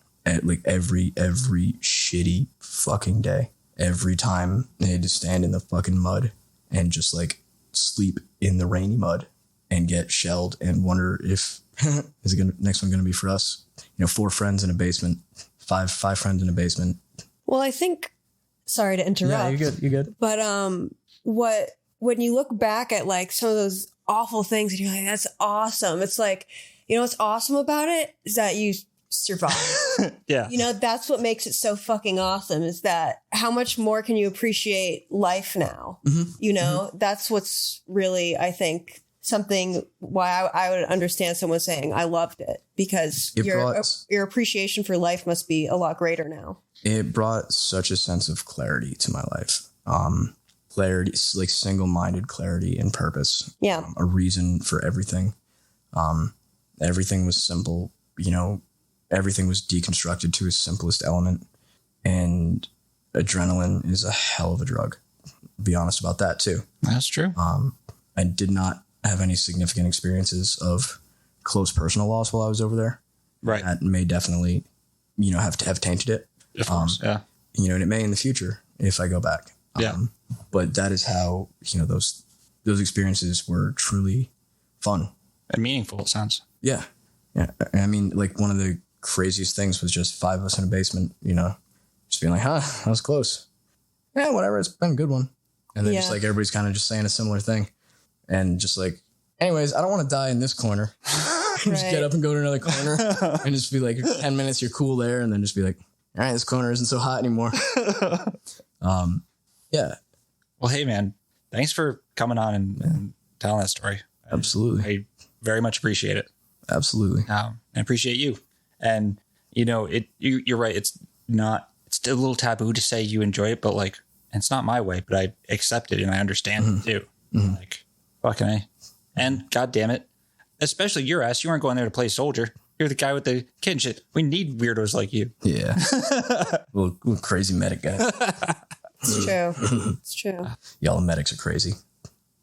Like every shitty fucking day. Every time I had to stand in the fucking mud and just like sleep in the rainy mud and get shelled and wonder if next one going to be for us? 4 friends in a basement, five friends in a basement. Well, I think, sorry to interrupt. Yeah, you're good. But when you look back at like some of those awful things and you're like, that's awesome. It's like, what's awesome about it is that you survive. Yeah. That's what makes it so fucking awesome, is that how much more can you appreciate life now? Mm-hmm. That's what's really, I think, something why I would understand someone saying I loved it, because your appreciation for life must be a lot greater now. It brought such a sense of clarity to my life. Clarity, like single-minded clarity and purpose. Yeah. A reason for everything. Everything was simple, everything was deconstructed to its simplest element, and adrenaline is a hell of a drug. Be honest about that too. That's true. I did not have any significant experiences of close personal loss while I was over there. Right. That may definitely, have tainted it. Of course, yeah. And it may in the future if I go back. Yeah. But that is how, those experiences were truly fun. And meaningful, it sounds. Yeah. Yeah. I mean, like one of the craziest things was just 5 of us in a basement, just being like, that was close. Yeah, whatever. It's been a good one. And then just like everybody's kind of just saying a similar thing. And just like, anyways, I don't want to die in this corner. Just get up and go to another corner and just be like 10 minutes, you're cool there. And then just be like, all right, this corner isn't so hot anymore. Yeah. Well, hey, man, thanks for coming on and telling that story. Absolutely. I very much appreciate it. Absolutely. I appreciate you. And, you're right. It's a little taboo to say you enjoy it, but like, it's not my way, but I accept it and I understand it too. Mm-hmm. Like, fucking A. And God damn it, especially your ass, you weren't going there to play soldier. You're the guy with the kid and shit. We need weirdos like you. Yeah. little crazy medic guy. It's true. It's true. Y'all medics are crazy.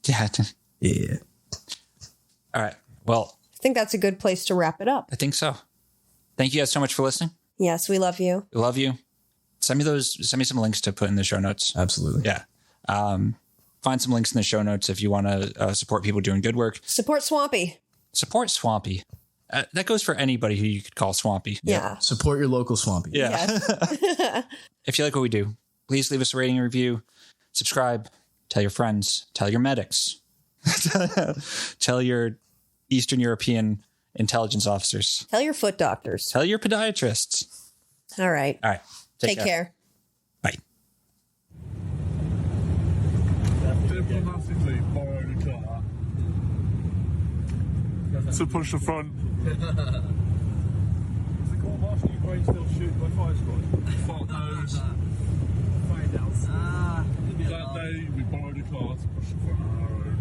Yeah. Yeah. All right. Well, I think that's a good place to wrap it up. I think so. Thank you guys so much for listening. Yes, we love you. We love you. Send me some links to put in the show notes. Absolutely. Yeah. Find some links in the show notes if you want to support people doing good work. Support Swampy. Support Swampy. That goes for anybody who you could call Swampy. Yeah. Support your local Swampy. Yeah. Yes. If you like what we do, please leave us a rating and review. Subscribe. Tell your friends. Tell your medics. Tell your Eastern European intelligence officers. Tell your foot doctors. Tell your podiatrists. All right. All right. Take care. Bye. to push the front. Is the court martial Ukraine still shooting by fire squad? Fuck knows. Find out. That day we borrowed a car to push the front of our road.